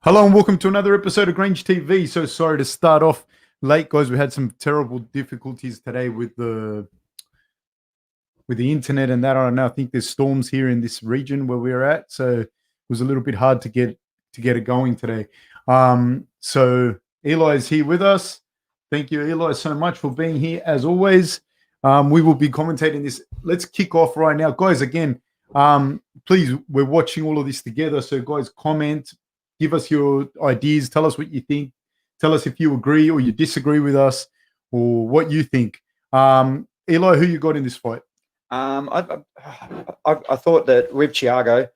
Hello and welcome to another episode of Grange TV. So sorry to start off late, guys. We had some terrible difficulties today with the internet and that. I don't know. I think there's storms here in this region where we're at, so it was a little bit hard to get it going today. So Eli is here with us. Thank you, Eli, so much for being here as always. We will be commentating this. Let's kick off right now, guys. Again, please, we're watching all of this together. So, guys, comment. Give us your ideas. Tell us what you think. Tell us if you agree or you disagree with us or what you think. Eli, who you got in this fight? I thought that with Thiago,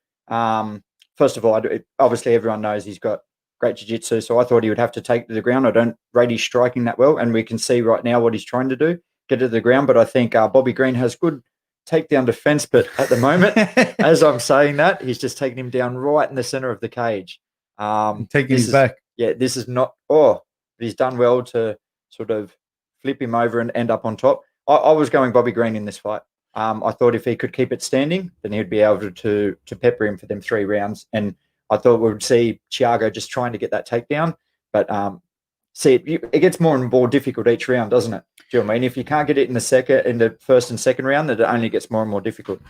first of all, obviously everyone knows he's got great jiu-jitsu, so I thought he would have to take to the ground. I don't rate his striking that well, and we can see right now what he's trying to do, get to the ground. But I think Bobby Greene has good takedown defense, but at the moment, as I'm saying that, he's just taking him down right in the center of the cage. Taking his back. Yeah, this is not. But he's done well to sort of flip him over and end up on top. I was going Bobby Greene in this fight. I thought if he could keep it standing, then he'd be able to pepper him for them 3 rounds. And I thought we would see Thiago just trying to get that takedown. But it gets more and more difficult each round, doesn't it? Do you know what I mean? If you can't get it in the first and second round, then it only gets more and more difficult.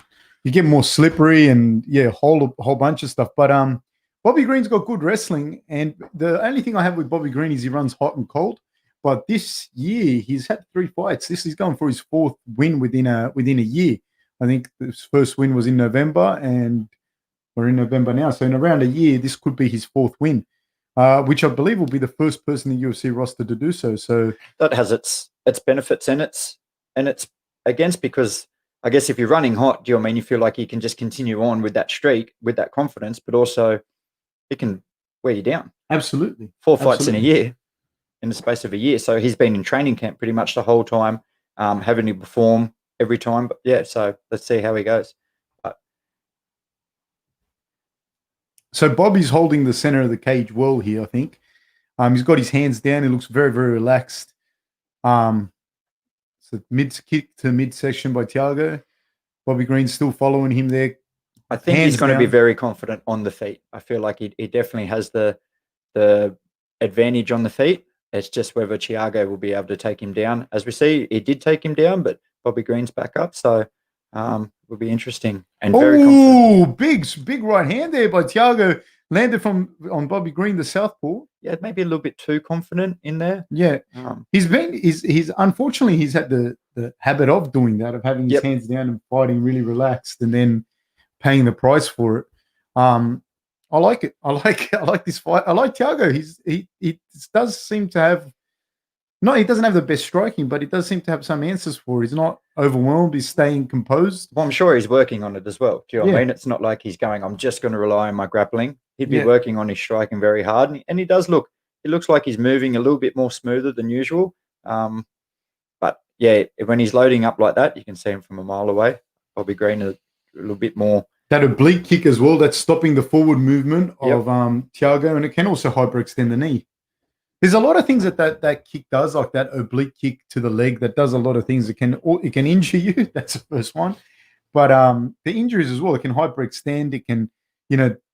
You get more slippery and a whole bunch of stuff. But Bobby Greene's got good wrestling, and the only thing I have with Bobby Greene is he runs hot and cold. But this year he's had 3 fights. He's going for his 4th win within a year. I think his first win was in November, and we're in November now. So in around a year, this could be his 4th win, which I believe will be the first person in the UFC roster to do so. So that has its benefits and its against, because I guess if you're running hot, do you know what I mean? You feel like you can just continue on with that streak, with that confidence, but also it can wear you down. Absolutely. 4 fights in a year, in the space of a year. So he's been in training camp pretty much the whole time, having to perform every time. But yeah, so let's see how he goes. So Bobby's holding the center of the cage well here, I think. He's got his hands down. He looks very, very relaxed. So mid-kick to midsection by Thiago. Bobby Greene's still following him there. I think he's going to be very confident on the feet. I feel like he definitely has the advantage on the feet. It's just whether Thiago will be able to take him down. As we see, he did take him down, but Bobby Greene's back up. So will be interesting and very confident. Big right hand there by Thiago. Landed on Bobby Greene, the southpaw. Yeah, maybe a little bit too confident in there. Yeah. He's unfortunately he's had the habit of doing that, of having his hands down and fighting really relaxed and then paying the price for it. I like it. I like this fight. I like Thiago. He does seem to have he doesn't have the best striking, but he does seem to have some answers for it. He's not overwhelmed. He's staying composed. Well, I'm sure he's working on it as well. Do you know what I mean? It's not like he's going, I'm just going to rely on my grappling. He'd be working on his striking very hard. And he does looks like he's moving a little bit more smoother than usual. But yeah, when he's loading up like that, you can see him from a mile away. Bobby Greene a little bit more. That oblique kick as well, that's stopping the forward movement of Thiago, and it can also hyperextend the knee. There's a lot of things that kick does, like that oblique kick to the leg, that does a lot of things. It can injure you. That's the first one. But the injuries as well, it can hyperextend. It can,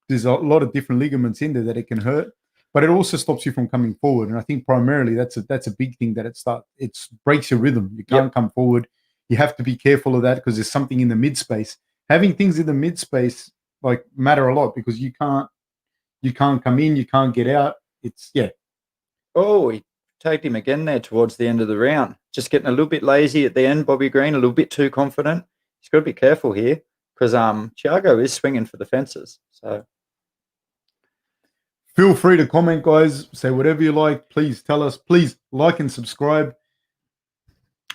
there's a lot of different ligaments in there that it can hurt. But it also stops you from coming forward. And I think primarily that's a big thing, that it breaks your rhythm. You can't come forward. You have to be careful of that because there's something in the mid space. Having things in the mid space matter a lot, because you can't come in, you can't get out. Oh, he tagged him again there towards the end of the round. Just getting a little bit lazy at the end, Bobby Greene, a little bit too confident. He's got to be careful here because Thiago is swinging for the fences. So feel free to comment, guys. Say whatever you like. Please tell us. Please like and subscribe.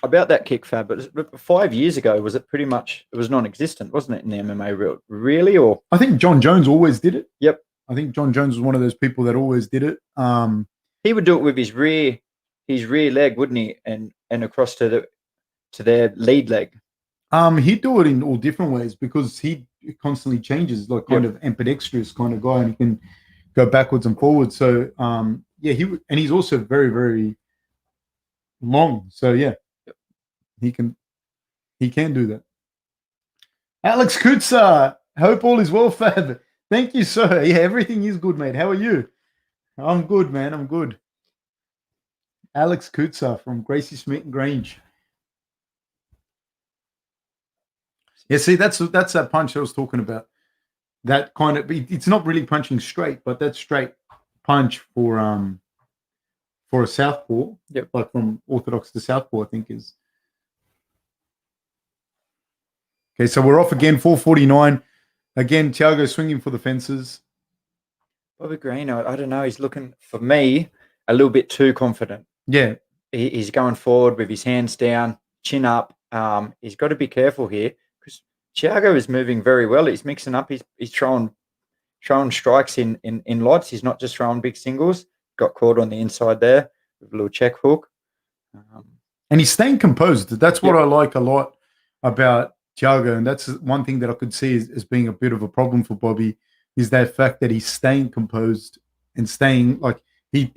About that kick, Fab, but 5 years ago, was it pretty much, it was non-existent, wasn't it, in the MMA really? Or I think John Jones always did it. Yep. I think John Jones was one of those people that always did it. He would do it with his rear leg, wouldn't he? And across to their lead leg. He'd do it in all different ways because he constantly changes, like kind of ambidextrous kind of guy, and he can go backwards and forwards. So and he's also very, very long. So he can do that. Alex Kutza, hope all is well, Fab. Thank you, sir. Yeah, everything is good, mate. How are you? I'm good, man. I'm good. Alex Kutzer from Gracie Smith and Grange. Yeah, see, that's that punch I was talking about. That kind of it's not really punching straight, but that straight punch for a southpaw, Yep. like from orthodox to southpaw, I think is okay. So we're off again, 4:49. Again, Thiago swinging for the fences. Bobby Greene, I don't know. He's looking for me a little bit too confident. Yeah, He's going forward with his hands down, chin up. He's got to be careful here because Thiago is moving very well. He's mixing up. He's throwing strikes in lots. He's not just throwing big singles. Got caught on the inside there with a little check hook. and he's staying composed. That's what I like a lot about Thiago, and that's one thing that I could see as being a bit of a problem for Bobby is that fact that he's staying composed and staying like he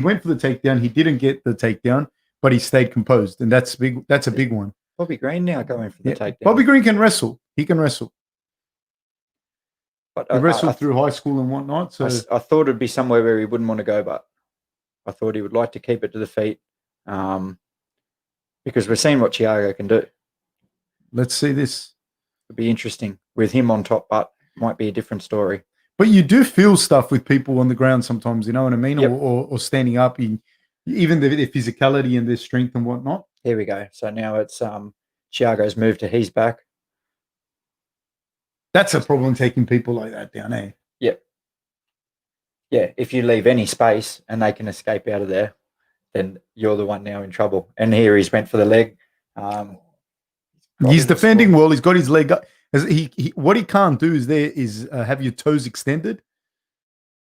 went for the takedown. He didn't get the takedown, but he stayed composed, and that's big. That's a big one. Bobby Greene now going for the takedown. Bobby Greene can wrestle. He can wrestle. But he wrestled through high school and whatnot. So I thought it'd be somewhere where he wouldn't want to go, but I thought he would like to keep it to the feet because we're seeing what Thiago can do. Let's see this. It'd be interesting with him on top, but might be a different story. But you do feel stuff with people on the ground sometimes, you know what I mean? Yep. Or standing up, even their physicality and their strength and whatnot. Here we go. So now it's Thiago's move to his back. That's a problem taking people like that down, eh? Yep. Yeah, if you leave any space and they can escape out of there, then you're the one now in trouble. And here he's went for the leg. He's defending well. He's got his leg up. What he can't do is have your toes extended.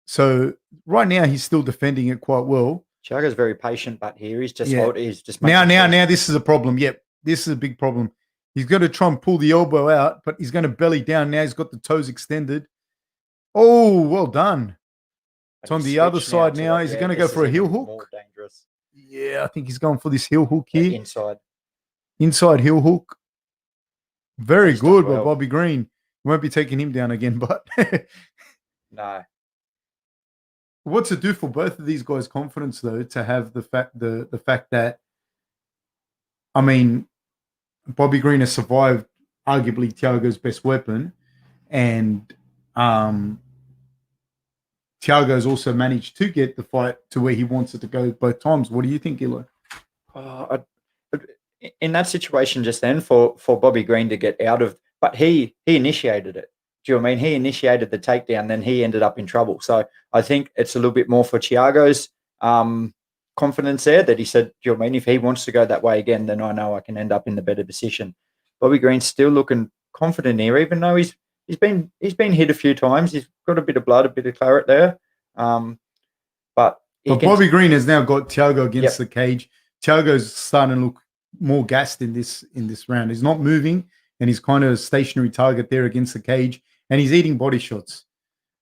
So right now he's still defending it quite well. Thiago's very patient, but here he's just now this is a problem. Yep, this is a big problem. He's got to try and pull the elbow out, but he's going to belly down. Now he's got the toes extended. Oh, well done. It's on the other side now. Is he going to go for a heel hook? More dangerous. Yeah, I think he's going for this heel hook here. Inside heel hook. Very good by Bobby Greene. Won't be taking him down again, but no. What's it do for both of these guys' confidence though to have the fact that I mean Bobby Greene has survived arguably Thiago's best weapon, and Thiago's also managed to get the fight to where he wants it to go both times. What do you think, Ilo? In that situation just then, for Bobby Greene to get out of, but he initiated it. Do you know what I mean? He initiated the takedown, then he ended up in trouble. So I think it's a little bit more for Thiago's confidence there that he said, do you know what I mean? If he wants to go that way again, then I know I can end up in the better position. Bobby Greene's still looking confident here, even though he's been hit a few times. He's got a bit of blood, a bit of claret there. But Bobby Greene has now got Thiago against the cage. Thiago's starting to look more gassed in this round. He's not moving, and he's kind of a stationary target there against the cage, and he's eating body shots.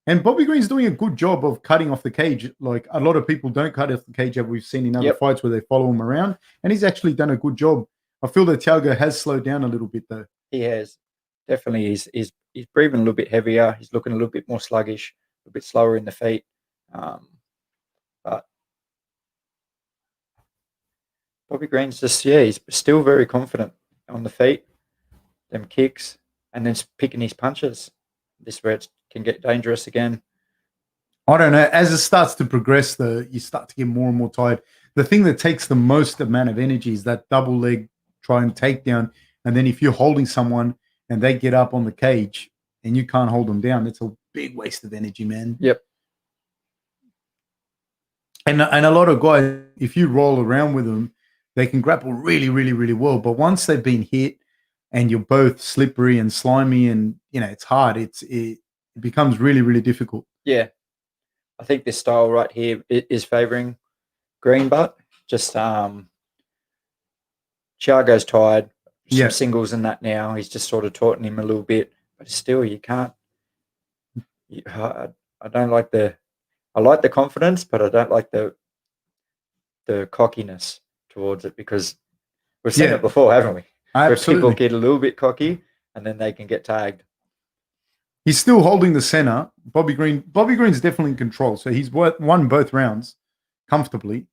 And Bobby Greene's doing a good job of cutting off the cage. Like a lot of people don't cut off the cage that we've seen in other fights where they follow him around, and he's actually done a good job. I feel that Thiago has slowed down a little bit though. He has. Definitely. He's breathing a little bit heavier. He's looking a little bit more sluggish, a bit slower in the feet. But Bobby Greene's just, he's still very confident on the feet, them kicks, and then picking his punches. This is where it can get dangerous again. I don't know. As it starts to progress, though, you start to get more and more tired. The thing that takes the most amount of energy is that double leg try and takedown. And then if you're holding someone and they get up on the cage and you can't hold them down, it's a big waste of energy, man. Yep. And a lot of guys, if you roll around with them, they can grapple really, really, really well. But once they've been hit and you're both slippery and slimy and, it's hard, it becomes really, really difficult. Yeah. I think this style right here is favouring Greene, but just Thiago's tired. Some singles in that now. He's just sort of taunting him a little bit. But still, you can't. I don't like I like the confidence, but I don't like the cockiness towards it, because we've seen it before, haven't we? Absolutely. Where people get a little bit cocky and then they can get tagged. He's still holding the center. Bobby Green's definitely in control. So he's won both rounds comfortably.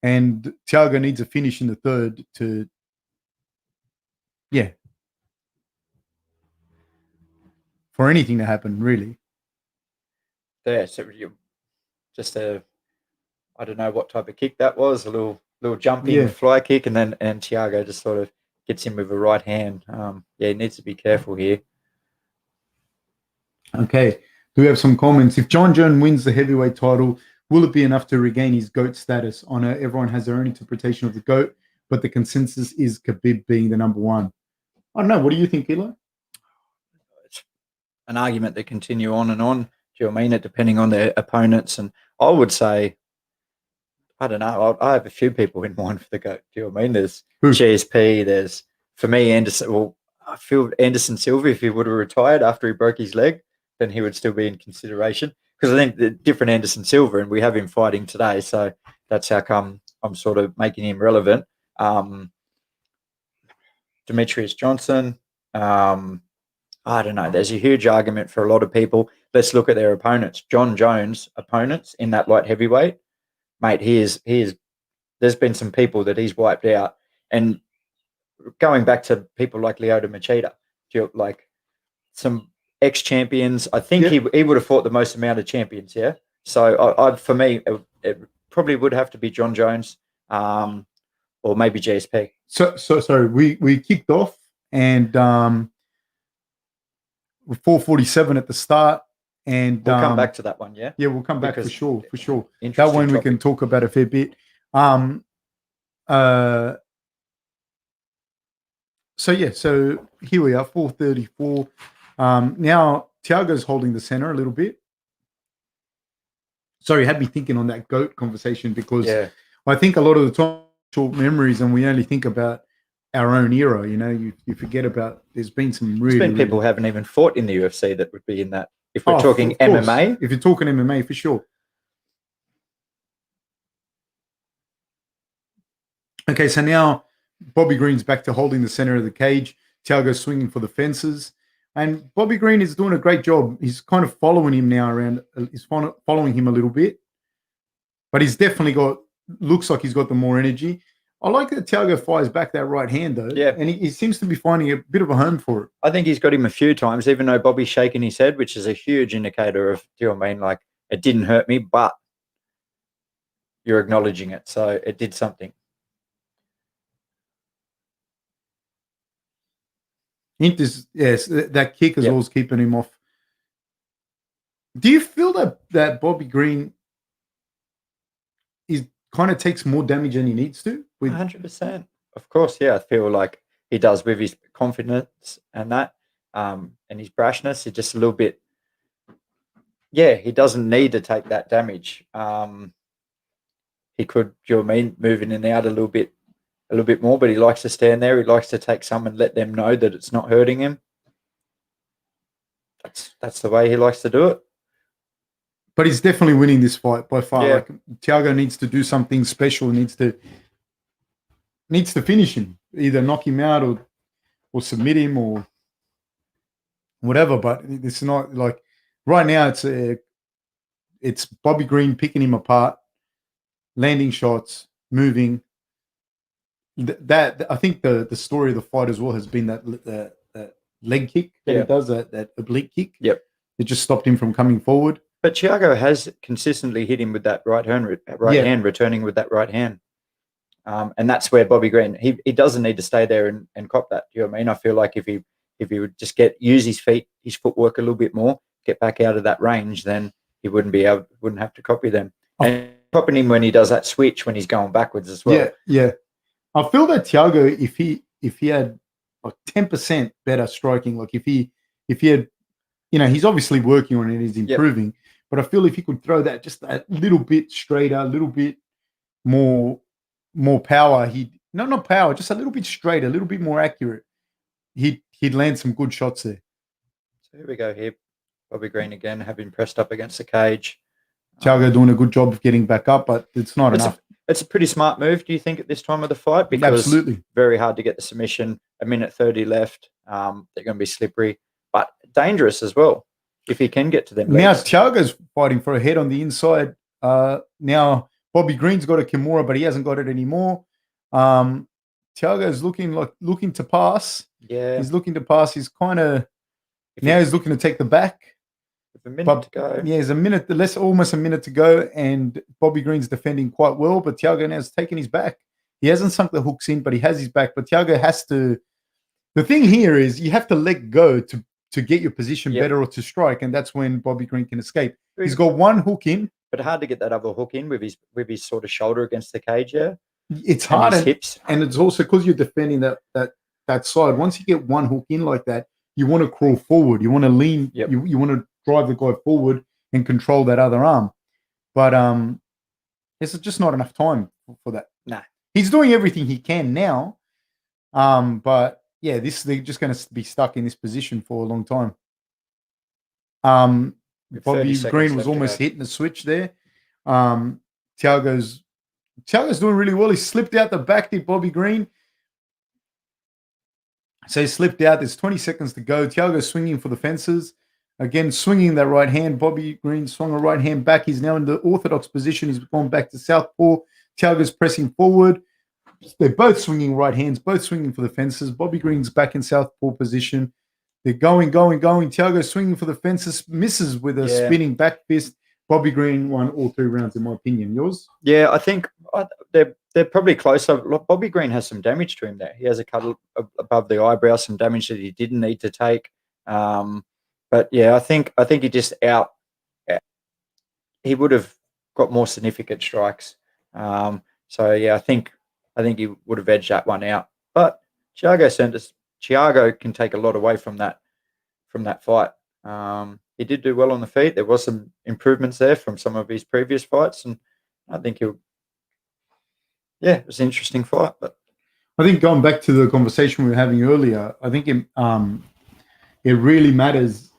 And Thiago needs a finish in the third to, for anything to happen, really. Yeah, so just I don't know what type of kick that was, a little jumping fly kick, and Thiago just sort of gets him with a right hand. He needs to be careful here. Okay, do we have some comments? If John Jones wins the heavyweight title, will it be enough to regain his GOAT status? I know everyone has their own interpretation of the GOAT, but the consensus is Khabib being the number one. I don't know. What do you think, Eli? It's an argument that continue on and on. Do you know what I mean? Depending on their opponents. And I would say, I don't know, I have a few people in mind for the GOAT. Do you know what I mean? There's GSP, there's, for me, Anderson. Well, I feel Anderson Silva, if he would have retired after he broke his leg, then he would still be in consideration. Because I think the different Anderson Silva, and we have him fighting today, so that's how come I'm sort of making him relevant. Demetrius Johnson, I don't know. There's a huge argument for a lot of people. Let's look at their opponents. John Jones' opponents in that light heavyweight, mate. There's been some people that he's wiped out, and going back to people like Lyoto Machida, like some ex-champions. I think he would have fought the most amount of champions. Yeah. So for me, it probably would have to be John Jones, or maybe GSP. So sorry, we kicked off and 4:47 at the start, and we'll come back to that one. Yeah, we'll come back for sure. That one we can talk about a fair bit. So here we are, 4:34. Now Thiago's holding the center a little bit. Sorry, it had me thinking on that GOAT conversation, because I think a lot of the time short memories, and we only think about our own era. You know, you forget about. There's been some really people who haven't even fought in the UFC that would be in that. If we're talking MMA, if you're talking MMA, for sure. Okay, so now Bobby Greene's back to holding the center of the cage. Thiago's swinging for the fences, and Bobby Greene is doing a great job. He's kind of following him now around. He's following him a little bit, but he's definitely looks like he's got the more energy. I like that Thiago fires back that right hand, though. Yeah. And he seems to be finding a bit of a home for it. I think he's got him a few times, even though Bobby's shaking his head, which is a huge indicator of, do you know what I mean? Like, it didn't hurt me, but you're acknowledging it. So it did something. Yes, that kick is always keeping him off. Do you feel that Bobby Greene kind of takes more damage than he needs to? 100%. Of course, yeah. I feel like he does with his confidence and that, and his brashness. He's just a little bit. Yeah, he doesn't need to take that damage. He could, do you know what I mean, move in and out a little bit more, but he likes to stand there. He likes to take some and let them know that it's not hurting him. That's the way he likes to do it. But he's definitely winning this fight by far. Yeah. Like, Thiago needs to do something special. Needs to finish him, either knock him out or submit him or whatever. But it's not like right now. It's Bobby Greene picking him apart, landing shots, moving. That I think the story of the fight as well has been that leg kick that he does, that oblique kick. Yep, it just stopped him from coming forward. But Thiago has consistently hit him with that right hand, returning with that right hand. And that's where Bobby Greene, he doesn't need to stay there and cop that. Do you know what I mean? I feel like if he would just use his feet, his footwork a little bit more, get back out of that range, then he wouldn't have to copy them. And copying him when he does that switch, when he's going backwards as well. Yeah. I feel that Thiago, if he had like 10% better striking, like if he had, you know, he's obviously working on it, he's improving. But I feel if he could throw that just a little bit straighter, a little bit more power, not power, just a little bit straighter, a little bit more accurate, he'd land some good shots there. So here we go here. Bobby Greene again, having pressed up against the cage. Thiago doing a good job of getting back up, but it's not enough. It's a pretty smart move, do you think, at this time of the fight? Because absolutely, very hard to get the submission. 1:30 left. They're going to be slippery, but dangerous as well. if he can get to them Now legs. Thiago's fighting for a head on the inside. Now Bobby Greene's got a Kimura, but he hasn't got it anymore. Thiago's looking to pass. Yeah. He's looking to pass. He's kind of he's looking to take the back. With a minute to go. Yeah, there's almost a minute to go, and Bobby Greene's defending quite well, but Thiago now has taken his back. He hasn't sunk the hooks in, but he has his back. But Thiago has to. The thing here is you have to let go to get your position better or to strike, and that's when Bobby Greene can escape. He's got one hook in, but hard to get that other hook in with his sort of shoulder against the cage. Yeah, it's hard, and hips, and it's also because you're defending that side. Once you get one hook in like that, you want to crawl forward, you want to lean, you want to drive the guy forward and control that other arm. But there's just not enough time for that. Nah, he's doing everything he can now, but. Yeah, they're just going to be stuck in this position for a long time. Bobby Greene was almost hitting the switch there. Thiago's doing really well. He slipped out the back, did Bobby Greene. So he slipped out. There's 20 seconds to go. Thiago's swinging for the fences. Again, swinging that right hand. Bobby Greene swung a right hand back. He's now in the orthodox position. He's gone back to southpaw. Thiago's pressing forward. They're both swinging right hands, both swinging for the fences. Bobby Greene's back in southpaw position. They're going. Thiago swinging for the fences, misses with a spinning back fist. Bobby Greene won all 3 rounds, in my opinion. Yours? Yeah, I think they're probably closer. Look, Bobby Greene has some damage to him there. He has a cut above the eyebrow, some damage that he didn't need to take. But yeah, I think he just he would have got more significant strikes. So yeah, I think he would have edged that one out. But Thiago can take a lot away from that fight. He did do well on the feet. There was some improvements there from some of his previous fights, and I think it was an interesting fight. But I think going back to the conversation we were having earlier, I think it really matters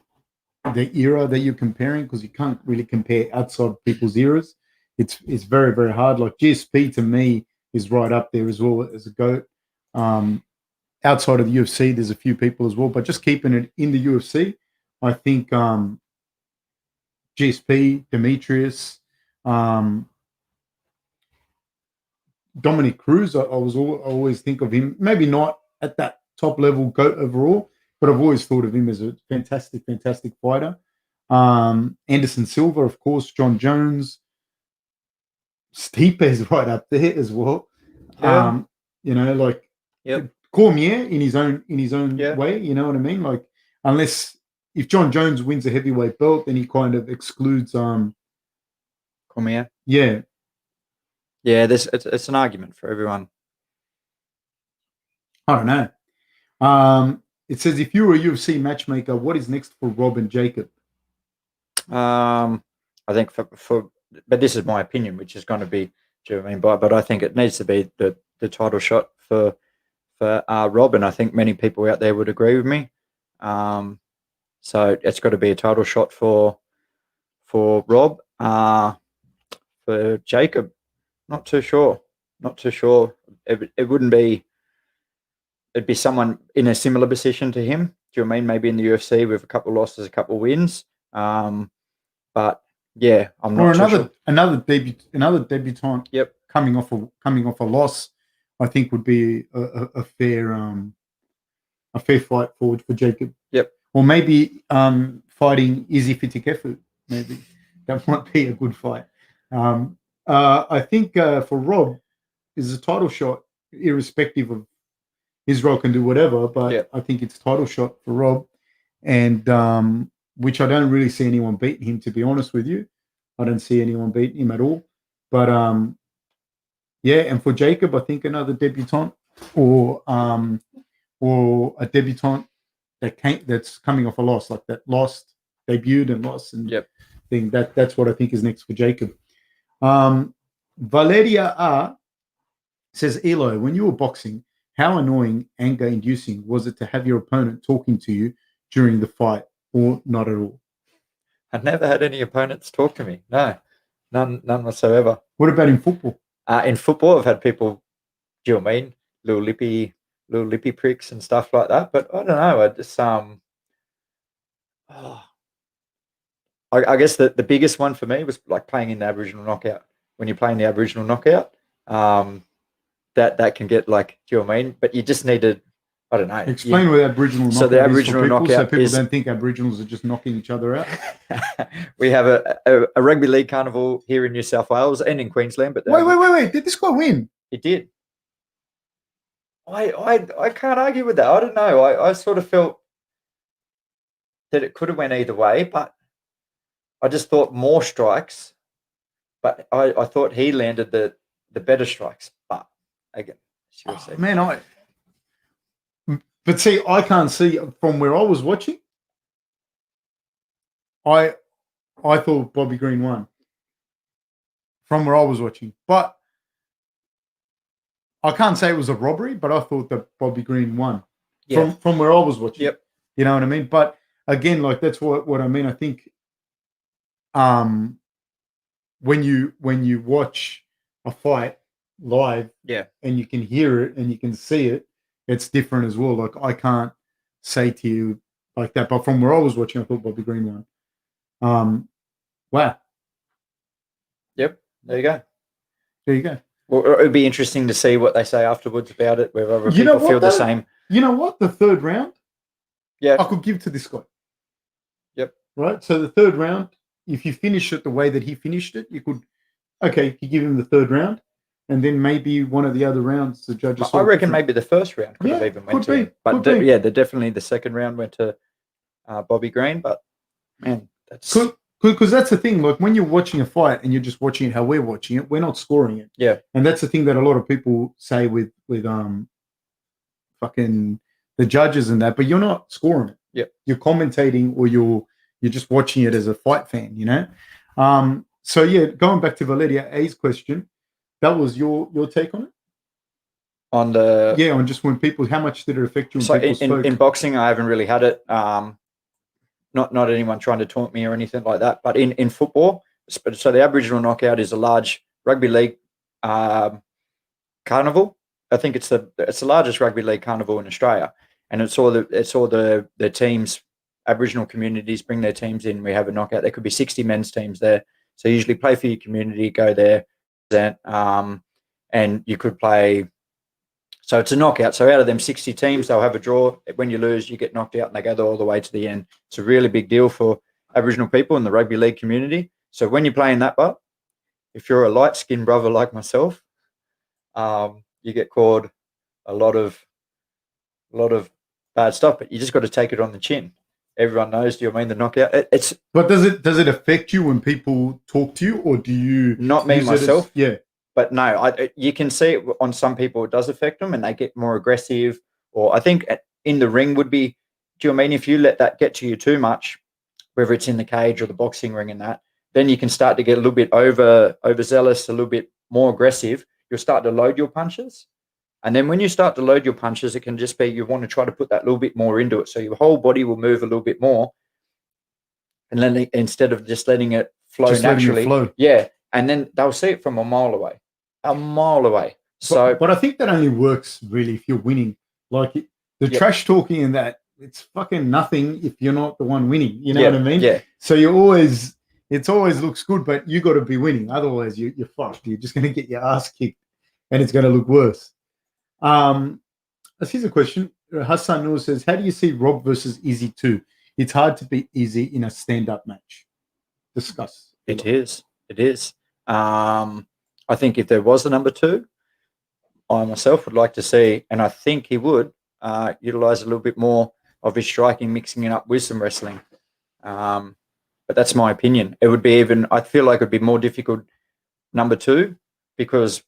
the era that you're comparing, because you can't really compare outside people's eras. It's very, very hard. Like GSP to me is right up there as well as a GOAT. Outside of the UFC, there's a few people as well, but just keeping it in the UFC, I think GSP, Demetrius, Dominic Cruz, I always think of him, maybe not at that top level GOAT overall, but I've always thought of him as a fantastic, fantastic fighter. Anderson Silva, of course, John Jones, Stipe is right up there as well. Yeah. Cormier in his own way, you know what I mean? Like, unless if John Jones wins a heavyweight belt, then he kind of excludes Cormier. Yeah. Yeah, it's an argument for everyone. I don't know. It says, if you were a UFC matchmaker, what is next for Rob and Jacob? I think but this is my opinion, which is going to be, do you know what I mean? But I think it needs to be the title shot for Rob, and I think many people out there would agree with me. So it's got to be a title shot for Rob. For Jacob, not too sure. It wouldn't be. It'd be someone in a similar position to him. Do you know what I mean? Maybe in the UFC with a couple of losses, a couple of wins. But yeah, I'm not too sure. Another debutant. Yep. Coming off a loss, I think would be a fair fight forward for Jacob. Yep. Or maybe fighting Izzy Fitikefu. Maybe that might be a good fight. I think for Rob is a title shot, irrespective of Israel can do whatever, but I think it's title shot for Rob, and which I don't really see anyone beating him, to be honest with you. I don't see anyone beating him at all. But and for Jacob, I think another debutant or a debutant that's coming off a loss, like that lost, debuted and lost, and thing. That's what I think is next for Jacob. Valeria R says, Elo, when you were boxing, how annoying, anger-inducing was it to have your opponent talking to you during the fight, or not at all? I've never had any opponents talk to me. No, none whatsoever. What about in football? In football, I've had people, do you know what I mean? Little lippy pricks and stuff like that. But I don't know. I just I guess the biggest one for me was like playing in the Aboriginal knockout. When you're playing the Aboriginal knockout, that can get like, do you know what I mean? But you just need to, I don't know. Explain what Aboriginal knockout so the is Aboriginal for people, so knockout people is, don't think Aboriginals are just knocking each other out. we have a rugby league carnival here in New South Wales and in Queensland. But Wait. Did this guy win? It did. I can't argue with that. I don't know. I sort of felt that it could have went either way, but I just thought more strikes. But I thought he landed the better strikes. But again, man, but see, I can't see from where I was watching. I thought Bobby Greene won from where I was watching, but I can't say it was a robbery. But I thought that Bobby Greene won from where I was watching. Yep. You know what I mean? But again, like that's what I mean. I think when you watch a fight live, and you can hear it and you can see it, it's different as well. Like I can't say to you like that, but from where I was watching, I thought Bobby Greene won. Wow. Yep. There you go. There you go. Well, it would be interesting to see what they say afterwards about it, whether other You know people what, feel the though? same. You know what? The third round, Yeah. I could give to this guy. Yep. Right. So the third round, if you finish it the way that he finished it, you could, okay, you give him the third round, and then maybe one of the other rounds the judges. I reckon maybe the first round could have even went to him. But definitely the second round went to Bobby Greene. But man, that's because that's the thing. Like when you're watching a fight and you're just watching it how we're watching it, we're not scoring it. Yeah. And that's the thing that a lot of people say with fucking the judges and that, but you're not scoring it. Yeah. You're commentating or you're just watching it as a fight fan, you know? So yeah, going back to Valeria A's question, that was your take on it? On on just when people, how much did it affect you? So in boxing, I haven't really had it. Not anyone trying to taunt me or anything like that. But in football, so the Aboriginal knockout is a large rugby league carnival. I think it's the largest rugby league carnival in Australia, and it's all the teams. Aboriginal communities bring their teams in. We have a knockout. There could be 60 men's teams there. So you usually play for your community, go there, and you could play. So it's a knockout. So out of them 60 teams, they'll have a draw. When you lose, you get knocked out, and they go all the way to the end. It's a really big deal for Aboriginal people in the rugby league community. So when you're playing that part, if you're a light-skinned brother like myself, you get called a lot of bad stuff. But you just got to take it on the chin. Everyone knows. Do you mean the knockout? But does it affect you when people talk to you, or do you? Not me myself. Yeah. But no, you can see it on some people. It does affect them, and they get more aggressive. Or I think in the ring would be. Do you mean if you let that get to you too much, whether it's in the cage or the boxing ring and that, then you can start to get a little bit overzealous, a little bit more aggressive. You'll start to load your punches, and then when you start to load your punches, it can just be you want to try to put that little bit more into it, so your whole body will move a little bit more, and then instead of just letting it flow naturally, yeah, and then they'll see it from a mile away. So, but I think that only works really if you're winning. Like the trash talking and that, it's fucking nothing if you're not the one winning. You know what I mean? Yeah. So it always looks good, but you got to be winning. Otherwise, you're fucked. You're just going to get your ass kicked, and it's going to look worse. Here's a question. Hassan Noor says, "How do you see Rob versus Izzy 2? It's hard to beat Izzy in a stand-up match." Discuss. It is. I think if there was a number 2, I myself would like to see, and I think he would utilize a little bit more of his striking, mixing it up with some wrestling. But that's my opinion. It would be I feel like it would be more difficult number 2 because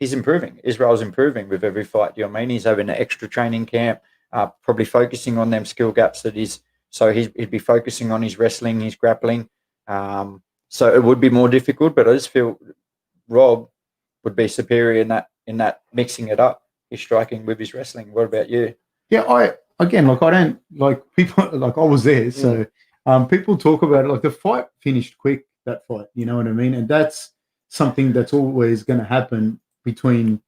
he's improving. Israel's improving with every fight. Do you know what I mean? He's having an extra training camp, probably focusing on them skill gaps he'd be focusing on his wrestling, his grappling. So it would be more difficult, but I just feel Rob would be superior in that mixing it up, his striking with his wrestling. What about you? Yeah, I don't like people like I was there, so people talk about it like the fight finished quick. That fight, you know what I mean, and that's something that's always going to happen between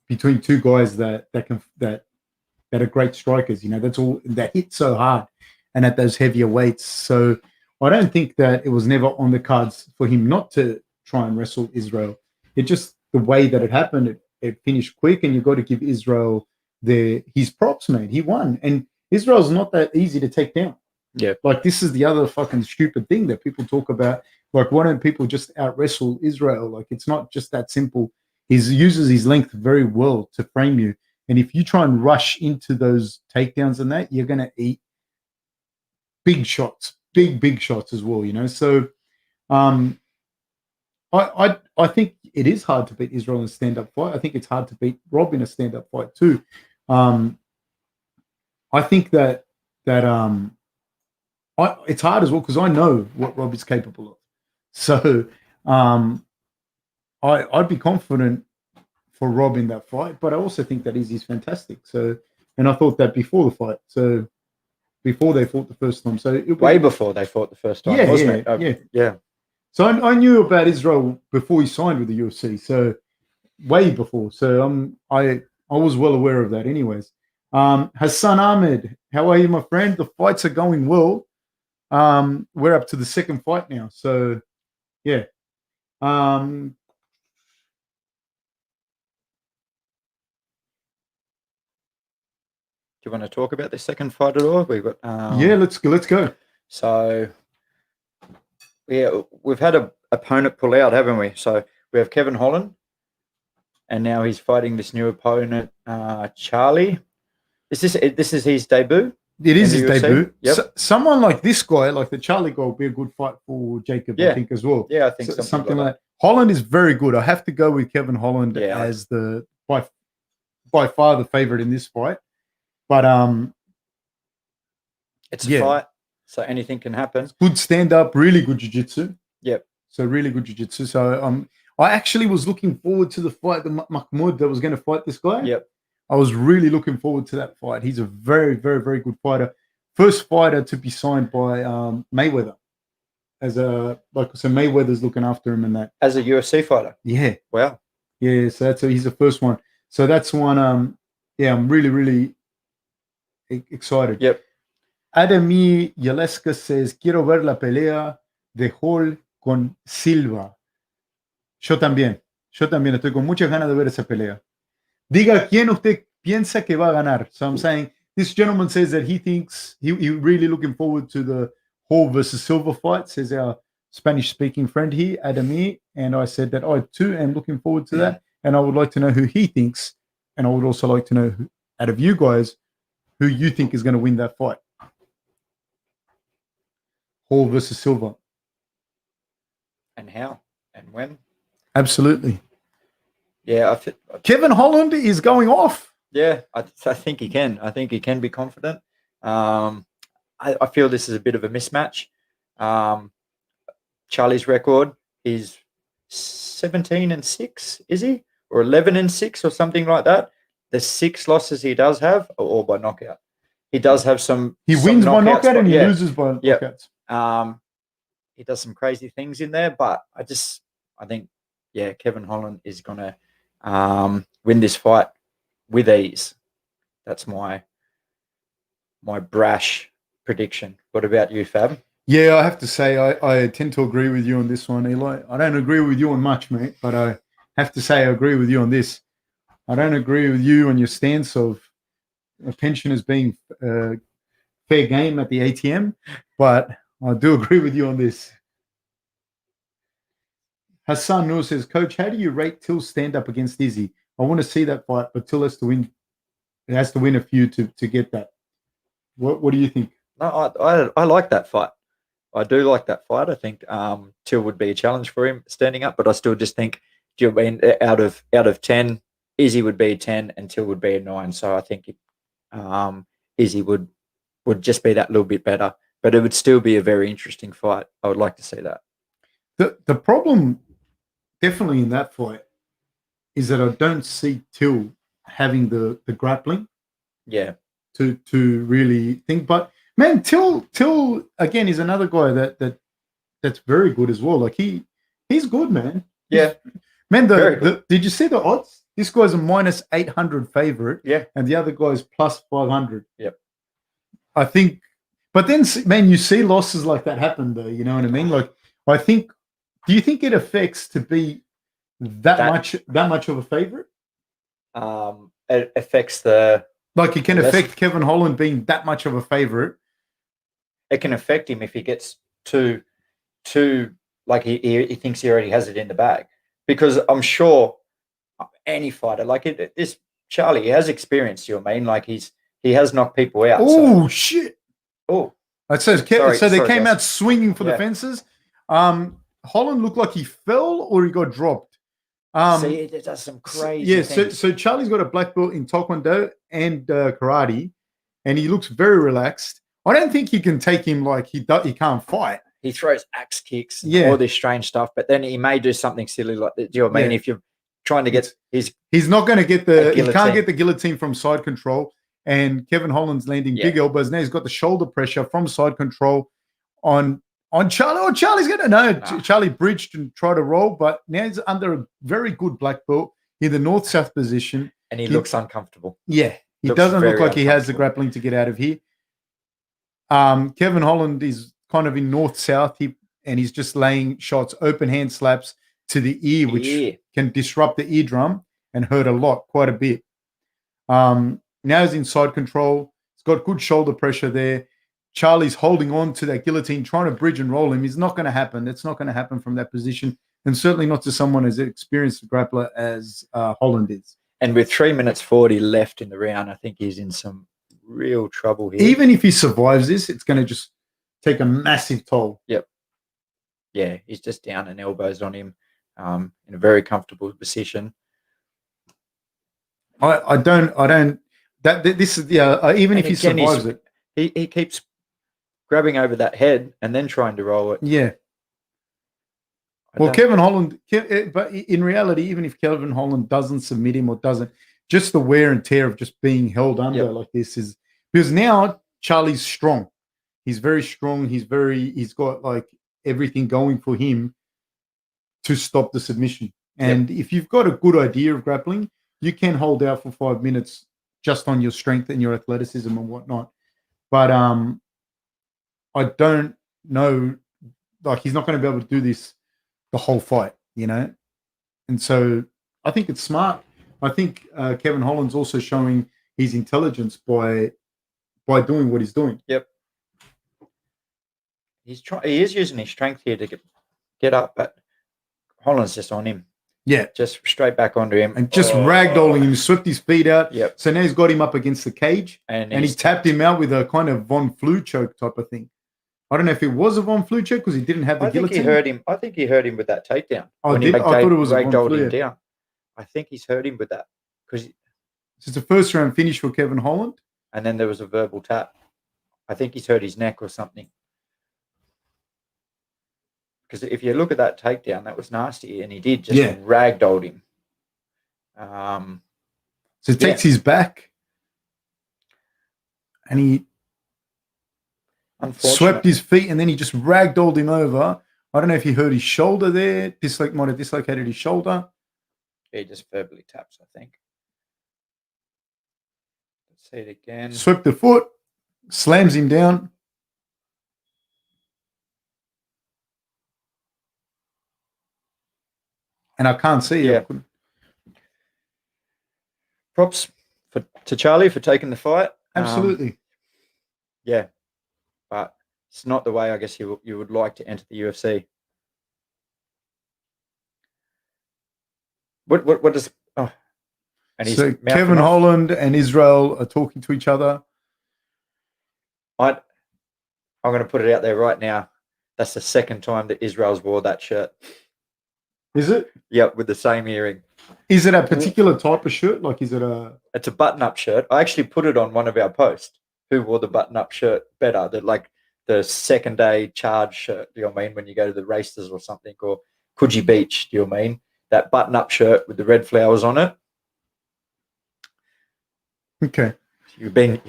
two guys that are great strikers. You know, that's all that hit so hard and at those heavier weights. So I don't think that it was never on the cards for him not to try and wrestle Israel. It just the way that it happened, it finished quick, and you got to give Israel his props, man. He won, and Israel's not that easy to take down. Yeah. Like, this is the other fucking stupid thing that people talk about. Like, why don't people just out wrestle Israel? Like, it's not just that simple. He uses his length very well to frame you. And if you try and rush into those takedowns and that, you're going to eat big shots, big shots as well, you know? So I think it is hard to beat Israel in a stand-up fight. I think it's hard to beat Rob in a stand-up fight too. I think that it's hard as well because I know what Rob is capable of. So I'd be confident for Rob in that fight, but I also think that Izzy's fantastic. So, and I thought that before the fight. So before they fought the first time. So way before they fought the first time, wasn't it? Yeah. So I knew about Israel before he signed with the UFC. So way before. So I was well aware of that anyways. Hassan Ahmed, how are you, my friend? The fights are going well. We're up to the second fight now. So yeah. Do you want to talk about the second fight at all? We've got yeah, let's go. So yeah, we've had an opponent pull out, haven't we? So we have Kevin Holland, and now he's fighting this new opponent, Charlie. This is his debut? It is his debut. Yep. So, someone like this guy, like the Charlie guy, will be a good fight for Jacob, I think, as well. Yeah, I think something like that. Holland is very good. I have to go with Kevin Holland as the by far the favorite in this fight. But it's a fight, so anything can happen. Good stand-up, really good jiu-jitsu. Yep. So really good jiu-jitsu. So I actually was looking forward to the fight, the Mahmoud that was going to fight this guy. Yep. I was really looking forward to that fight. He's a very, very, very good fighter. First fighter to be signed by Mayweather. So Mayweather's looking after him and that. As a UFC fighter? Yeah. Wow. Yeah, so he's the first one. So that's one, I'm really, really excited. Yep. Ademi Yaleska says, quiero ver la pelea de Hall con Silva. Yo también estoy con muchas ganas de ver esa pelea. Diga quién usted piensa que va a ganar. So I'm saying this gentleman says that he thinks he really looking forward to the Hall versus Silva fight, says our Spanish-speaking friend here, Adami. And I said that I too am looking forward to that. And I would like to know who he thinks. And I would also like to know who, out of you guys, who you think is going to win that fight. Hall versus Silva. And how and when? Absolutely. Yeah, Kevin Holland is going off. Yeah, I think he can. I think he can be confident. I feel this is a bit of a mismatch. Charlie's record is 17-6, is he? Or 11-6 or something like that. The 6 losses he does have are all by knockout. He does have some. He wins by knockout and he loses by knockouts. He does some crazy things in there, but I think, Kevin Holland is gonna win this fight with ease. That's my brash prediction. What about you, Fab? Yeah, I have to say I tend to agree with you on this one, Eli. I don't agree with you on much, mate, but I have to say I agree with you on this. I don't agree with you on your stance of pensioners being fair game at the ATM, but I do agree with you on this. Hassan Noor says, Coach, how do you rate Till's stand-up against Izzy? I want to see that fight, but Till has to win. It has to win a few to get that. What do you think? No, I like that fight. I do like that fight. I think Till would be a challenge for him standing up, but I still just think out of 10, Izzy would be 10 and Till would be a 9. So I think Izzy would just be that little bit better, but it would still be a very interesting fight. I would like to see that. The problem definitely in that fight is that I don't see Till having the grappling. Yeah. To really think. But man, Till again is another guy that's very good as well. Like he's good, man. Yeah. Man, did you see the odds? This guy's a -800 favorite. Yeah. And the other guy's +500. Yep. I think But then, man, you see losses like that happen, though. You know what I mean? Like, I think. Do you think it affects to be that much of a favorite? It affects the. Like, it can affect Kevin Holland being that much of a favorite. It can affect him if he gets too like he thinks he already has it in the bag, because I'm sure any fighter like this Charlie, he has experience. You know what I mean? Like he has knocked people out. Oh shit! Oh, so they came out swinging for the fences. Holland looked like he fell or he got dropped. See, it does some crazy things. So Charlie's got a black belt in Taekwondo and karate, and he looks very relaxed. I don't think you can take him like he can't fight. He throws axe kicks and all this strange stuff, but then he may do something silly like that. Do you know what I mean? If you're trying to get he's not going to get he can't get the guillotine from side control, and Kevin Holland's landing big elbows. Now he's got the shoulder pressure from side control on Charlie. Oh, Charlie's going to Charlie bridged and tried to roll, but now he's under a very good black belt in the north-south position. And he looks uncomfortable. Yeah, he doesn't look like he has the grappling to get out of here. Kevin Holland is kind of in north-south, and he's just laying shots, open hand slaps to the ear, which can disrupt the eardrum and hurt a lot, quite a bit. Now he's in side control. He's got good shoulder pressure there. Charlie's holding on to that guillotine, trying to bridge and roll him. It's not going to happen. It's not going to happen from that position, and certainly not to someone as experienced a grappler as Holland is. And with 3 minutes 40 left in the round, I think he's in some real trouble here. Even if he survives this, it's going to just take a massive toll. Yep. Yeah, he's just down and elbows on him in a very comfortable position. This is even if he survives it. He keeps grabbing over that head and then trying to roll it. Yeah. Well, Kevin Holland, but in reality, even if Kevin Holland doesn't submit him or doesn't, just the wear and tear of just being held under like this is because now Charlie's strong. He's very strong. He's got like everything going for him to stop the submission. And if you've got a good idea of grappling, you can hold out for 5 minutes just on your strength and your athleticism and whatnot. But I don't know, like he's not going to be able to do this the whole fight, you know? And so I think it's smart. I think Kevin Holland's also showing his intelligence by doing what he's doing. Yep. He is using his strength here to get up, but Holland's just on him. Yeah. Just straight back onto him. And just ragdolling him, swept his feet out. Yep. So now he's got him up against the cage. And he tapped him out with a kind of Von Flue choke type of thing. I don't know if it was a Von Flue choke because he didn't have the guillotine. I think he hurt him with that takedown. I thought it was a Von Flue. Down. I think he's hurt him with that. Because it's a first round finish for Kevin Holland. And then there was a verbal tap. I think he's hurt his neck or something. Because if you look at that takedown, that was nasty, and he did just ragdolled him. So he takes his back, and he swept his feet, and then he just ragdolled him over. I don't know if he hurt his shoulder there. Might have dislocated his shoulder. Yeah, he just verbally taps, I think. Let's see it again. Swept the foot, slams him down. And I can't see it. Props to Charlie for taking the fight. Absolutely. Yeah. But it's not the way I guess you would like to enter the UFC. What does so Kevin Holland and Israel are talking to each other. I'm going to put it out there right now. That's the second time that Israel's wore that shirt. Is it? Yep, with the same earring. Is it a particular type of shirt? Like, is it a... It's a button-up shirt. I actually put it on one of our posts. Who wore the button-up shirt better? The second day charge shirt, do you know what I mean? When you go to the races or something, or Coogee Beach, do you know what I mean? That button-up shirt with the red flowers on it. Okay. You've been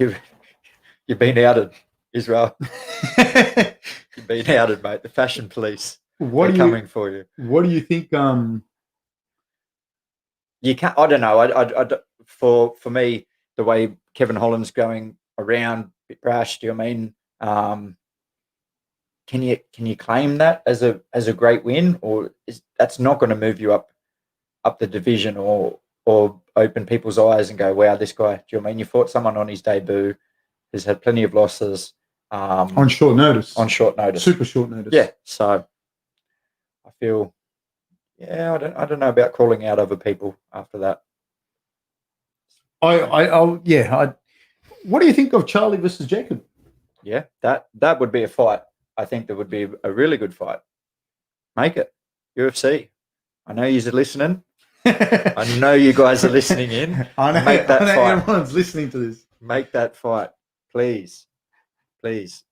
outed, Israel. You've been outed, mate. The fashion police. They're coming for you. What do you think? You can't. I don't know. For me, the way Kevin Holland's going around, a bit brash. Do you know what I mean? Can you claim that as a great win, or that's not going to move you up the division or open people's eyes and go, wow, this guy? Do you know what I mean? You fought someone on his debut who's had plenty of losses on short notice. On short notice, super short notice. Yeah. So I feel, I don't know about calling out other people after that. What do you think of Charlie versus Jacob? Yeah, that would be a fight. I think that would be a really good fight. Make it. UFC. I know you're listening. I know you guys are listening in. I know, Make that fight. Everyone's listening to this. Make that fight. Please.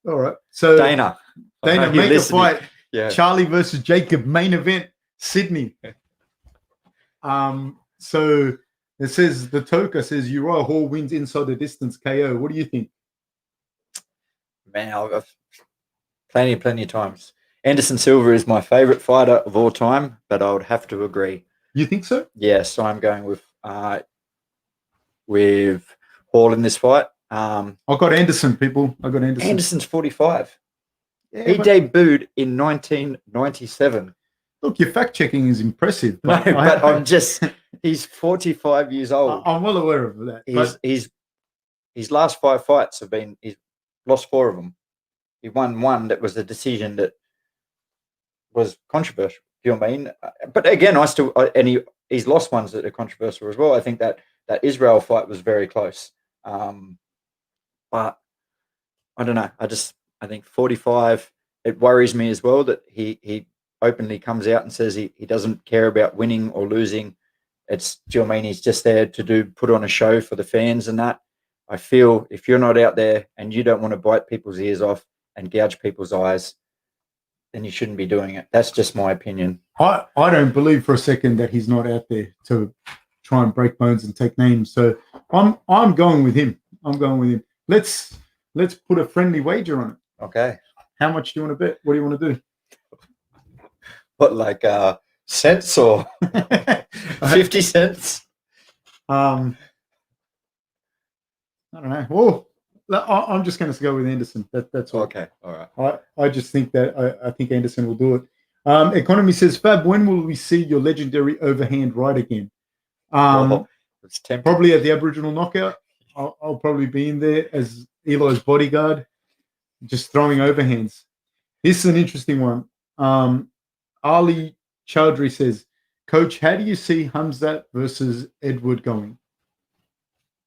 All right. So Dana, make a fight. Yeah. Charlie versus Jacob, main event, Sydney. So it says, the Toka says Uriah Hall wins inside the distance KO. What do you think? Man, I've plenty of times. Anderson Silva is my favorite fighter of all time, but I would have to agree. You think so? Yes, I'm going with Hall in this fight. I've got Anderson, people. I got Anderson. Anderson's 45. Yeah, he debuted in 1997. Look, your fact checking is impressive. But he's 45 years old. I'm well aware of that. His last 5 fights he's lost 4 of them. He won one that was a decision that was controversial. Do you know what I mean? But again, he's lost ones that are controversial as well. I think that Israel fight was very close. But I don't know. I think 45. It worries me as well that he openly comes out and says he doesn't care about winning or losing. Do you know what I mean? He's just there to put on a show for the fans and that. I feel if you're not out there and you don't want to bite people's ears off and gouge people's eyes, then you shouldn't be doing it. That's just my opinion. I don't believe for a second that he's not out there to try and break bones and take names. So I'm going with him. Let's put a friendly wager on it. Okay. How much do you want to bet? What do you want to do? What, like cents or 50 cents? I don't know. Well, I'm just going to go with Anderson. That's all. Okay. All right. I just think that I think Anderson will do it. Economy says, Fab, when will we see your legendary overhand right again? It's probably at the Aboriginal Knockout. I'll probably be in there as Eli's bodyguard, just throwing overhands. This is an interesting one. Ali Chowdhury says, Coach, how do you see Hamzat versus Edward going?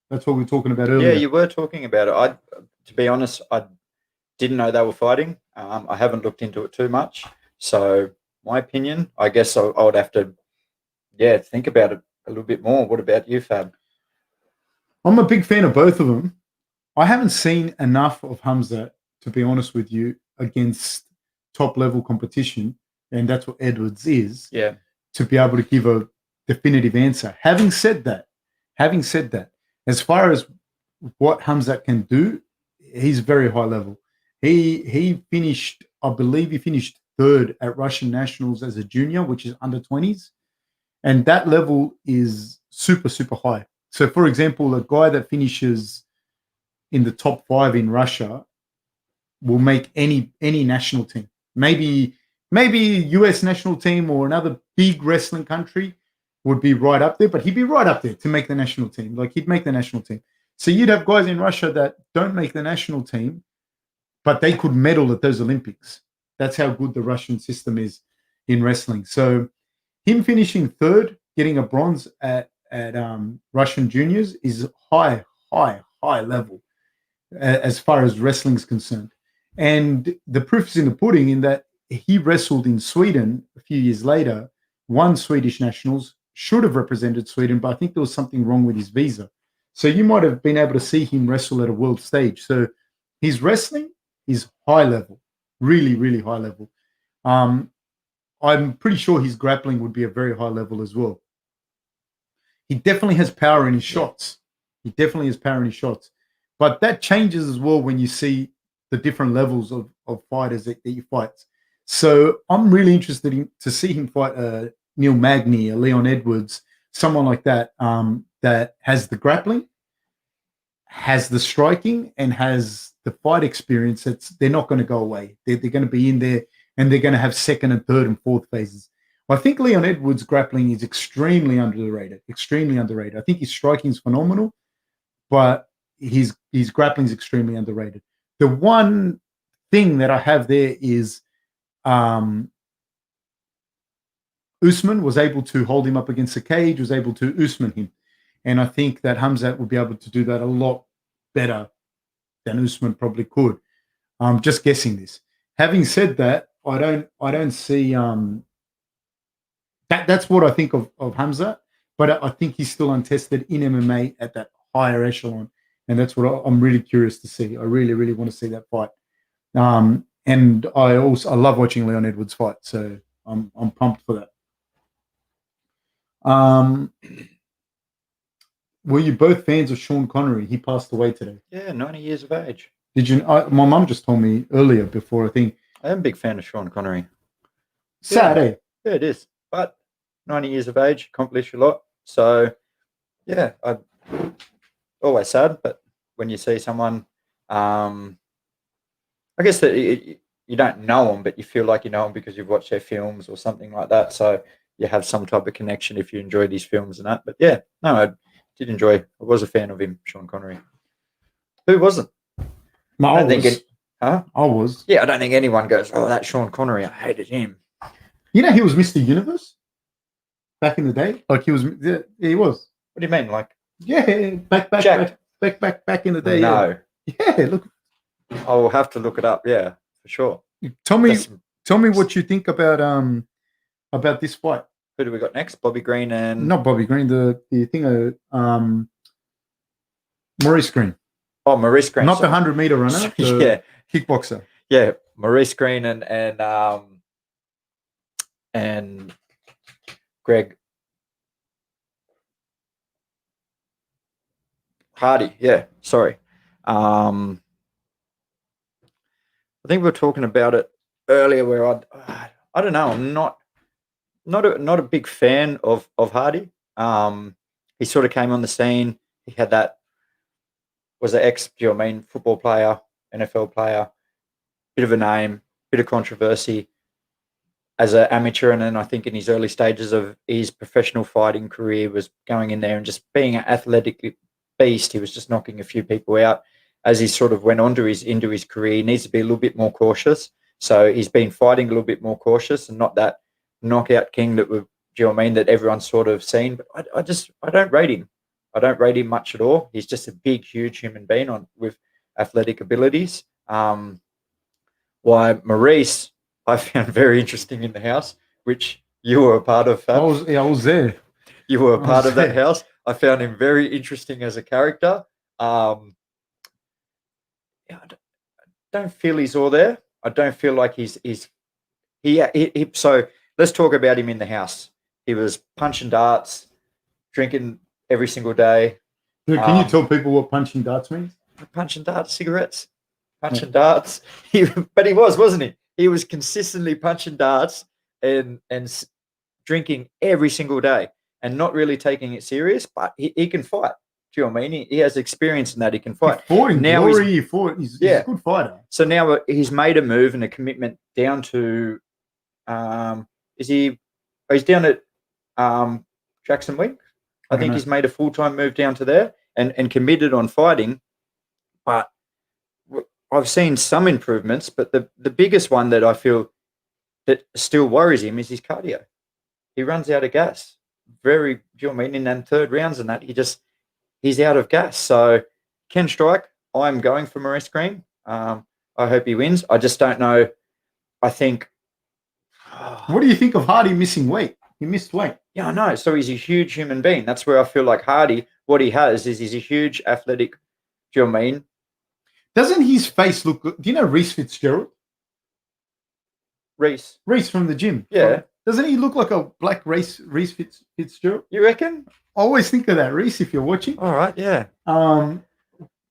That's what we were talking about earlier. Yeah, you were talking about it. To be honest, I didn't know they were fighting. I haven't looked into it too much. So my opinion, I guess I would have to, think about it a little bit more. What about you, Fab? I'm a big fan of both of them. I haven't seen enough of Hamzat, to be honest with you, against top-level competition, and that's what Edwards is, to be able to give a definitive answer. Having said that, as far as what Hamzat can do, he's very high level. He finished, I believe he finished 3rd at Russian Nationals as a junior, which is under 20s. And that level is super, super high. So, for example, a guy that finishes in the top 5 in Russia will make any national team. Maybe US national team or another big wrestling country would be right up there, but he'd be right up there to make the national team. Like, he'd make the national team. So you'd have guys in Russia that don't make the national team, but they could medal at those Olympics. That's how good the Russian system is in wrestling. So him finishing 3rd, getting a bronze at Russian juniors is high level as far as wrestling is concerned. And the proof is in the pudding in that he wrestled in Sweden a few years later, won Swedish nationals, should have represented Sweden, but I think there was something wrong with his visa. So you might have been able to see him wrestle at a world stage. So his wrestling is high level, really, really high level. I'm pretty sure his grappling would be a very high level as well. He definitely has power in his shots. But that changes as well when you see the different levels of fighters that he fights. So I'm really interested to see him fight Neil Magny, a Leon Edwards, someone like that, that has the grappling. has the striking and has the fight experience. They're not going to go away. They're going to be in there, and they're going to have second and third and fourth phases. I think Leon Edwards' grappling is extremely underrated. Extremely underrated. I think his striking is phenomenal, but his grappling is extremely underrated. The one thing that I have there is Usman was able to hold him up against the cage, was able to Usman him. And I think that Khamzat will be able to do that a lot better than Usman probably could. I'm just guessing this. Having said that, I don't see that's what I think of Khamzat, but I think he's still untested in MMA at that higher echelon, and that's what I'm really curious to see. I really, really want to see that fight. And I love watching Leon Edwards fight, so I'm pumped for that. Were you both fans of Sean Connery? He passed away today. Yeah, 90 years of age. Did you? My mum just told me earlier before. I think I am a big fan of Sean Connery. sad, eh? Yeah, it is. But 90 years of age, accomplished a lot. So, yeah, I always sad. But when you see someone, I guess that you don't know them, but you feel like you know them because you've watched their films or something like that. So you have some type of connection if you enjoy these films and that. But yeah, no, I did enjoy. I was a fan of him, Sean Connery. Who wasn't? No, I was. Huh? I was. Yeah, I don't think anyone goes, "Oh, that's Sean Connery. I hated him." You know, he was Mr. Universe back in the day. Like he was. Yeah, he was. What do you mean? Like, yeah, back in the day. No. Yeah, look. I will have to look it up. Yeah, for sure. Tell me what you think about this fight. Who do we got next? Bobby Greene and not Bobby Greene. The thing Maurice Greene. Oh, Maurice Greene. Not the 100-meter runner. The kickboxer. Yeah, Maurice Greene and Greg Hardy. Yeah, sorry. I think we were talking about it earlier where I don't know, I'm not a big fan of Hardy. He sort of came on the scene. He had that, was an football player, NFL player, bit of a name, bit of controversy as an amateur, and then I think in his early stages of his professional fighting career was going in there and just being an athletic beast. He was just knocking a few people out. As he sort of went on into his career, he needs to be a little bit more cautious. So he's been fighting a little bit more cautious and not that knockout king that everyone's sort of seen. But I don't rate him. I don't rate him much at all. He's just a big, huge human being with athletic abilities. Why Maurice, I found very interesting in the house, which you were a part of. I was there. You were a part of that house. I found him very interesting as a character. I don't feel he's all there. I don't feel like he's. So let's talk about him in the house. He was punching darts, drinking every single day. Dude, can you tell people what punching darts means? Punching darts, cigarettes, punching darts. But he wasn't he? He was consistently punching darts and drinking every single day and not really taking it serious. But he can fight. Do you know what I mean? He has experience in that. He can fight. He fought in Glory. He's a good fighter. So now he's made a move and a commitment down to. He's down at Jackson Wink. I think he's made a full-time move down to there and committed on fighting. But I've seen some improvemements, but the biggest one that I feel that still worries him is his cardio. He runs out of gas. Do you know what I mean? In them third rounds and that, he's out of gas. So Ken Strike, I'm going for Maurice Greene. I hope he wins. I just don't know. I think. What do you think of Hardy missing weight? He missed weight. Yeah, I know. So he's a huge human being. That's where I feel like Hardy, what he has is he's a huge athletic. Do you know what I mean? Doesn't his face look good? Do you know Reese Fitzgerald? Reese from the gym. Yeah. Doesn't he look like a black Reese Fitzgerald? You reckon? I always think of that, Reese, if you're watching. All right, yeah. No,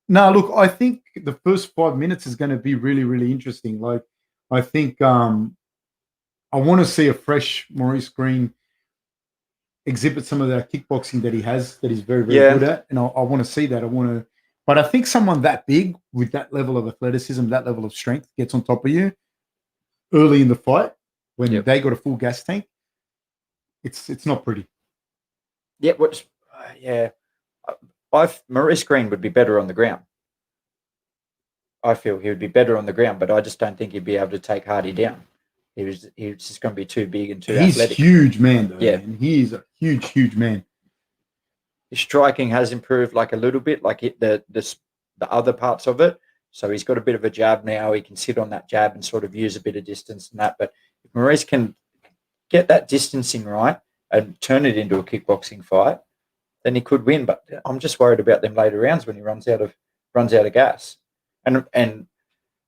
look, I think the first 5 minutes is going to be really, really interesting. Like, I think I want to see a fresh Maurice Greene exhibit some of that kickboxing that he has, that he's very, very good at. And I want to see that. I want to But I think someone that big with that level of athleticism, that level of strength gets on top of you early in the fight when they got a full gas tank. It's not pretty. Yeah, Maurice Greene would be better on the ground. I feel he would be better on the ground, but I just don't think he'd be able to take Hardy down. He was just going to be too big and too athletic. He's huge man, though. Yeah, man. He is a huge man. His striking has improved like a little bit, like the other parts of it. So he's got a bit of a jab now. He can sit on that jab and sort of use a bit of distance and that. But if Maurice can get that distancing right and turn it into a kickboxing fight, then he could win. But I'm just worried about them later rounds when he runs out of gas. And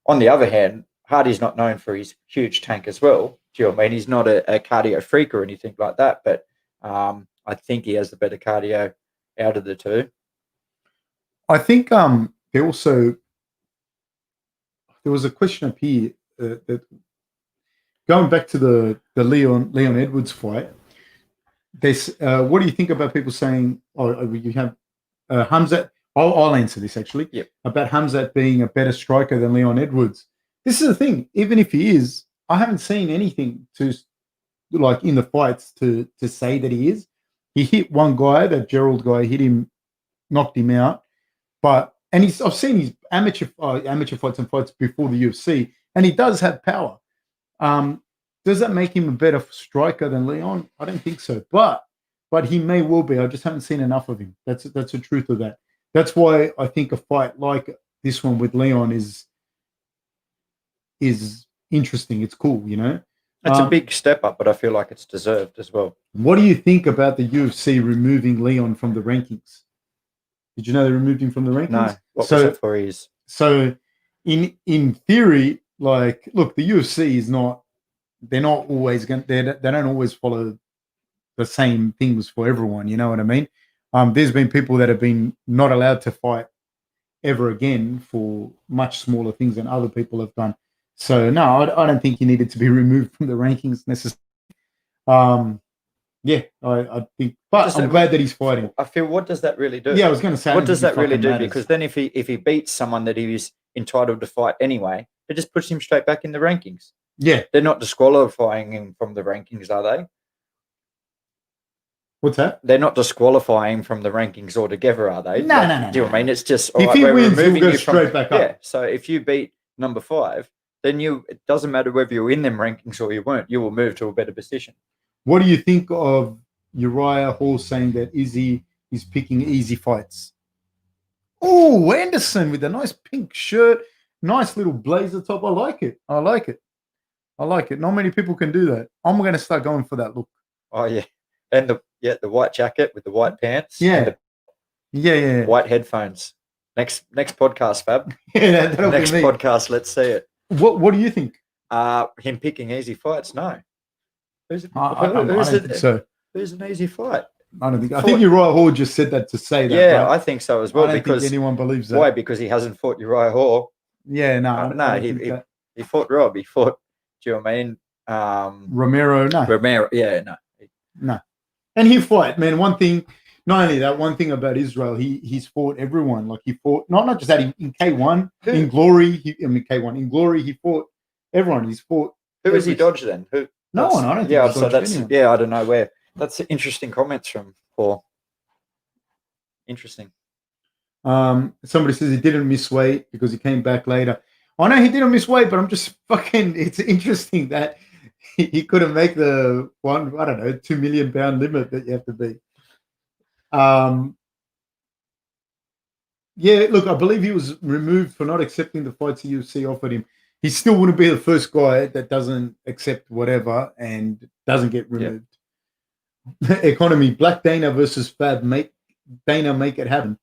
on the other hand, Hardy's not known for his huge tank as well. Do you know what I mean? He's not a cardio freak or anything like that. But I think he has the better cardio out of the two. I think there was a question up here that going back to the Leon Edwards fight. What do you think about people saying, you have Hamzat? I'll answer this actually. Yep. About Hamzat being a better striker than Leon Edwards. This is the thing. Even if he is, I haven't seen anything to like in the fights to say that he is. He hit one guy, that Gerald guy, hit him, knocked him out. I've seen his amateur fights and fights before the UFC, and he does have power. Does that make him a better striker than Leon? I don't think so, but he may well be. I just haven't seen enough of him. That's the truth of that. That's why I think a fight like this one with Leon is interesting. It's cool, you know. It's a big step up, but I feel like it's deserved as well. What do you think about the UFC removing Leon from the rankings? Did you know they removed him from the rankings? No. What was it for his? So in theory, like, look, the UFC is not. They're not always going. They don't always follow the same things for everyone. You know what I mean? There's been people that have been not allowed to fight ever again for much smaller things than other people have done. So no, I don't think he needed to be removed from the rankings necessarily. I think, but I'm glad that he's fighting. I feel, what does that really do? Yeah, I was going to say, what does that really do? Because then if he beats someone that he was entitled to fight anyway, it just puts him straight back in the rankings. Yeah, they're not disqualifying him from the rankings, are they? What's that? They're not disqualifying from the rankings altogether, are they? No. Do you know what I mean? It's just if he wins, he'll go straight back up. Yeah. So if you beat number 5, then it doesn't matter whether you're in them rankings or you weren't. You will move to a better position. What do you think of Uriah Hall saying that Izzy is picking easy fights? Oh, Anderson with a nice pink shirt, nice little blazer top. I like it. Not many people can do that. I'm going to start going for that look. Oh yeah, and the white jacket with the white pants. Yeah, yeah. White headphones. Next podcast, Fab. Yeah, that'll next be me. Podcast. Let's see it. What do you think? Him picking easy fights? No. I don't think so. Who's an easy fight? I don't think. I think Uriah Hall just said that to say that. Yeah, I think so as well. I don't think anyone believes that. Why? Because he hasn't fought Uriah Hall. Yeah, no. He fought Rob. He fought. Do you know what I mean? Romero. No. Romero. Yeah, no. And he fought, man. One thing. Not only that, one thing about Israel, he's fought everyone. Like he fought not just that in K1 in Glory. K1 in Glory he fought everyone. He's fought. Who has he dodged then? No one. I don't think. Yeah, so that's anyone. Yeah. I don't know where. That's interesting comments from Paul. Interesting. Somebody says he didn't miss weight because he came back later. I know he didn't miss weight, but I'm just fucking. It's interesting that he couldn't make the 2 million pound limit that you have to be. Yeah, look, I believe he was removed for not accepting the fights the UFC offered him. He still wouldn't be the first guy that doesn't accept whatever and doesn't get removed. Yep. Economy, Black Dana versus Fab. Dana make it happen.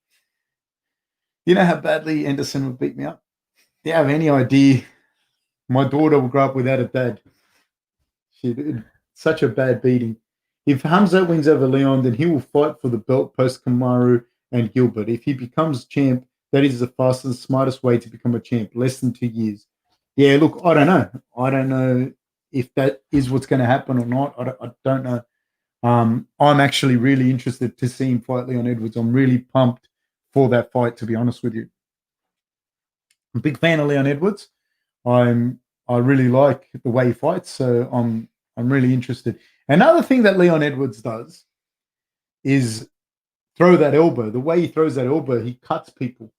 You know how badly Anderson would beat me up? Do you have any idea? My daughter will grow up without a dad. She did such a bad beating. If Hamza wins over Leon, then he will fight for the belt post Kamaru and Gilbert. If he becomes champ, that is the fastest, smartest way to become a champ. Less than 2 years. Yeah, look, I don't know. I don't know if that is what's going to happen or not. I don't know. I'm actually really interested to see him fight Leon Edwards. I'm really pumped for that fight, to be honest with you. I'm a big fan of Leon Edwards. I really like the way he fights, so I'm really interested. Another thing that Leon Edwards does is throw that elbow. The way he throws that elbow, he cuts people.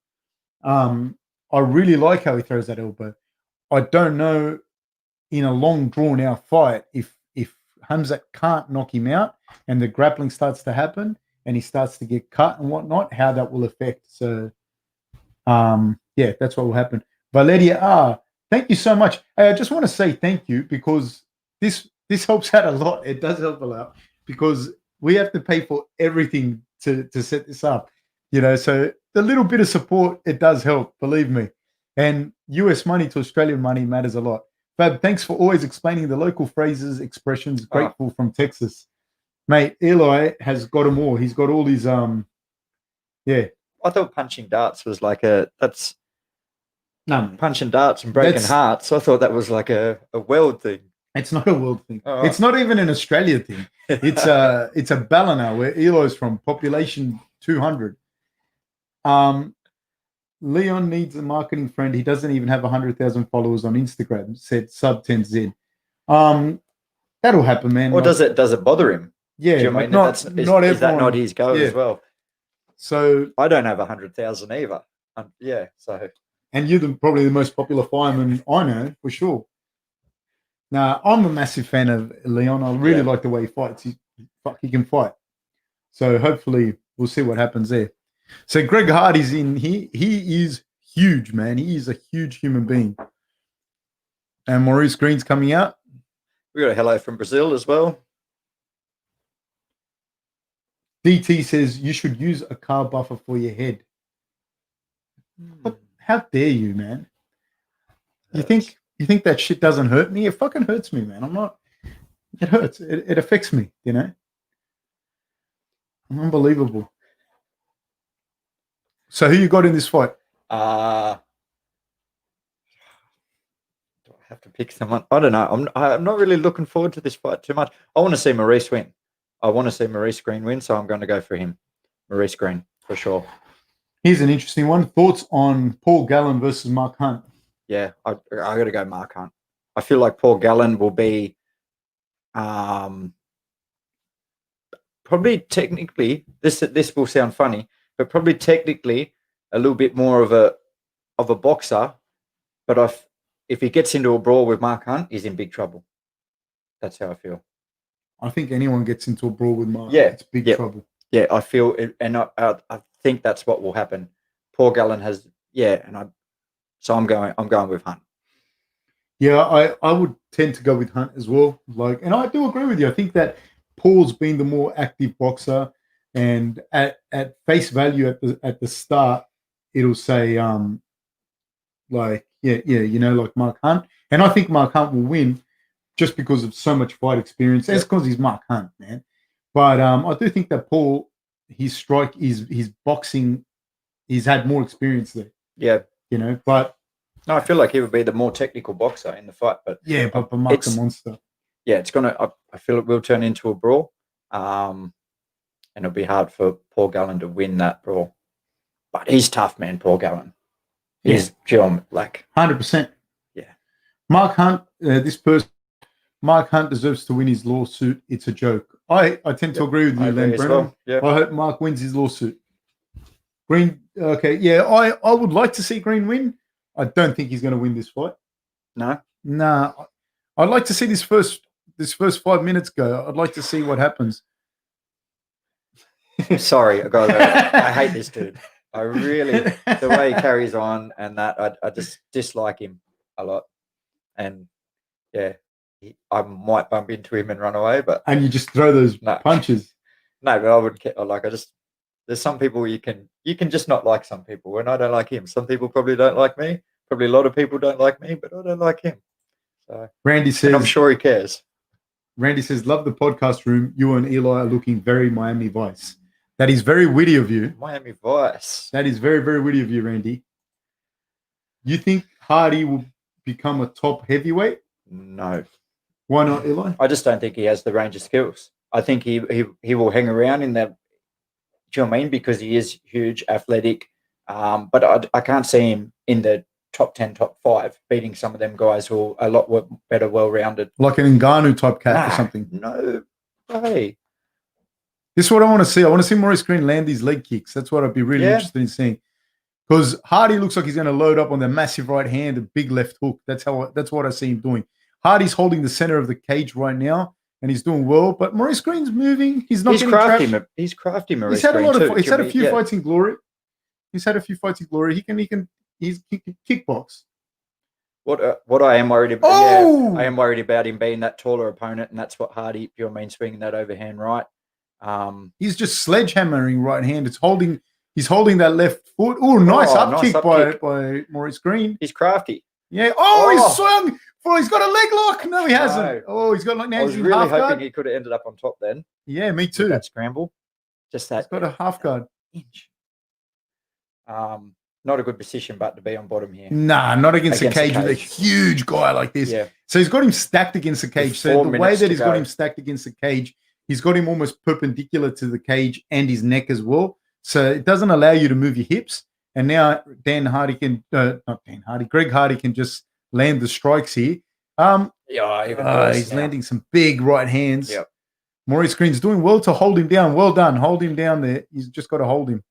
I really like how he throws that elbow. I don't know in a long drawn out fight if Hamzat can't knock him out and the grappling starts to happen and he starts to get cut and whatnot, how that will affect. So yeah, that's what will happen. Valeria thank you so much. I just want to say thank you because this helps out a lot. It does help a lot because we have to pay for everything to set this up. So the little bit of support, it does help, believe me. And US money to Australian money matters a lot. Fab, thanks for always explaining the local phrases, expressions. Grateful from Texas. Mate, Eli has got them all. He's got all these, yeah. I thought punching darts was like that's punching darts and breaking hearts. I thought that was like a world thing. It's not a world thing. Oh. It's not even an Australia thing. It's a Ballina where Elo's from, population 200. Leon needs a marketing friend. He doesn't even have 100,000 followers on Instagram, said sub 10Z. That'll happen, man. Or does it bother him? Yeah, is that not his goal as well? So I don't have 100,000 either. So and you're probably the most popular fireman I know for sure. Now I'm a massive fan of Leon. I really like the way he fights. He can fight. So hopefully we'll see what happens there. So Greg Hardy's in here. He is huge, man. He is a huge human being. And Maurice Greene's coming out. We got a hello from Brazil as well. DT says you should use a carb buffer for your head. How dare you, man? You think that shit doesn't hurt me? It fucking hurts me, man. It hurts. It affects me, Unbelievable. So who you got in this fight? Do I have to pick someone? I don't know. I'm not really looking forward to this fight too much. I want to see Maurice win. I want to see Maurice Greene win, so I'm going to go for him. Maurice Greene, for sure. Here's an interesting one. Thoughts on Paul Gallen versus Mark Hunt? Yeah, I got to go Mark Hunt. I feel like Paul Gallen will be probably technically, this will sound funny, but probably technically a little bit more of a boxer. But if he gets into a brawl with Mark Hunt, he's in big trouble. That's how I feel. I think anyone gets into a brawl with Mark, it's big trouble. Yeah, I feel it, and I think that's what will happen. Paul Gallen has, so I'm going with Hunt. Yeah, I would tend to go with Hunt as well. And I do agree with you. I think that Paul's been the more active boxer, and at face value at the start, it'll say like Mark Hunt, and I think Mark Hunt will win just because of so much fight experience. That's because he's Mark Hunt, man. But I do think that Paul, his strike, his boxing, he's had more experience there. Yeah, But no, I feel like he would be the more technical boxer in the fight. But but Mark's a monster. Yeah, it's gonna. I feel it will turn into a brawl, and it'll be hard for Paul Gallen to win that brawl. But he's tough, man. Paul Gallen. He's 100%. Yeah. Mark Hunt, Mark Hunt deserves to win his lawsuit. It's a joke. I tend to agree with you, Len Brennan. Well. Yeah. I hope Mark wins his lawsuit. Greene, okay, yeah, I would like to see Greene win. I don't think he's going to win this fight. No? Nah. I'd like to see this first 5 minutes go. I'd like to see what happens. Sorry, I hate this dude. I really, the way he carries on and that, I just dislike him a lot. And yeah, I might bump into him and run away, but and you just throw those punches. No, but I wouldn't care. There's some people you can just not like some people, and I don't like him. Some people probably don't like me. Probably a lot of people don't like me, but I don't like him. So Randy says, and I'm sure he cares. Randy says, love the podcast room. You and Eli are looking very Miami Vice. That is very witty of you. Miami Vice. That is very, very witty of you, Randy. You think Hardy will become a top heavyweight? No. Why not, Eli? I just don't think he has the range of skills. I think he will hang around in that Do you know what I mean? Because he is huge, athletic. But I can't see him in the top 10, top 5, beating some of them guys who are a lot better, well-rounded. Like an Ngannou type cat or something. No way. This is what I want to see. I want to see Maurice Greene land these leg kicks. That's what I'd be really interested in seeing. Because Hardy looks like he's going to load up on the massive right hand and big left hook. That's what I see him doing. Hardy's holding the center of the cage right now, and he's doing well. But Maurice Greene's moving. He's not getting trapped. He's crafty, Maurice. He's had a few fights in glory. He's had a few fights in glory. He can kickbox. What I am worried about, I am worried about him being that taller opponent, and that's what Hardy, if you mean, swinging that overhand right. He's just sledgehammering right hand. He's holding that left foot. Oh, nice up kick by Maurice Greene. He's crafty. Yeah. He's swung. He's got a leg lock. No, he hasn't. Oh, he's got like now. I was really hoping he could have ended up on top then. Yeah, me too. That scramble. Just that. He's got a half guard. Inch. Not a good position, but to be on bottom here. Nah, not against a cage with a huge guy like this. Yeah. So he's got him stacked against the cage. So the way that he's got him stacked against the cage, he's got him almost perpendicular to the cage and his neck as well. So it doesn't allow you to move your hips. And now Greg Hardy can just land the strikes here. He's landing some big right hands. Yep. Maurice Greene's doing well to hold him down. Well done. Hold him down there. He's just got to hold him.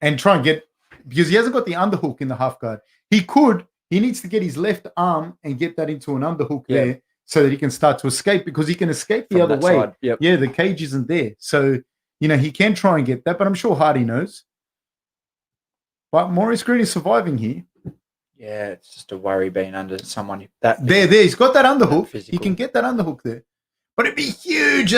And try and get, because he hasn't got the underhook in the half guard. He needs to get his left arm and get that into an underhook there so that he can start to escape, because he can escape the other way. Yep. Yeah, the cage isn't there. So, he can try and get that, but I'm sure Hardy knows. But Maurice Greene is surviving here. Yeah, it's just a worry being under someone that there. He's got that underhook. He can get that underhook there, but it'd be huge.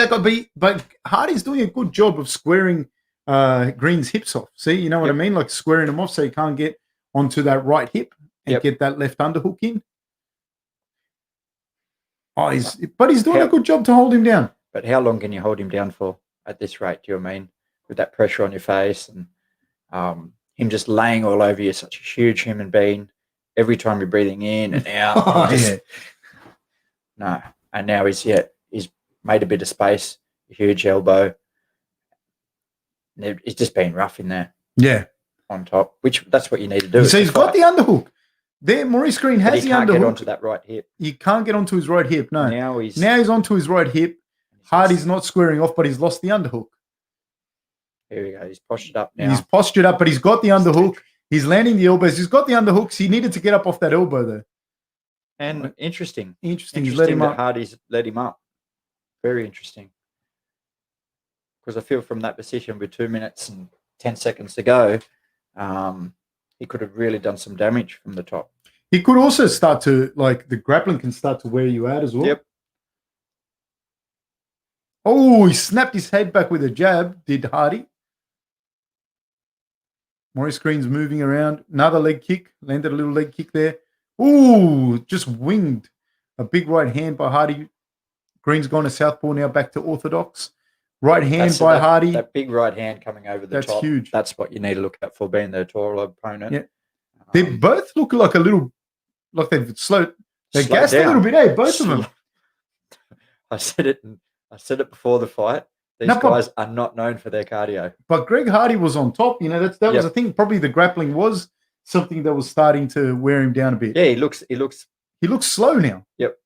But Hardy's doing a good job of squaring Greene's hips off. See, you know what I mean? Like squaring them off so he can't get onto that right hip and get that left underhook in. But he's doing a good job to hold him down. But how long can you hold him down for at this rate? Do you know what I mean? With that pressure on your face and him just laying all over you, such a huge human being. Every time you're breathing in and out. No. And now he's made a bit of space, a huge elbow. It's just been rough in there. Yeah. On top, which that's what you need to do. So he's got the underhook. There, Maurice Greene has the underhook. He can't get onto that right hip. He can't get onto his right hip, no. Now he's onto his right hip. Hardy's not squaring off, but he's lost the underhook. Here we go. He's postured up now. He's postured up, but he's got the underhook. He's landing the elbows. He's got the underhooks. He needed to get up off that elbow, though. And interesting. He's let him up. Hardy's let him up. Very interesting. Because I feel from that position with 2 minutes and 10 seconds to go, he could have really done some damage from the top. He could also start to, the grappling can start to wear you out as well. Yep. Oh, he snapped his head back with a jab, did Hardy. Maurice Greene's moving around. Another leg kick. Landed a little leg kick there. Ooh, just winged. A big right hand by Hardy. Greene's gone to southpaw now, back to orthodox. Right hand by Hardy. That big right hand coming over the top. That's huge. That's what you need to look at for being the taller opponent. Yeah. They both look like they've slowed. They gassed a little bit, both of them. I said it before the fight. These guys are not known for their cardio. But Greg Hardy was on top. That was the thing. Probably the grappling was something that was starting to wear him down a bit. Yeah, he looks slow now. Yep.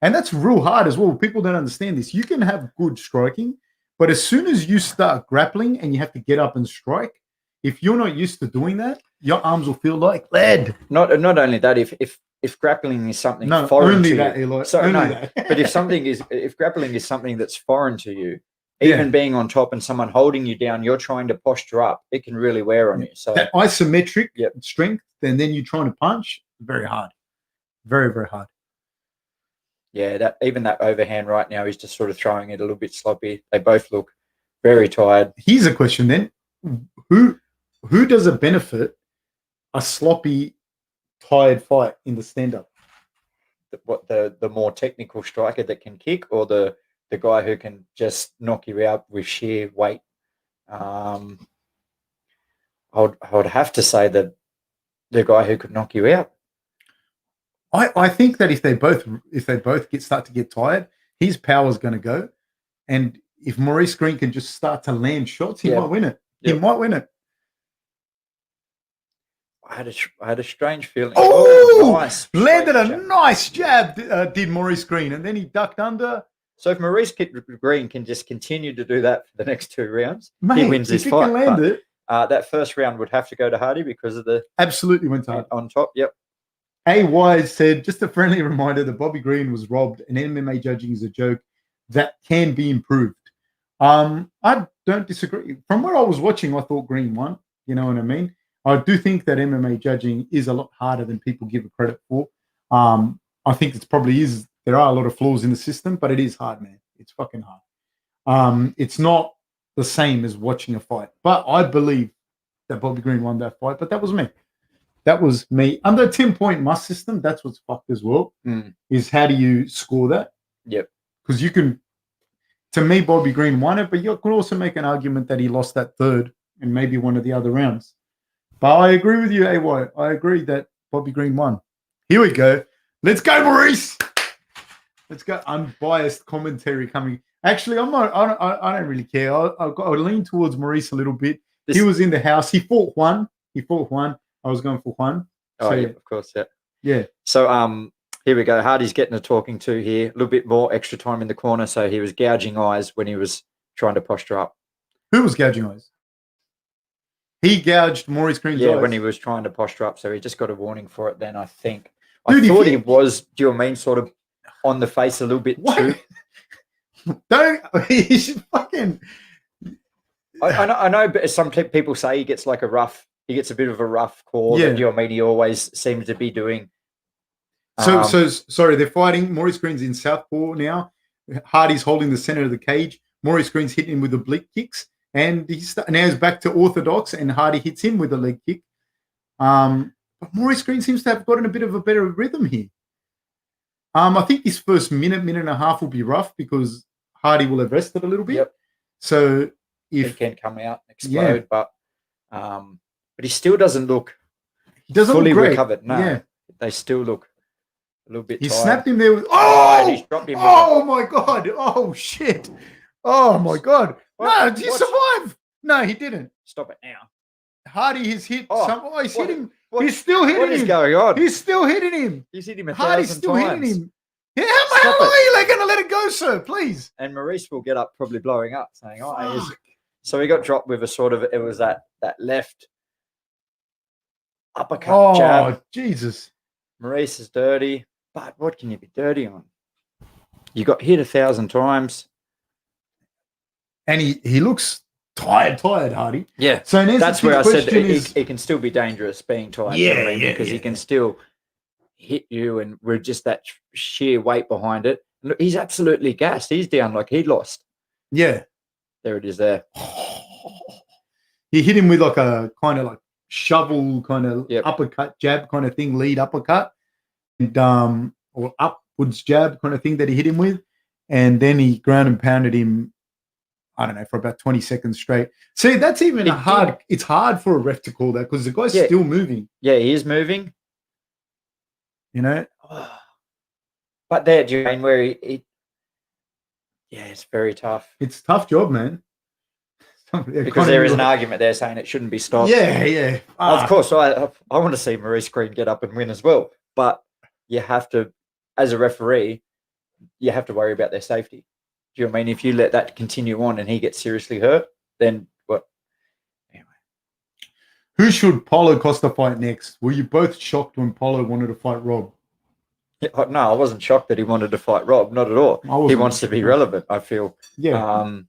And that's real hard as well. People don't understand this. You can have good striking, but as soon as you start grappling and you have to get up and strike, if you're not used to doing that, your arms will feel like lead. Not only that, if grappling is something foreign to you, but if grappling is something that's foreign to you, even being on top and someone holding you down, you're trying to posture up, it can really wear on you. So that isometric strength, and then you're trying to punch, very hard. Very, very hard. Yeah, that overhand right now, he's just sort of throwing it a little bit sloppy. They both look very tired. Here's a question then. Who does it benefit a sloppy, tired fight in the stand-up? The more technical striker that can kick, or the guy who can just knock you out with sheer weight? I would have to say that the guy who could knock you out. I think that if they both start to get tired, his power is going to go, and if Maurice Greene can just start to land shots, he Yeah. might win it. He Yep. might win it. I had a strange feeling. Oh, nice. landed a straight jab. nice jab, did Maurice Greene, and then he ducked under. So if Maurice Greene can just continue to do that for the next 2 rounds, Mate, he wins if this he fight. can land But, it, that first round would have to go to Hardy because of the absolutely went hard. on top. Yep. AY said, just a friendly reminder that Bobby Greene was robbed and MMA judging is a joke that can be improved. I don't disagree. From where I was watching, I thought Greene won. You know what I mean? I do think that MMA judging is a lot harder than people give it credit for. I think it probably is. There are a lot of flaws in the system, but it is hard, man. It's fucking hard. It's not the same as watching a fight. But I believe that Bobby Greene won that fight. But that was me. That was me. Under a 10-point must system, that's what's fucked as well, is how do you score that? Yep. Because you can, to me, Bobby Greene won it, but you could also make an argument that he lost that third and maybe one of the other rounds. But I agree with you, AY. I agree that Bobby Greene won. Here we go. Let's go, Maurice. Let's go. Unbiased commentary coming. Actually, I'm not. I don't really care. I lean towards Maurice a little bit. He was in the house. He fought Juan. I was going for Juan. Oh, So, yeah, of course, yeah. Yeah. So here we go. Hardy's getting a talking to here. A little bit more extra time in the corner. So he was gouging eyes when he was trying to posture up. Who was gouging eyes? He gouged Maurice Greene's eyes. When he was trying to posture up. So he just got a warning for it then, I think. Dude, I thought he was, do you know what I mean, sort of on the face a little bit too. He should fucking... I know, but some people say he gets like he gets a bit of a rough call. Yeah. That, you know what I mean, he always seems to be doing. So sorry, they're fighting. Maurice Greene's in southpaw now. Hardy's holding the center of the cage. Maurice Greene's hitting him with the oblique kicks. And now he's back to orthodox, and Hardy hits him with a leg kick. But Maurice Greene seems to have gotten a bit of a better rhythm here. I think this first minute and a half will be rough because Hardy will have rested a little bit. Yep. So if he can come out and explode, but he still doesn't look fully recovered. No, they still look a little bit. He tired. Snapped him there with he's dropped him. Oh my god! Oh shit! Oh my god! No, he survived. No, he didn't. Stop it now. Hardy has hit. He's hit him. He's still hitting him. What is going on? He's still hitting him. He's hit him 1,000 Hardy's still times. hitting him. Yeah, how are you going to let it go, sir? Please. And Maurice will get up, probably blowing up, saying, So he got dropped with a sort of, it was that left uppercut jab. Oh, Jesus. Maurice is dirty, but what can you be dirty on? You got hit 1,000 times. And he looks tired, Hardy. Yeah. So that's where I said he can still be dangerous being tired. Because he can still hit you, and we're just that sheer weight behind it. Look, he's absolutely gassed. He's down like he'd lost. Yeah. There it is there. He hit him with like a kind of like shovel kind of uppercut jab kind of thing, lead uppercut, and or upwards jab kind of thing that he hit him with. And then he ground and pounded him, I don't know, for about 20 seconds straight. See, that's even hard. It's hard for a ref to call that because the guy's still moving. Yeah, he is moving. You know? But there, Jane, where it's very tough. It's a tough job, man. Because there is an argument there saying it shouldn't be stopped. Yeah. Of course, I want to see Maurice Greene get up and win as well. But you have to, as a referee, you have to worry about their safety. Do you know what I mean? If you let that continue on and he gets seriously hurt, then what? Anyway. Who should Paulo Costa fight next? Were you both shocked when Paulo wanted to fight Rob? No, I wasn't shocked that he wanted to fight Rob. Not at all. He wants to be relevant, I feel. Yeah.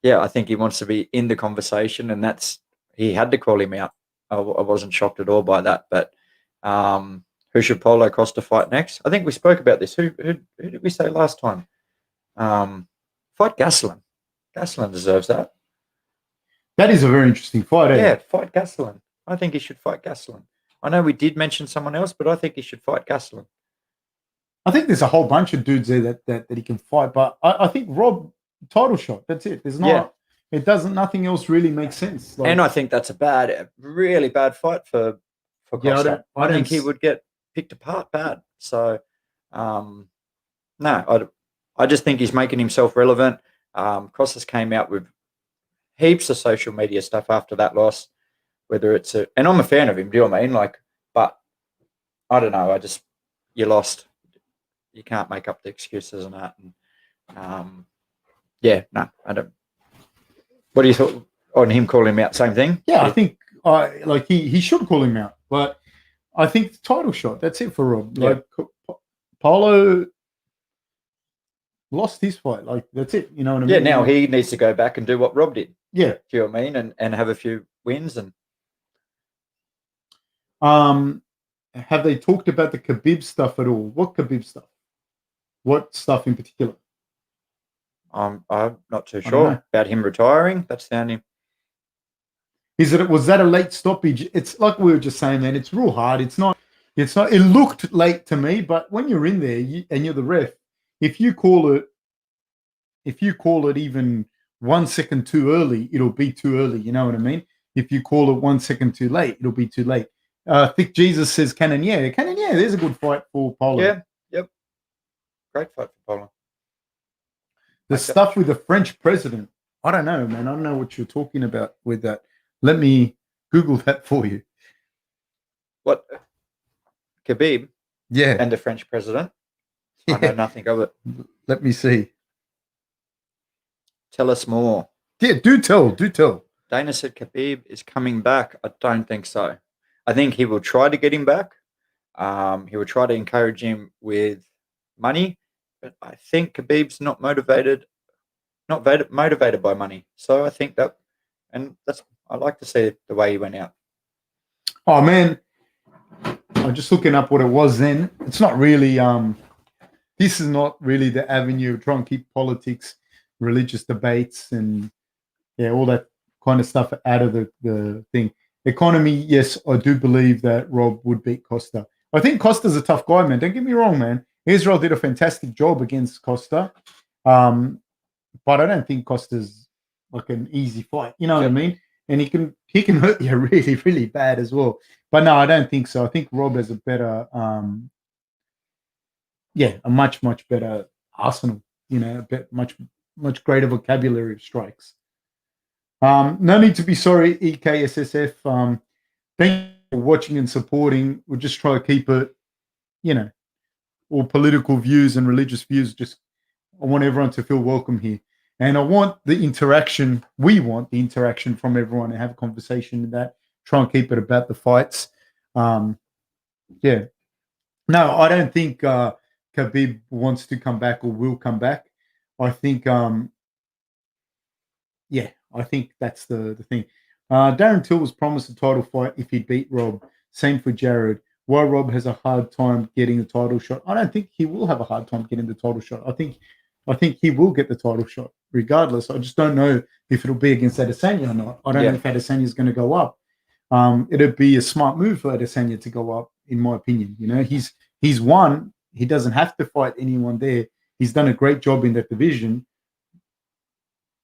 I think he wants to be in the conversation, and he had to call him out. I wasn't shocked at all by that. But who should Paulo Costa fight next? I think we spoke about this. Who did we say last time? Fight Gastelum. Gastelum deserves that. That is a very interesting fight. Yeah, fight Gastelum. I think he should fight Gastelum. I know we did mention someone else, but I think he should fight Gastelum. I think there's a whole bunch of dudes there that he can fight, but I think Rob, title shot. That's it. There's not. It doesn't. Nothing else really makes sense. And I think that's a really bad fight for Costa. I think he would get picked apart bad. So, no, I just think he's making himself relevant. Costas came out with heaps of social media stuff after that loss, whether it's and I'm a fan of him, do you know what I mean? Like, but I don't know. You lost. You can't make up the excuses and that. And, no, I don't. What do you thought on him calling him out? Same thing? Yeah, I think he should call him out, but I think the title shot, that's it for Rob. Like, Paulo lost his fight. Like, that's it. You know what I mean? Yeah, now he needs to go back and do what Rob did. Yeah. Do you know what I mean? And have a few wins. And have they talked about the Khabib stuff at all? What Khabib stuff? What stuff in particular? I'm not too sure about him retiring. That's the only. Was that a late stoppage? It's like we were just saying, man. It's real hard. It's not. It looked late to me, but when you're in there and you're the ref, if you call it even 1 second too early, it'll be too early. You know what I mean? If you call it 1 second too late, it'll be too late. Thick Jesus says Cannonier. There's a good fight for Paulo. Yeah, yep. Great fight for Paulo. The stuff with the French president, I don't know, man. I don't know what you're talking about with that. Let me Google that for you. What? Khabib? Yeah. And the French president? I know nothing of it. Let me see. Tell us more. Yeah, do tell. Dana said Khabib is coming back. I don't think so. I think he will try to get him back. He will try to encourage him with money. But I think Khabib's not motivated by money. So I think that, and I like to see the way he went out. Oh man, I'm just looking up what it was then. It's not really. This is not really the avenue of trying to keep politics, religious debates, and all that kind of stuff out of the thing. Economy, yes, I do believe that Rob would beat Costa. I think Costa's a tough guy, man. Don't get me wrong, man. Israel did a fantastic job against Costa, but I don't think Costa's like an easy fight. You know what I mean? And he can hurt you really, really bad as well. But no, I don't think so. I think Rob has a better, a much better arsenal. You know, much greater vocabulary of strikes. No need to be sorry, EKSSF. Thank you for watching and supporting. We'll just try to keep it, all political views and religious views. I want everyone to feel welcome here. And I want the interaction. We want the interaction from everyone and have a conversation in that. Try and keep it about the fights. No, I don't think Khabib wants to come back or will come back. I think, I think that's the thing. Darren Till was promised a title fight if he beat Rob. Same for Jared. Why Rob has a hard time getting the title shot? I don't think he will have a hard time getting the title shot. I think he will get the title shot regardless. I just don't know if it'll be against Adesanya or not. I don't know if Adesanya is going to go up. It'd be a smart move for Adesanya to go up, in my opinion. He's won. He doesn't have to fight anyone there. He's done a great job in that division.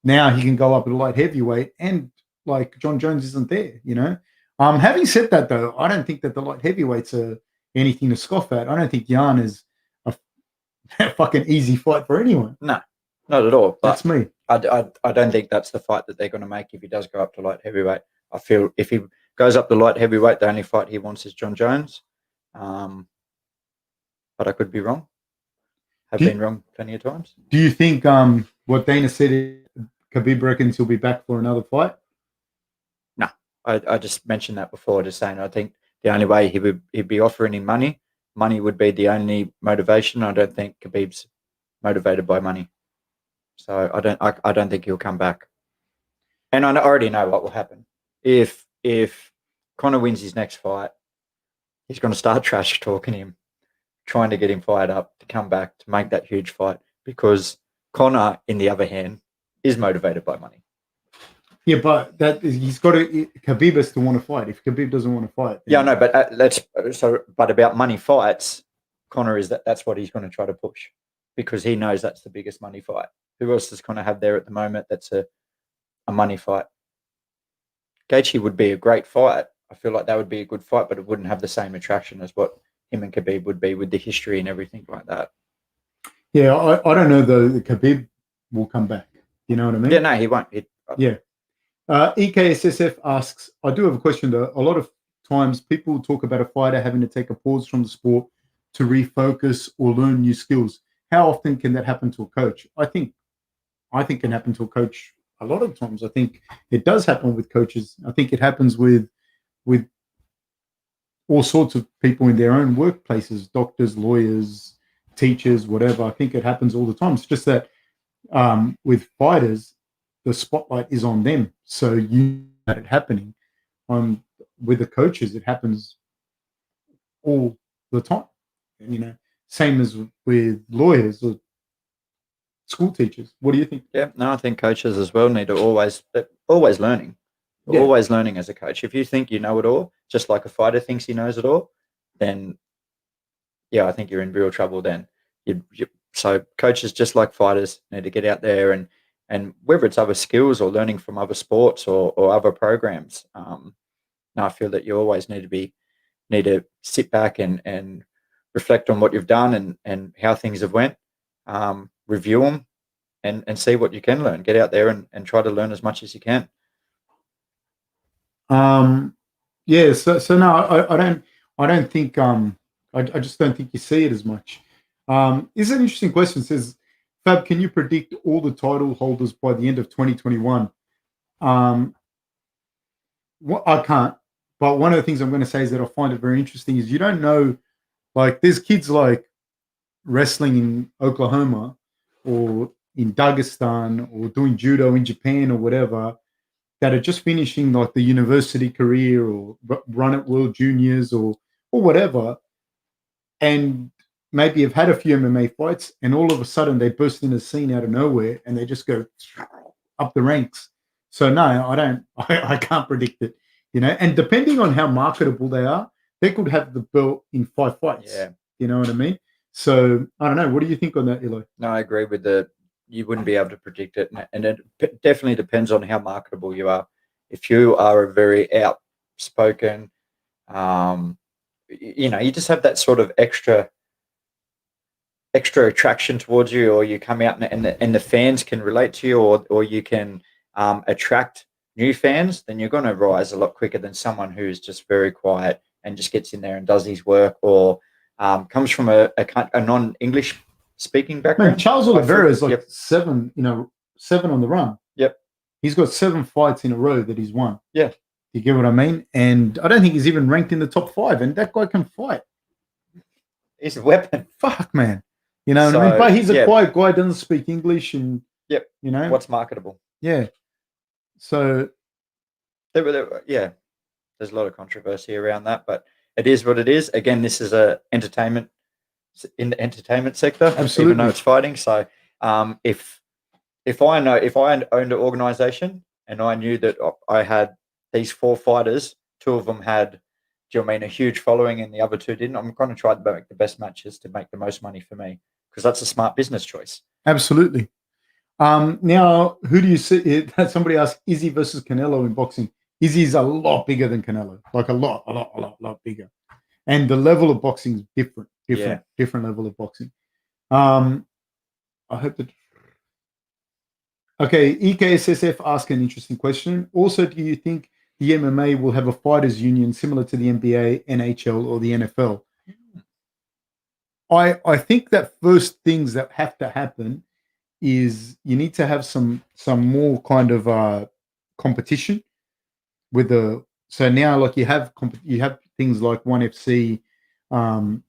Now he can go up at a light heavyweight, and like John Jones isn't there. Having said that, though, I don't think that the light heavyweights are anything to scoff at. I don't think Jan is a fucking easy fight for anyone. No, not at all. But that's me. I don't think that's the fight that they're going to make if he does go up to light heavyweight. I feel if he goes up to light heavyweight, the only fight he wants is John Jones. But I could be wrong. I've been wrong plenty of times. Do you think what Dana said, Khabib reckons he'll be back for another fight? No, I just mentioned that before, just saying I think the only way he'd be offering him money would be the only motivation. I don't think Khabib's motivated by money. So I don't think he'll come back. And I already know what will happen. If Conor wins his next fight, he's going to start trash talking him, trying to get him fired up to come back to make that huge fight, because Conor, in the other hand, is motivated by money. Yeah, but Khabib has to want to fight. If Khabib doesn't want to fight, yeah, no, but but about money fights, Conor that's what he's going to try to push, because he knows that's the biggest money fight. Who else does Conor have there at the moment that's a money fight? Gaethje would be a great fight. I feel like that would be a good fight, but it wouldn't have the same attraction as what him and Khabib would be with the history and everything like that. Yeah, I don't know though. The Khabib will come back. You know what I mean? Yeah, no, he won't. Yeah. EKSSF asks, I do have a question though. A lot of times people talk about a fighter having to take a pause from the sport to refocus or learn new skills. How often can that happen to a coach? I think it can happen to a coach a lot of times. I think it does happen with coaches. I think it happens with all sorts of people in their own workplaces, doctors, lawyers, teachers, whatever. I think it happens all the time. It's just that with fighters, the spotlight is on them. So you know that it happening. With the coaches, it happens all the time. And, same as with lawyers or school teachers. What do you think? Yeah, no, I think coaches as well need to always learning. Yeah. Always learning as a coach. If you think you know it all, just like a fighter thinks he knows it all, then yeah, I think you're in real trouble then. So coaches, just like fighters, need to get out there and whether it's other skills or learning from other sports or other programs. I feel that you always need to sit back and reflect on what you've done and how things have went, review them and see what you can learn. Get out there and try to learn as much as you can. Yeah. So no, I don't think I just don't think you see it as much. This is an interesting question. It says, Fab, can you predict all the title holders by the end of 2021? I can't. But one of the things I'm going to say is that I find it very interesting is you don't know, like there's kids like wrestling in Oklahoma or in Dagestan or doing judo in Japan or whatever that are just finishing like the university career or run at World Juniors or whatever, and maybe have had a few MMA fights, and all of a sudden they burst in a scene out of nowhere and they just go up the ranks. So no, I don't. I can't predict it. And depending on how marketable they are, they could have the belt in 5 fights. Yeah. You know what I mean? So I don't know. What do you think on that, Eli? No, I agree with you wouldn't be able to predict it. And it definitely depends on how marketable you are. If you are a very outspoken, you just have that sort of extra attraction towards you, or you come out and the fans can relate to you, or you can attract new fans, then you're going to rise a lot quicker than someone who's just very quiet and just gets in there and does his work, or comes from a non-English speaking background. Man, Charles Oliveira is like Yep. 7 on the run. Yep. He's got 7 fights in a row that he's won. Yeah. You get what I mean? And I don't think he's even ranked in the top 5. And that guy can fight. He's a weapon. Fuck, man. You know what I mean? But he's a quiet guy, doesn't speak English, and yep. What's marketable? Yeah. So yeah, there's a lot of controversy around that, but it is what it is. Again, this is in the entertainment sector, Absolutely. even though it's fighting. So if I owned an organization and I knew that I had these 4 fighters, 2 of them had, a huge following and the other 2 didn't, I'm going to try to make the best matches to make the most money for me, because that's a smart business choice. Absolutely. Now, who do you see? Somebody asked Izzy versus Canelo in boxing. Izzy's a lot bigger than Canelo, like a lot bigger. And the level of boxing is different level of boxing. I hope that. Okay, EKSSF asked an interesting question. Also, do you think the MMA will have a fighters union similar to the NBA, NHL, or the NFL? I think that first things that have to happen is you need to have some more kind of competition with so now like you have things like ONE FC, Bellator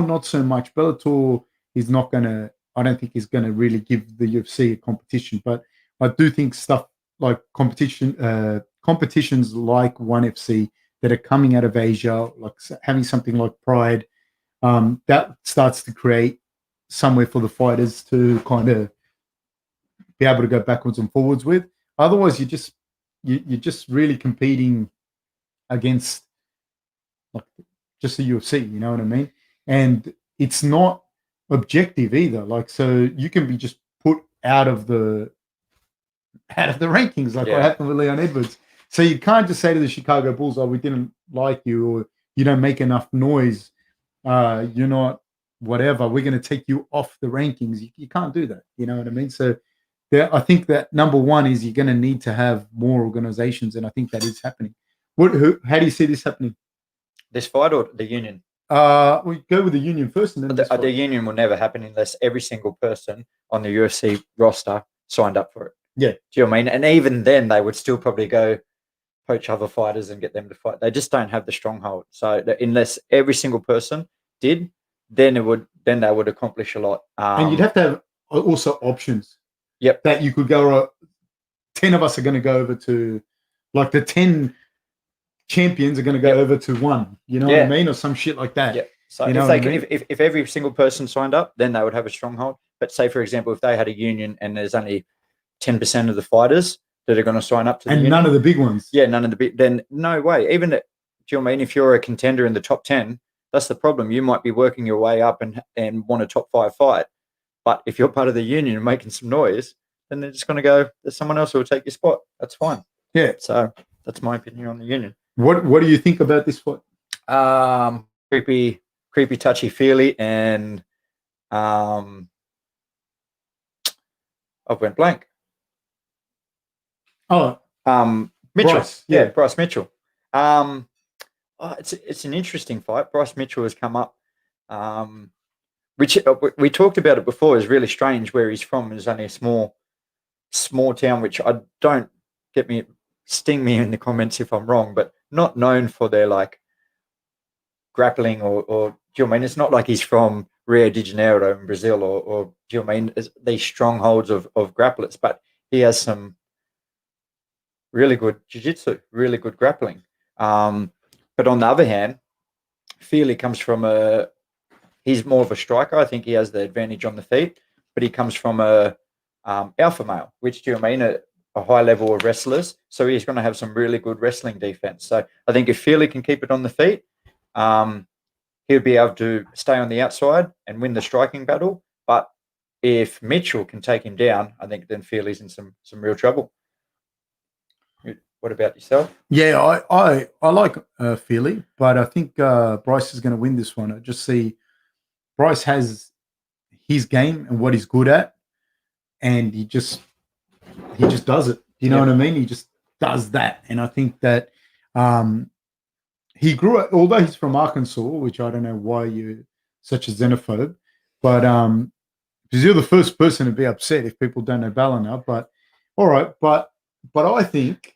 not so much. Bellator is not gonna, I don't think is gonna really give the UFC a competition, but I do think stuff like competitions like ONE FC that are coming out of Asia, like having something like Pride, that starts to create somewhere for the fighters to kind of be able to go backwards and forwards with. Otherwise, you're just really competing against like just the UFC. You know what I mean? And it's not objective either. Like, so you can be just put out of the rankings, like what happened with Leon Edwards. So you can't just say to the Chicago Bulls, "Oh, we didn't like you," or "You don't make enough noise. You're not." Whatever, we're going to take you off the rankings. You can't do that. You know what I mean? So I think that number one is you're going to need to have more organizations, and I think that is happening. How do you see this happening? This fight or the union? We go with the union first, and then The union will never happen unless every single person on the UFC roster signed up for it. Yeah. Do you know what I mean? And even then, they would still probably go poach other fighters and get them to fight. They just don't have the stronghold. So unless every single person did, then they would accomplish a lot. And you'd have to have also options. Yep. That you could go. 10 of us are going to go over to, like the 10 champions are going to go over to one. You know what I mean, or some shit like that. Yeah. So you know if every single person signed up, then they would have a stronghold. But say, for example, if they had a union and there's only 10% of the fighters that are going to sign up to the union, none of the big ones. Yeah, none of the big. Then no way. Even do you know what I mean? If you're a contender in the top 10, that's the problem. You might be working your way up and want a top 5 fight, but if you're part of the union and making some noise, then they're just going to go. There's someone else who will take your spot. That's fine. Yeah. So that's my opinion on the union. What do you think about this fight? Creepy, touchy, Fili, and I went blank. Oh, Mitchell. Bryce, yeah, Bryce Mitchell. It's an interesting fight. Bryce Mitchell has come up, which we talked about it before. Is really strange. Where he's from is only a small town, which I don't sting me in the comments if I'm wrong, but not known for their like grappling or do you know what I mean? It's not like he's from Rio de Janeiro in Brazil or do you know what I mean? These strongholds of grapplers, but he has some really good jiu-jitsu, really good grappling. But on the other hand, Fili comes from he's more of a striker. I think he has the advantage on the feet, but he comes from a alpha male, which do you know what I mean? A high level of wrestlers. So he's going to have some really good wrestling defense. So I think if Fili can keep it on the feet, he'll be able to stay on the outside and win the striking battle. But if Mitchell can take him down, I think then Fili's in some real trouble. What about yourself? Yeah, I like Fili, but I think Bryce is going to win this one. I just see Bryce has his game and what he's good at, and he just does it. You know what I mean? He just does that, and I think that he grew up. Although he's from Arkansas, which I don't know why you're such a xenophobe, but because you're the first person to be upset if people don't know Ballina. But all right, but I think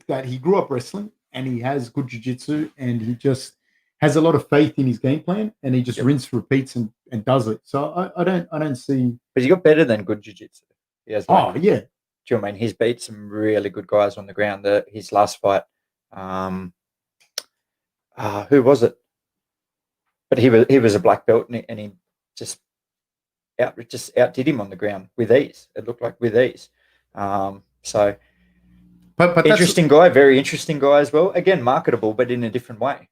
that he grew up wrestling and he has good jiu-jitsu and he just has a lot of faith in his game plan and he just rinse, repeats and does it. So I don't see. But he got better than good jiu-jitsu. He has yeah. Do you know what I mean? He's beat some really good guys on the ground. His last fight, who was it? But he was a black belt and he just outdid him on the ground with ease. It looked like with ease. So, but interesting guy, very interesting guy as well. Again, marketable, but in a different way.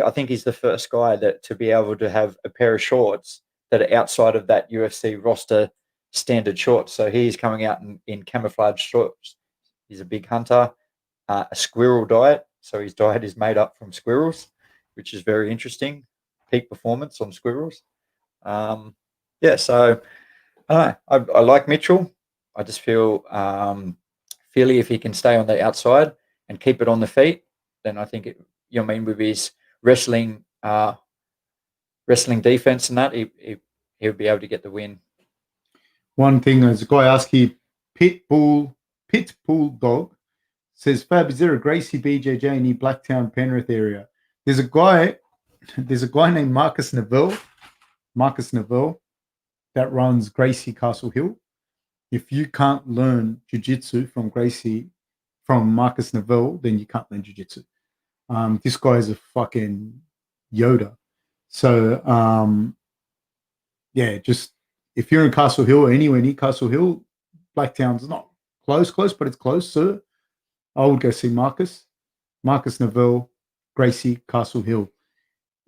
I think he's the first guy to be able to have a pair of shorts that are outside of that UFC roster standard shorts. So he's coming out in camouflage shorts. He's a big hunter, a squirrel diet. So his diet is made up from squirrels, which is very interesting. Peak performance on squirrels. So I like Mitchell. I just feel Fili, if he can stay on the outside and keep it on the feet, then I think you know what I mean, with his wrestling defense and that, he'll be able to get the win. One thing is a guy asked here, Pitbull Dog says, Fab, is there a Gracie BJJ in the Blacktown Penrith area? There's a guy named Marcus Neville that runs Gracie Castle Hill. If you can't learn jiu-jitsu from Marcus Neville, then you can't learn jiu-jitsu. This guy is a fucking Yoda. So, just if you're in Castle Hill or anywhere near Castle Hill, Blacktown's not close, but it's close, sir. I would go see Marcus Neville, Gracie, Castle Hill.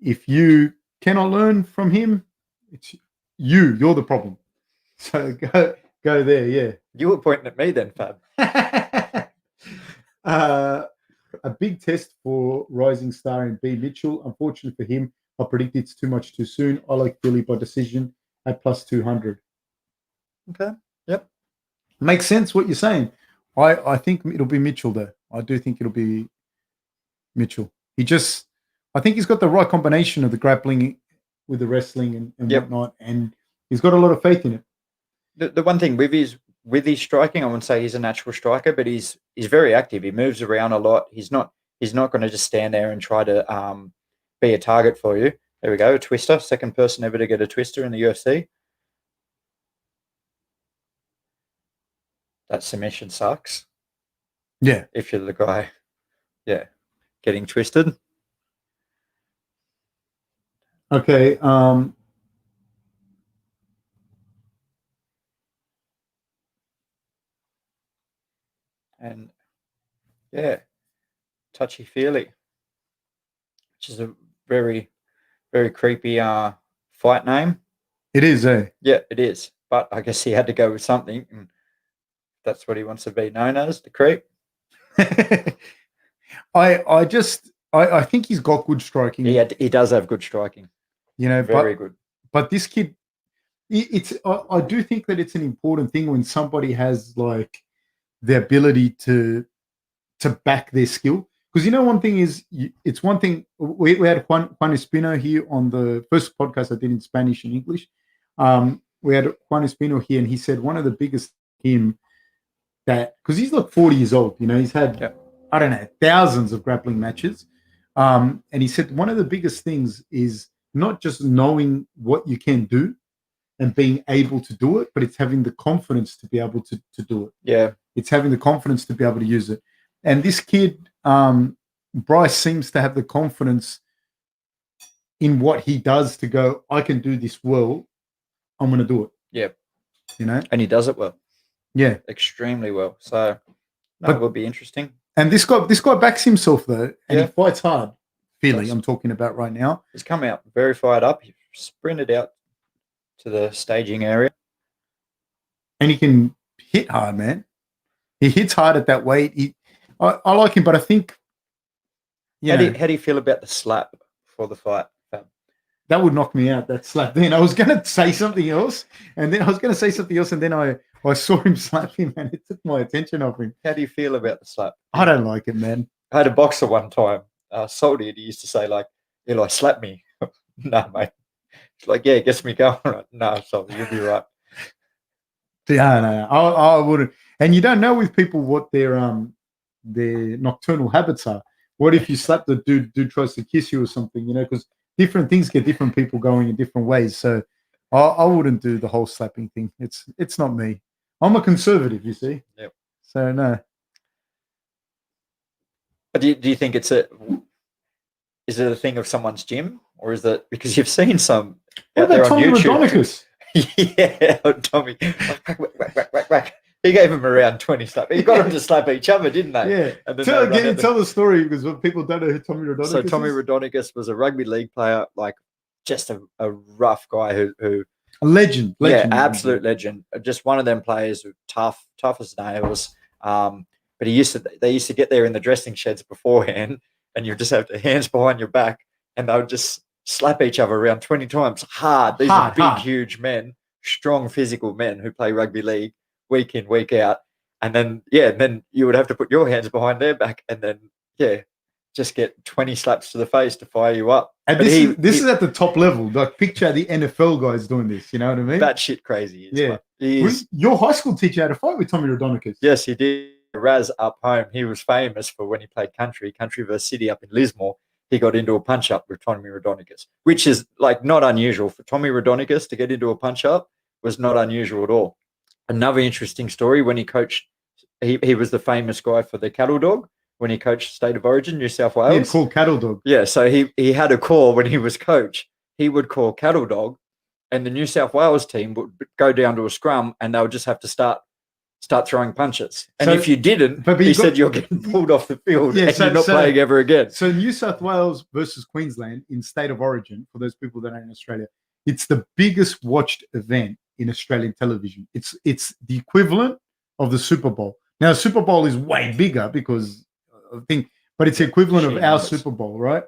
If you cannot learn from him, it's you're the problem. So go there, yeah. You were pointing at me then, Fab. A big test for rising star in B. Mitchell. Unfortunately for him, I predict it's too much too soon. I like Fili by decision at plus 200. Okay. Yep. Makes sense what you're saying. I think it'll be Mitchell though. I do think it'll be Mitchell. I think he's got the right combination of the grappling with the wrestling and Yep. whatnot, and he's got a lot of faith in it. The one thing with his striking, I wouldn't say he's a natural striker, but he's very active. He moves around a lot. He's not going to just stand there and try to be a target for you. There we go, a twister. Second person ever to get a twister in the UFC. That submission sucks. Yeah. If you're the guy, yeah, getting twisted. Okay. And yeah, touchy Fili, which is a very, very creepy fight name. It is, eh? Yeah, it is. But I guess he had to go with something, and that's what he wants to be known as, the creep. I think he's got good striking. He does have good striking. Very good. But this kid, I do think that it's an important thing when somebody has like the ability to back their skill. Because one thing is, it's one thing. We had Juan Espino here on the first podcast I did in Spanish and English. We had Juan Espino here, and he said one of the biggest him that, because he's like 40 years old, he's had I don't know, thousands of grappling matches, and he said one of the biggest things is not just knowing what you can do and being able to do it, but it's having the confidence to be able to do it. Yeah, it's having the confidence to be able to use it. And this kid, Bryce, seems to have the confidence in what he does to go, I can do this well. I'm going to do it. Yeah. And he does it well. Yeah. Extremely well. So it will be interesting. And this guy backs himself though, and he fights hard. Fili, Yes. I'm talking about right now. He's come out very fired up. He sprinted out to the staging area. And he can hit hard, man. He hits hard at that weight. I like him, but I think How do you feel about the slap for the fight, Fab? That would knock me out, that slap. Then I was going to say something else, and then I saw him slap him, and it took my attention off him. How do you feel about the slap? I don't like it, man. I had a boxer one time, Salty, and he used to say, like, Eli, slap me. No, mate. It's like, yeah, it gets me going. No, Salty, you'll be right. Yeah, no, I wouldn't. And you don't know with people what their nocturnal habits are. What if you slap the dude tries to kiss you or something, because different things get different people going in different ways. So I wouldn't do the whole slapping thing. It's not me. I'm a conservative, you see. Yep. So no. But do you think is it a thing of someone's gym, or is it because you've seen some out there on Tommy YouTube? Rodonicus? Yeah, Tommy. Whack. He gave him around 20 slaps. He got them to slap each other, didn't they? Yeah. And then tell the story, because people don't know who Tommy Rodonicus is. So Tommy Rodonicus was a rugby league player, like just a rough guy who a legend. Yeah, absolute legend. Just one of them players who tough as nails. But they used to get there in the dressing sheds beforehand, and you just have the hands behind your back, and they would just slap each other around 20 times hard. These are big, huge men, strong physical men who play rugby league week in, week out. And then you would have to put your hands behind their back, and then just get 20 slaps to the face to fire you up. And this is at the top level. Like, picture the NFL guys doing this. You know what I mean? That shit crazy. Your high school teacher had a fight with Tommy Rodonicus. Yes, he did. Raz up home, he was famous for when he played country versus City up in Lismore. He got into a punch up with Tommy Rodonicus, which is like not unusual for Tommy Rodonicus to get into a punch up. Was not unusual at all. Another interesting story, when he coached, he was the famous guy for the cattle dog when he coached State of Origin, New South Wales. Yeah, called cattle dog. Yeah, so he had a call when he was coach. He would call cattle dog, and the New South Wales team would go down to a scrum, and they would just have to start throwing punches. And if you didn't, he said you're getting pulled off the field and you're not playing ever again. So New South Wales versus Queensland in State of Origin, for those people that are in Australia, it's the biggest watched event in Australian television. It's the equivalent of the Super Bowl. Now, Super Bowl is way bigger because I think, but it's the equivalent of our Super Bowl, right?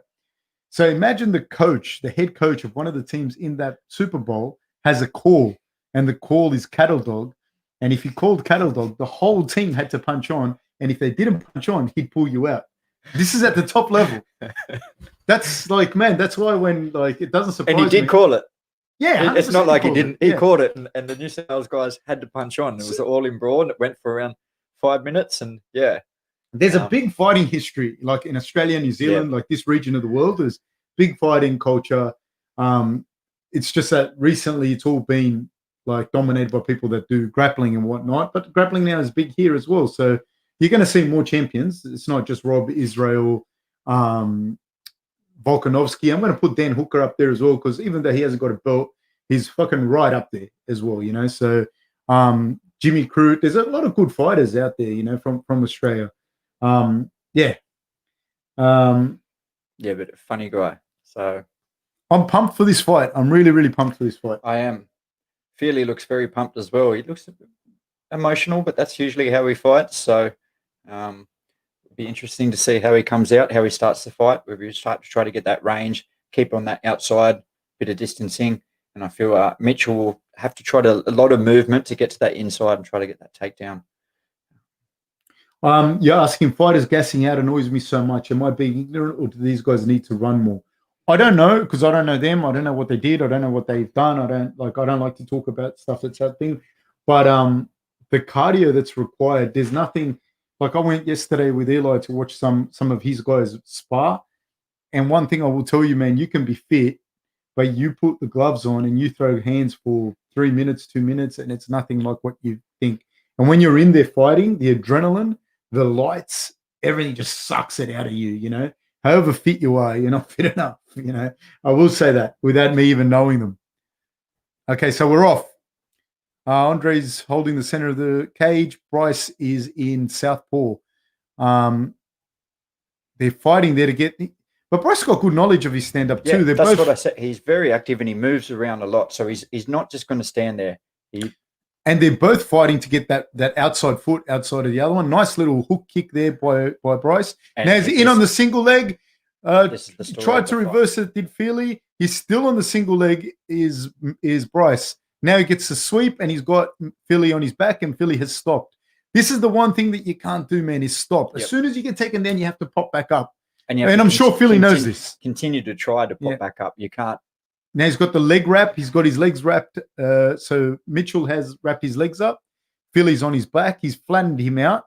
So imagine the head coach of one of the teams in that Super Bowl has a call and the call is cattle dog. And if he called cattle dog, the whole team had to punch on. And if they didn't punch on, he'd pull you out. This is at the top level. That's like, man, that's why when like it doesn't surprise me. And he did call it. Yeah, it's not like he didn't. He yeah. called it, and the New South Wales guys had to punch on. It was all in brawl, and it went for around 5 minutes. And yeah, there's a big fighting history, like in Australia, New Zealand, like this region of the world. There's big fighting culture. It's just that recently it's all been like dominated by people that do grappling and whatnot. But grappling now is big here as well. So you're going to see more champions. It's not just Rob, Israel, Volkanovski. I'm going to put Dan Hooker up there as well because even though he hasn't got a belt, he's fucking right up there as well, you know. So Jimmy Crute, there's a lot of good fighters out there, you know, from Australia. Yeah, but funny guy. So I'm pumped for this fight. I'm really, really pumped for this fight. I am. Fili looks very pumped as well. He looks emotional, but that's usually how he fights. So it'll be interesting to see how he comes out, how he starts the fight, whether he start to try to get that range, keep on that outside, bit of distancing. And I feel Mitchell will have to try a lot of movement to get to that inside and try to get that takedown. You're asking, fighters gassing out annoys me so much. Am I being ignorant or do these guys need to run more? I don't know because I don't know them. I don't know what they did. I don't know what they've done. I don't like to talk about stuff that's happening. But the cardio that's required, there's nothing. Like I went yesterday with Eli to watch some of his guys spar. And one thing I will tell you, man, you can be fit, but you put the gloves on and you throw hands for 3 minutes, 2 minutes, and it's nothing like what you think. And when you're in there fighting, the adrenaline, the lights, everything just sucks it out of you, you know. However fit you are, you're not fit enough, you know. I will say that without me even knowing them. Okay, so we're off. Andre's holding the center of the cage. Bryce is in southpaw. They're fighting there to get... But Bryce got good knowledge of his stand-up too. That's both... what I said. He's very active and he moves around a lot. So he's not just going to stand there. And they're both fighting to get that outside foot outside of the other one. Nice little hook kick there by Bryce. And now he's in on the single leg. Tried to reverse it, did Fili. He's still on the single leg is Bryce. Now he gets the sweep and he's got Fili on his back and Fili has stopped. This is the one thing that you can't do, man, is stop. As soon as you get taken down, you have to pop back up. And I'm sure Fili knows this. Continue to try to pop back up. You can't. Now he's got the leg wrap. He's got his legs wrapped. So Mitchell has wrapped his legs up. Fili's on his back. He's flattened him out.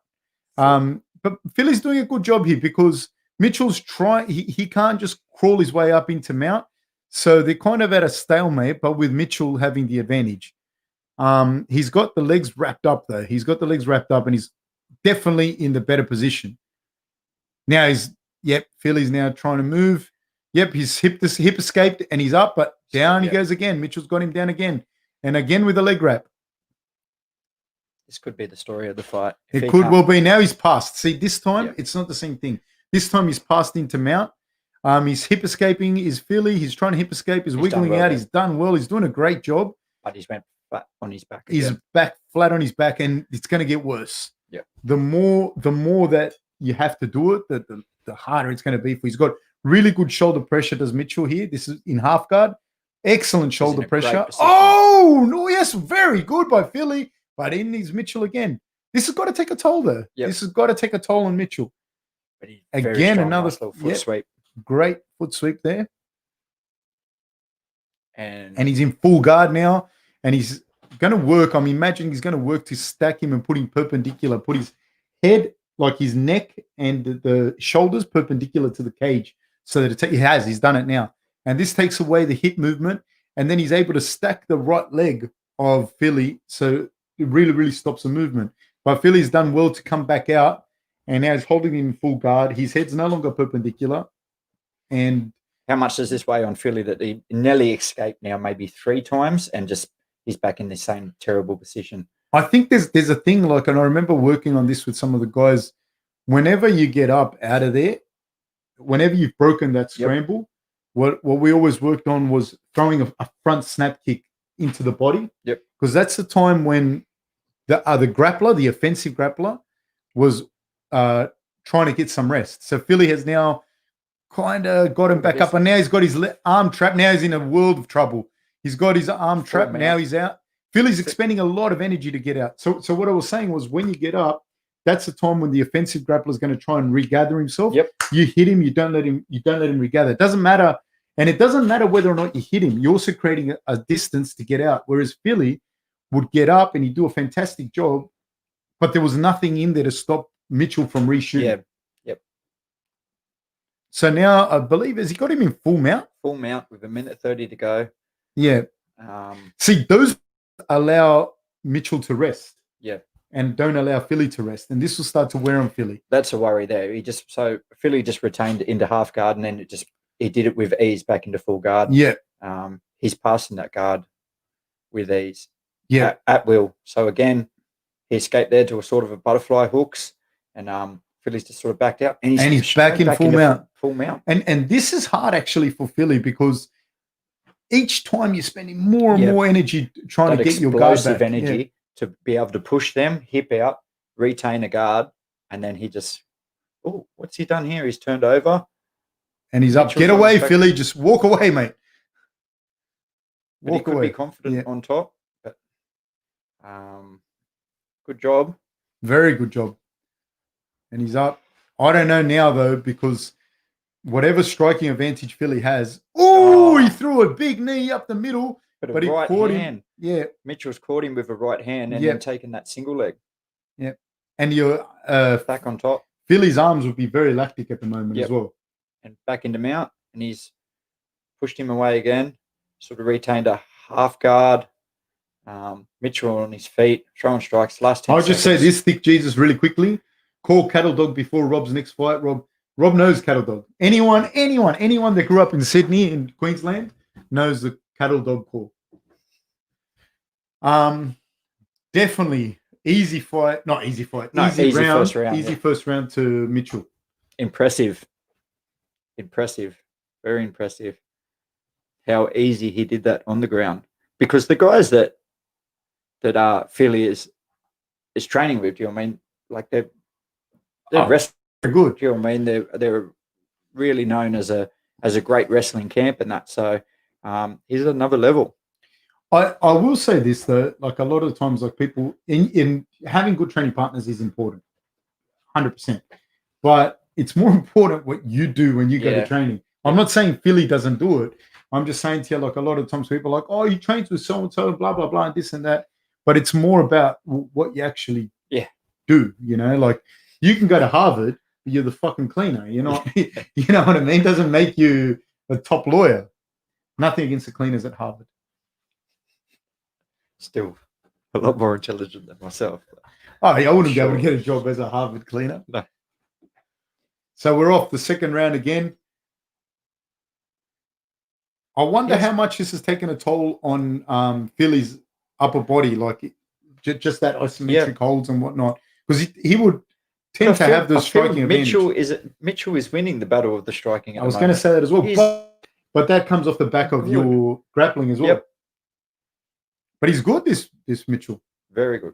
But Fili's doing a good job here because Mitchell's trying. He can't just crawl his way up into mount. So they're kind of at a stalemate, but with Mitchell having the advantage. He's got the legs wrapped up, though. He's got the legs wrapped up, and he's definitely in the better position. Now Fili's now trying to move. Yep, his hip escaped, and he's up, but down he goes again. Mitchell's got him down again, and again with a leg wrap. This could be the story of the fight. It could well be. Now he's passed. See, this time it's not the same thing. This time he's passed into mount. He's hip escaping is Fili. He's trying to hip escape. He's wiggling out. He's done well. He's doing a great job. But he's went flat on his back. He's back flat on his back, and it's going to get worse. Yeah. The more that you have to do it, the harder it's going to be. He's got really good shoulder pressure. Does Mitchell here? This is in half guard. Excellent shoulder pressure. Oh no! Yes, very good by Fili. But in needs Mitchell again. This has got to take a toll, though. Yep. This has got to take a toll on Mitchell. But again, another foot sweep. Great foot sweep there. And he's in full guard now. And he's going to work. I'm imagining he's going to work to stack him and put him perpendicular. Put his head, like his neck and the shoulders perpendicular to the cage. So that he's done it now. And this takes away the hip movement. And then he's able to stack the right leg of Fili. So it really, really stops the movement. But Fili's done well to come back out. And now he's holding him in full guard. His head's no longer perpendicular. And how much does this weigh on Fili that he nearly escaped now maybe 3 times and just he's back in the same terrible position? I think there's a thing like, and I remember working on this with some of the guys, whenever you get up out of there, whenever you've broken that scramble, what we always worked on was throwing a front snap kick into the body. Yep. Because that's the time when the grappler, the offensive grappler, was trying to get some rest. So Fili has now kind of got him back up, and now he's got his arm trapped. Now he's in a world of trouble. He's got his arm trapped. Now he's out. Fili's expending a lot of energy to get out. So what I was saying was when you get up, that's the time when the offensive grappler is going to try and regather himself. Yep. You hit him, you don't let him regather. It doesn't matter. And it doesn't matter whether or not you hit him. You're also creating a distance to get out. Whereas Fili would get up and he'd do a fantastic job, but there was nothing in there to stop Mitchell from reshooting. Yeah. Yep. So now I believe, has he got him in full mount? Full mount with 1:30 to go. Yeah. See, those allow Mitchell to rest. Yeah. And don't allow Fili to rest. And this will start to wear on Fili. That's a worry there. Fili just retained into half guard, and then he did it with ease back into full guard. Yeah. He's passing that guard with ease. Yeah. At will. So again, he escaped there to a sort of a butterfly hooks, and Fili's just sort of backed out. And he's back in full mount. Full mount. And this is hard actually for Fili because each time you're spending more and more energy trying to get your guard back. Energy to be able to push them, hip out, retain a guard, and then he just, what's he done here? He's turned over. And he's up. Get away, Fili. Just walk away, mate. Walk away. Be confident on top. But, good job. Very good job. And he's up. I don't know now, though, because whatever striking advantage Fili has, he threw a big knee up the middle. But he caught him. Yeah. Mitchell's caught him with a right hand and then taken that single leg. Yeah. And you're back on top. Fili's arms would be very lactic at the moment as well. And back into mount, and he's pushed him away again, sort of retained a half guard. Mitchell on his feet, throwing strikes. Last 10 I'll just say this, Thick Jesus, really quickly. Call Cattle Dog before Rob's next fight. Rob knows Cattle Dog. Anyone that grew up in Sydney, in Queensland, knows the Cattle Dog call. Definitely easy fight. Not easy fight. No, easy round. First round. Easy first round to Mitchell. Impressive. Very impressive. How easy he did that on the ground. Because the guys that Fili is training with, do you know what I mean? Like they're wrestling good. Do you know what I mean? They're really known as a great wrestling camp and that. So he's at another level. I will say this though, like a lot of times, like people in having good training partners is important, 100%. But it's more important what you do when you go to training. I'm not saying Fili doesn't do it. I'm just saying to you, like a lot of times people are like, oh, you trained with so and so, blah blah blah, and this and that. But it's more about what you actually do. You know, like you can go to Harvard, but you're the fucking cleaner. You're not. You know what I mean? It doesn't make you a top lawyer. Nothing against the cleaners at Harvard. Still a lot more intelligent than myself. Oh, yeah, I wouldn't be able to get a job as a Harvard cleaner. No. So we're off the second round again. I wonder how much this has taken a toll on Fili's upper body, like just that isometric holds and whatnot, because he would tend to have the striking advantage. Mitchell is winning the battle of the striking. I was going to say that as well, but that comes off the back of your grappling as well. Yep. But he's good, this Mitchell. Very good.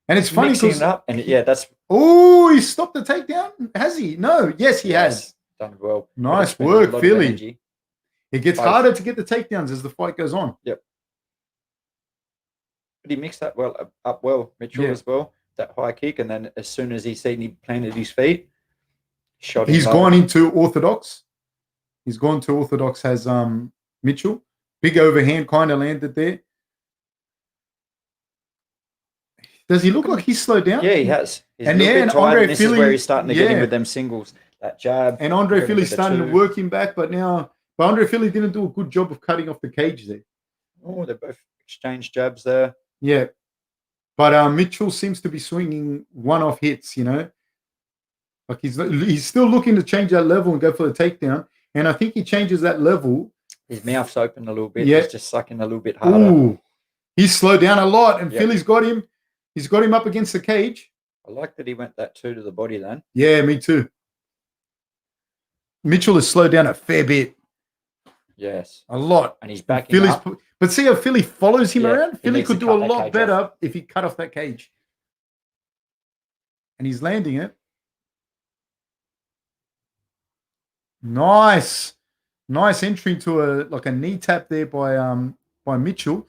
And it's funny because that's. Oh, he stopped the takedown. Has he? No. Yes, he has. Done well. Nice work, Fili. It gets harder to get the takedowns as the fight goes on. Yep. But he mixed that up well, Mitchell as well. That high kick, and then as soon as he planted his feet, he's gone into orthodox. He's gone to orthodox. Has Mitchell big overhand kind of landed there. Does he look like he's slowed down? Yeah, he has. He's and Andre this Fili, is where he's starting to get in with them singles, that jab. And Andre Fili's starting to work him back, but Andre Fili didn't do a good job of cutting off the cage there. Oh, they both exchanged jabs there. Yeah. But Mitchell seems to be swinging one-off hits, you know. Like he's still looking to change that level and go for the takedown. And I think he changes that level. His mouth's open a little bit. Yeah. He's just sucking a little bit harder. Ooh. He's slowed down a lot, and Fili's got him. He's got him up against the cage. I like that he went that 2 to the body then. Yeah, me too. Mitchell has slowed down a fair bit. Yes. A lot. And he's backing up. But see how Fili follows him around? Fili could do a lot better if he cut off that cage. And he's landing it. Nice. Nice entry to a knee tap there by Mitchell.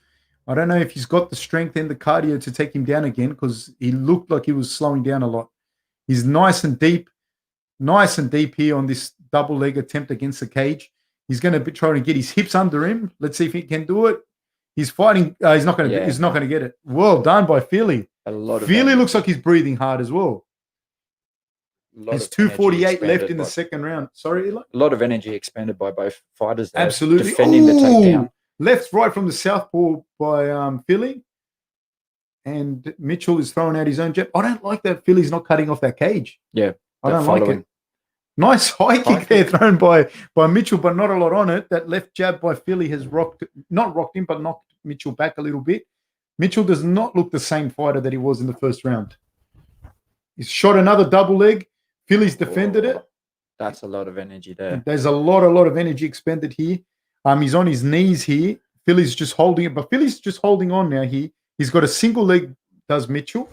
I don't know if he's got the strength and the cardio to take him down again because he looked like he was slowing down a lot. He's nice and deep here on this double leg attempt against the cage. He's going to be trying to get his hips under him. Let's see if he can do it. He's fighting. He's not going to. He's not going to get it. Well done by Fili. Fili looks like he's breathing hard as well. There's 2:48 left in the second round. Sorry, Eli? A lot of energy expended by both fighters there. Absolutely. Defending the takedown. Left, right from the southpaw by Fili. And Mitchell is throwing out his own jab. I don't like that Fili's not cutting off that cage. Yeah. I don't like it. Nice high kick there thrown by Mitchell, but not a lot on it. That left jab by Fili has not rocked him, but knocked Mitchell back a little bit. Mitchell does not look the same fighter that he was in the first round. He's shot another double leg. Fili's defended it. That's a lot of energy there. There's a lot of energy expended here. He's on his knees here. Fili's just holding it, but Fili's just holding on now here. He's got a single leg, does Mitchell.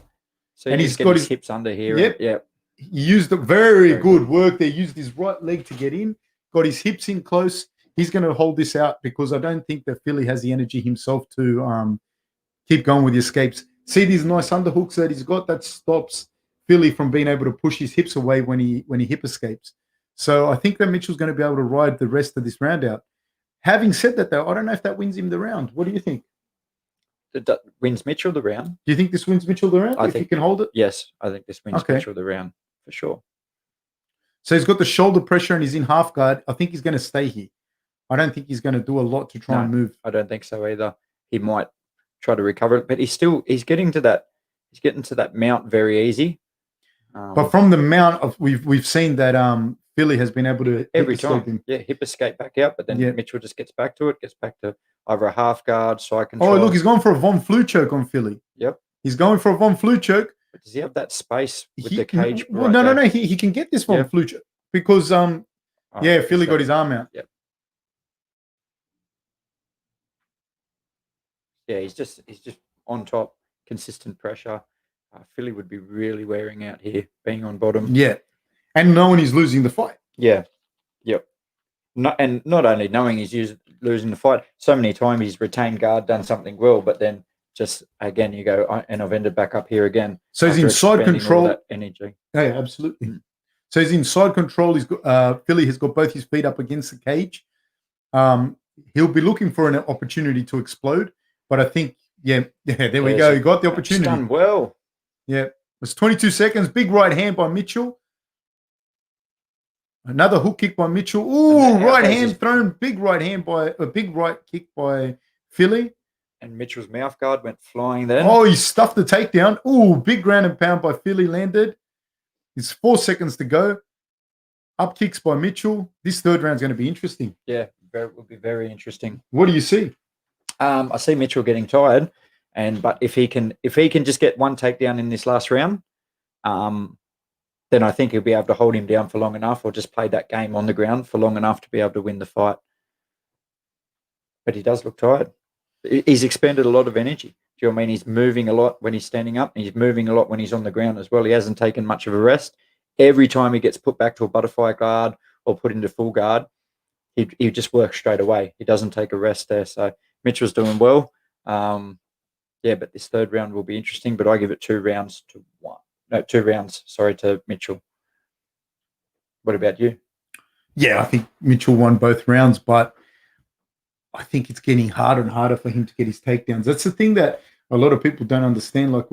So and he's got his hips under here. Yep. Yeah. He used very good work there. Used his right leg to get in. Got his hips in close. He's going to hold this out because I don't think that Fili has the energy himself to keep going with the escapes. See these nice underhooks that he's got? That stops Fili from being able to push his hips away when he hip escapes. So I think that Mitchell's going to be able to ride the rest of this round out. Having said that, though, I don't know if that wins him the round. What do you think? That wins Mitchell the round. Do you think this wins Mitchell the round? I think he can hold it. Yes, I think this wins Mitchell the round for sure. So he's got the shoulder pressure and he's in half guard. I think he's going to stay here. I don't think he's going to do a lot to try and move. I don't think so either. He might try to recover it, but he's getting to that mount very easy. But from the mount, we've seen that Fili has been able to every time, hip escape back out, but then Mitchell just gets back to either a half guard, side control. Oh, look, he's going for a Von Flue choke on Fili. Yep. He's going for a Von Flue choke. But does he have that space with the cage? No. He can get this Von Flue choke because, Fili got his arm out. Yep. Yeah, he's just on top, consistent pressure. Fili would be really wearing out here, being on bottom. Yeah. And knowing he's losing the fight. Yeah. Yep. And not only knowing he's losing the fight, so many times he's retained guard, done something well, but then just again you go, and I've ended back up here again. So he's in side control. That energy. Yeah, absolutely. So he's in side control. He's got, Fili has got both his feet up against the cage. He'll be looking for an opportunity to explode, but I think, there we go. He got the opportunity. Done well. Yeah, it was 22 seconds. Big right hand by Mitchell. Another hook kick by Mitchell. Ooh, right hand thrown. Big right kick by Fili. And Mitchell's mouth guard went flying then. Oh, he stuffed the takedown. Ooh, big ground and pound by Fili landed. It's 4 seconds to go. Up kicks by Mitchell. This third round is going to be interesting. Yeah, it will be very interesting. What do you see? I see Mitchell getting tired, but if he can just get one takedown in this last round, then I think he'll be able to hold him down for long enough, or just play that game on the ground for long enough to be able to win the fight. But he does look tired. He's expended a lot of energy. Do you know what I mean? He's moving a lot when he's standing up, and he's moving a lot when he's on the ground as well. He hasn't taken much of a rest. Every time he gets put back to a butterfly guard or put into full guard, he just works straight away. He doesn't take a rest there. So Mitchell's doing well. But this third round will be interesting, but I give it 2 rounds to Mitchell. What about you? Yeah, I think Mitchell won both rounds, but I think it's getting harder and harder for him to get his takedowns. That's the thing that a lot of people don't understand. Like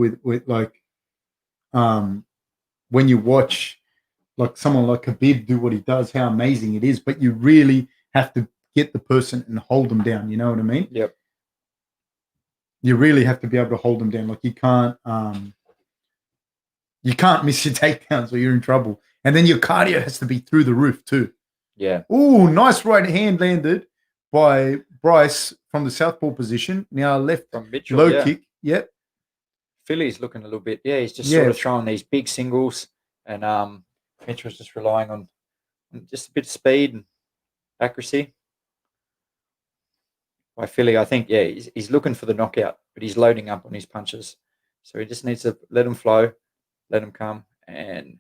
when you watch like someone like Khabib do what he does, how amazing it is, but you really have to get the person and hold them down. You know what I mean? Yep. You really have to be able to hold them down. Like you can't miss your takedowns or you're in trouble. And then your cardio has to be through the roof too. Yeah. Ooh, nice right hand landed by Bryce from the southpaw position. Now left from Mitchell, low kick. Yep. Fili's looking a little bit. Yeah, he's just sort of throwing these big singles, and Mitchell's just relying on just a bit of speed and accuracy. By Fili, I think, he's looking for the knockout, but he's loading up on his punches. So he just needs to let them flow, let them come, and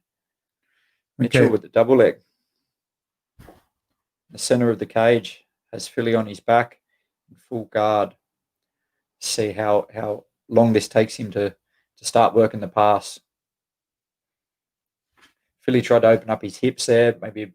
Mitchell with the double leg. The center of the cage has Fili on his back, in full guard. see how long this takes him to start working the pass. Fili tried to open up his hips there, maybe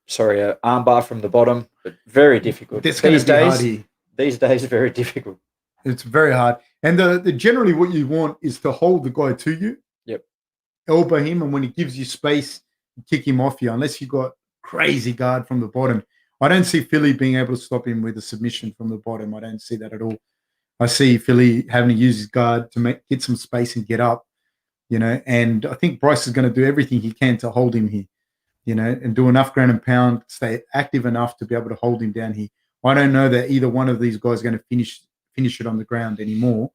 sorry, an armbar from the bottom, but very difficult. It's going to be hard here. These days, very difficult. It's very hard. And the generally what you want is to hold the guy to you. Yep. Elbow him, and when he gives you space, kick him off you, unless you got crazy guard from the bottom. I don't see Fili being able to stop him with a submission from the bottom. I don't see that at all. I see Fili having to use his guard to get some space and get up, you know, and I think Bryce is going to do everything he can to hold him here, you know, and do enough ground and pound, stay active enough to be able to hold him down here. I don't know that either one of these guys is going to finish it on the ground anymore,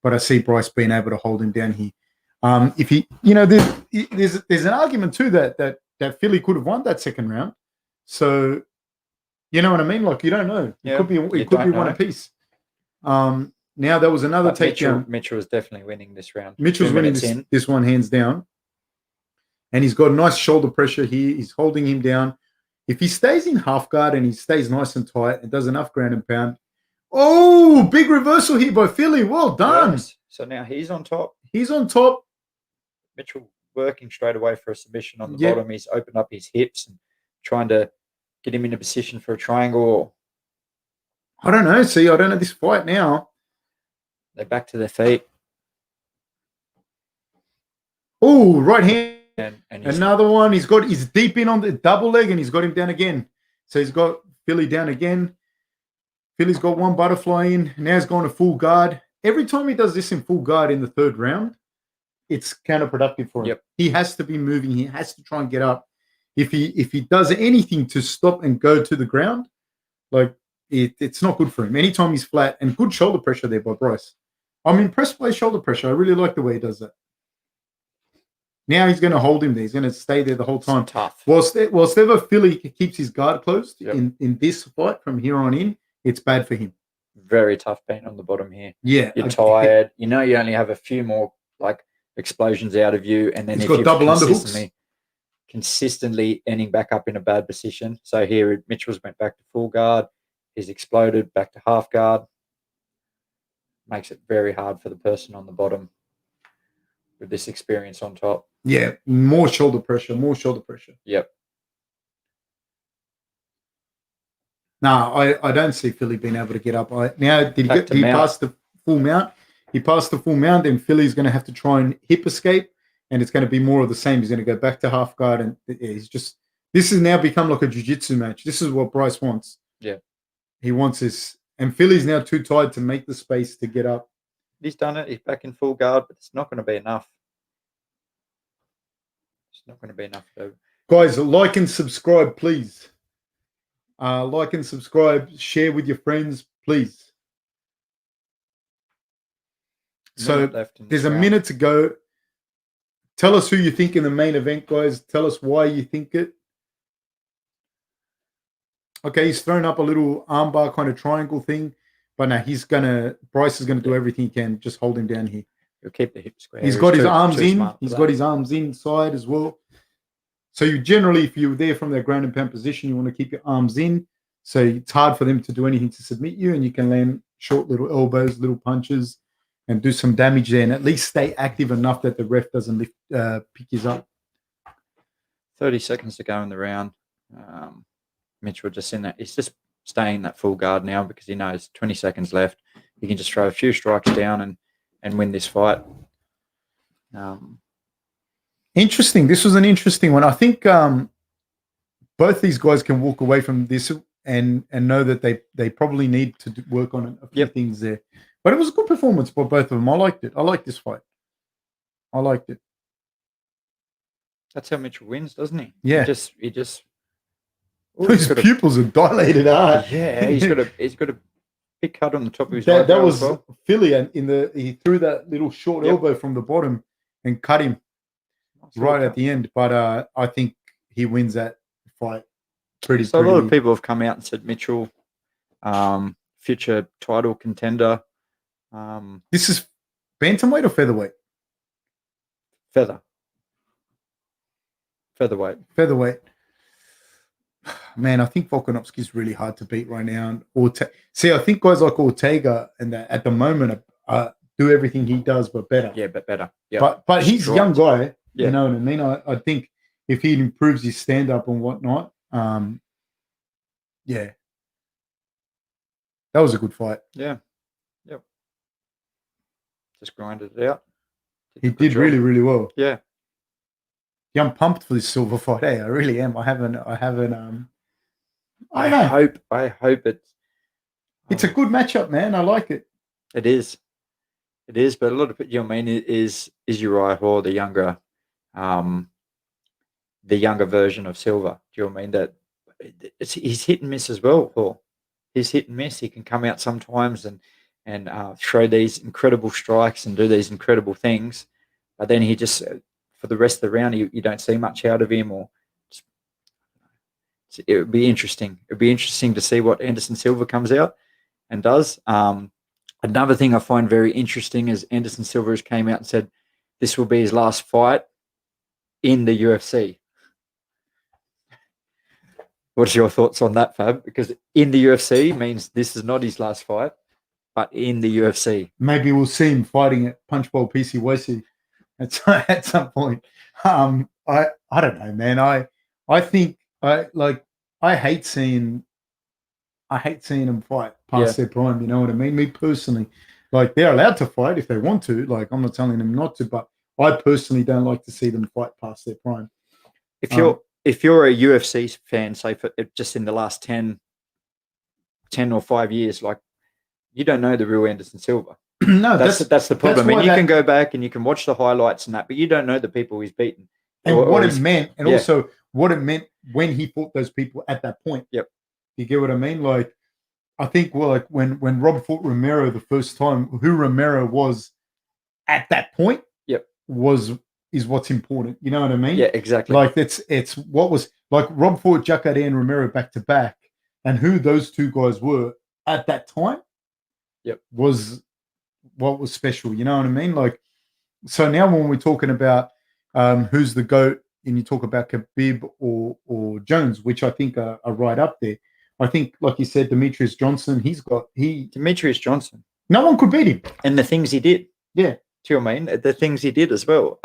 but I see Bryce being able to hold him down here. If he, you know, there's an argument too that Fili could have won that second round. So, you know what I mean? Like, you don't know. It could be one apiece. Now there was another takedown. Mitchell was definitely winning this round. Mitchell's winning this one hands down. And he's got nice shoulder pressure here. He's holding him down. If he stays in half guard and he stays nice and tight and does enough ground and pound. Oh, big reversal here by Fili. Well done. Yes. So now he's on top. He's on top. Mitchell working straight away for a submission on the bottom. He's opened up his hips and trying to get him in a position for a triangle. I don't know. See, I don't know this fight now. They're back to their feet. Oh, right hand. And another one. He's deep in on the double leg and he's got him down again. So he's got Fili down again. Fili's got one butterfly in. Now he's going to full guard. Every time he does this in full guard in the third round, it's counterproductive for him. Yep. He has to be moving. He has to try and get up. If he does anything to stop and go to the ground, like it's not good for him. Anytime he's flat, and good shoulder pressure there by Bryce. I'm impressed by his shoulder pressure. I really like the way he does that. Now he's going to hold him there. He's going to stay there the whole time. It's tough. Whilst ever Fili keeps his guard closed in this fight from here on in, it's bad for him. Very tough being on the bottom here. Yeah. You're tired. You know you only have a few more like explosions out of you, and then he's got double underhooks. Consistently ending back up in a bad position. So here Mitchell's went back to full guard. He's exploded back to half guard. Makes it very hard for the person on the bottom with this experience on top. Yeah, more shoulder pressure. Yep. No, I don't see Fili being able to get up. He passed the full mount? He passed the full mount, and Fili's going to have to try and hip escape, and it's going to be more of the same. He's going to go back to half guard, and this has now become like a jiu-jitsu match. This is what Bryce wants. Yeah. He wants this, and Fili's now too tired to make the space to get up. He's done it. He's back in full guard, but it's not going to be enough. It's not going to be enough. Guys, like and subscribe, please. Like and subscribe. Share with your friends, please. So there's a minute to go. Tell us who you think in the main event, guys. Tell us why you think it. Okay, he's thrown up a little armbar kind of triangle thing. But now Bryce is going to do everything he can. Just hold him down here. He'll keep the hip square. He's got his arms in. He's got his arms inside as well. So you generally, if you're there from that ground and pound position, you want to keep your arms in. So it's hard for them to do anything to submit you. And you can land short little elbows, little punches, and do some damage there. And at least stay active enough that the ref doesn't pick you up. 30 seconds to go in the round. Mitchell just in that. He's just staying that full guard now because he knows 20 seconds left. He can just throw a few strikes down and win this fight. Interesting. This was an interesting one. I think both these guys can walk away from this and know that they probably need to work on a few things there. But it was a good performance by both of them. I liked it. I liked this fight. I liked it. That's how Mitchell wins, doesn't he? Yeah. He just. His pupils are dilated hard. Yeah, he's got a big cut on the top of his that was Fili, and he threw that little short elbow from the bottom and cut him right at the end. But I think he wins that fight pretty. So a lot of people have come out and said Mitchell, future title contender. This is bantamweight or featherweight? Featherweight. Featherweight. Man, I think Volkanovski is really hard to beat right now. And see, I think guys like Ortega and that at the moment do everything he does, but better. Yeah, but better. Yeah, but he's a young guy. Yeah. You know what I mean? I think if he improves his stand up and whatnot, yeah, that was a good fight. Yeah. Yep. Just grinded it out. He did really, really well. Yeah. Yeah, I'm pumped for this Silva fight. Hey, I really am. I haven't. I hope it's a good matchup, man. I like it. It is, but a lot of you know, I mean, is Uriah Hall the younger version of Silva? Do you know what I mean? That he's hit and miss as well. Hall, he's hit and miss. He can come out sometimes and throw these incredible strikes and do these incredible things, but then he just for the rest of the round you don't see much out of him. Or it would be interesting. It'd be interesting to see what Anderson Silva comes out and does. Another thing I find very interesting is Anderson Silva has came out and said this will be his last fight in the UFC. What's your thoughts on that, Fab? Because in the UFC means this is not his last fight, but in the UFC. Maybe we'll see him fighting at Punchbowl PCYC at some point. I don't know, man. I think I hate seeing them fight past their prime. You know what I mean? Me personally, like they're allowed to fight if they want to. Like I'm not telling them not to, but I personally don't like to see them fight past their prime. If you're a UFC fan, say for just in the last 10 or 5 years, like you don't know the real Anderson Silva. No, that's the problem. And you can go back and you can watch the highlights and that, but you don't know the people he's beaten. And what it meant, and also what it meant when he fought those people at that point. Yep. You get what I mean? Like, I think like when Rob fought Romero the first time, who Romero was at that point, is what's important. You know what I mean? Yeah, exactly. Like it's what was like Rob fought Jacare and Romero back to back, and who those two guys were at that time. Was what was special. You know what I mean? Like, so now when we're talking about who's the GOAT, and you talk about Khabib or Jones, which I think are right up there. I think, like you said, Demetrius Johnson, Demetrius Johnson. No one could beat him. And the things he did. Yeah. Do you know what I mean? The things he did as well.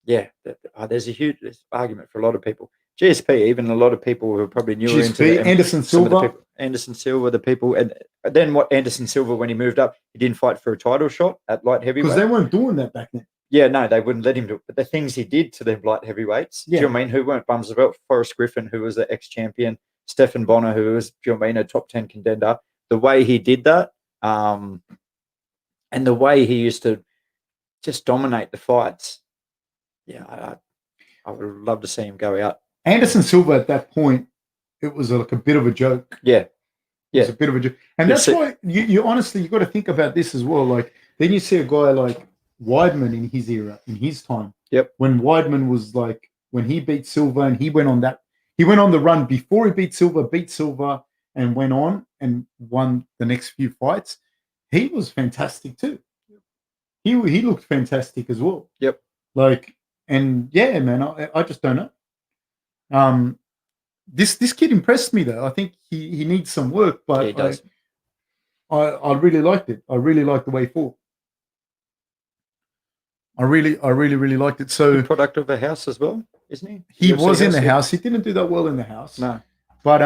There's a huge argument for a lot of people. GSP, even a lot of people who are probably newer into Anderson Silva. Anderson Silva, the people. And then what Anderson Silva, when he moved up, he didn't fight for a title shot at light heavyweight. Because they weren't doing that back then. Yeah, no, they wouldn't let him do it. But the things he did to them light heavyweights, do you know what I mean? Who weren't bums about? Forrest Griffin, who was the ex-champion, Stephan Bonner, who was, do you know what I mean, a top 10 contender. The way he did that, and the way he used to just dominate the fights, I would love to see him go out. Anderson Silva at that point, it was like a bit of a joke. Yeah. It's a bit of a joke. And that's why you honestly, you got to think about this as well. Like, then you see a guy like Weidman in his era, in his time. Yep. When Weidman was like, when he beat Silva and he went on the run before he beat Silva and went on and won the next few fights. He was fantastic too. He looked fantastic as well. Yep. Like, and yeah, man, I just don't know. This kid impressed me though. I think he needs some work, but he does. I really liked it. I really liked the way he fought. I really liked it. So, the product of the house as well, isn't he? He was in the house. He didn't do that well in the house. No. But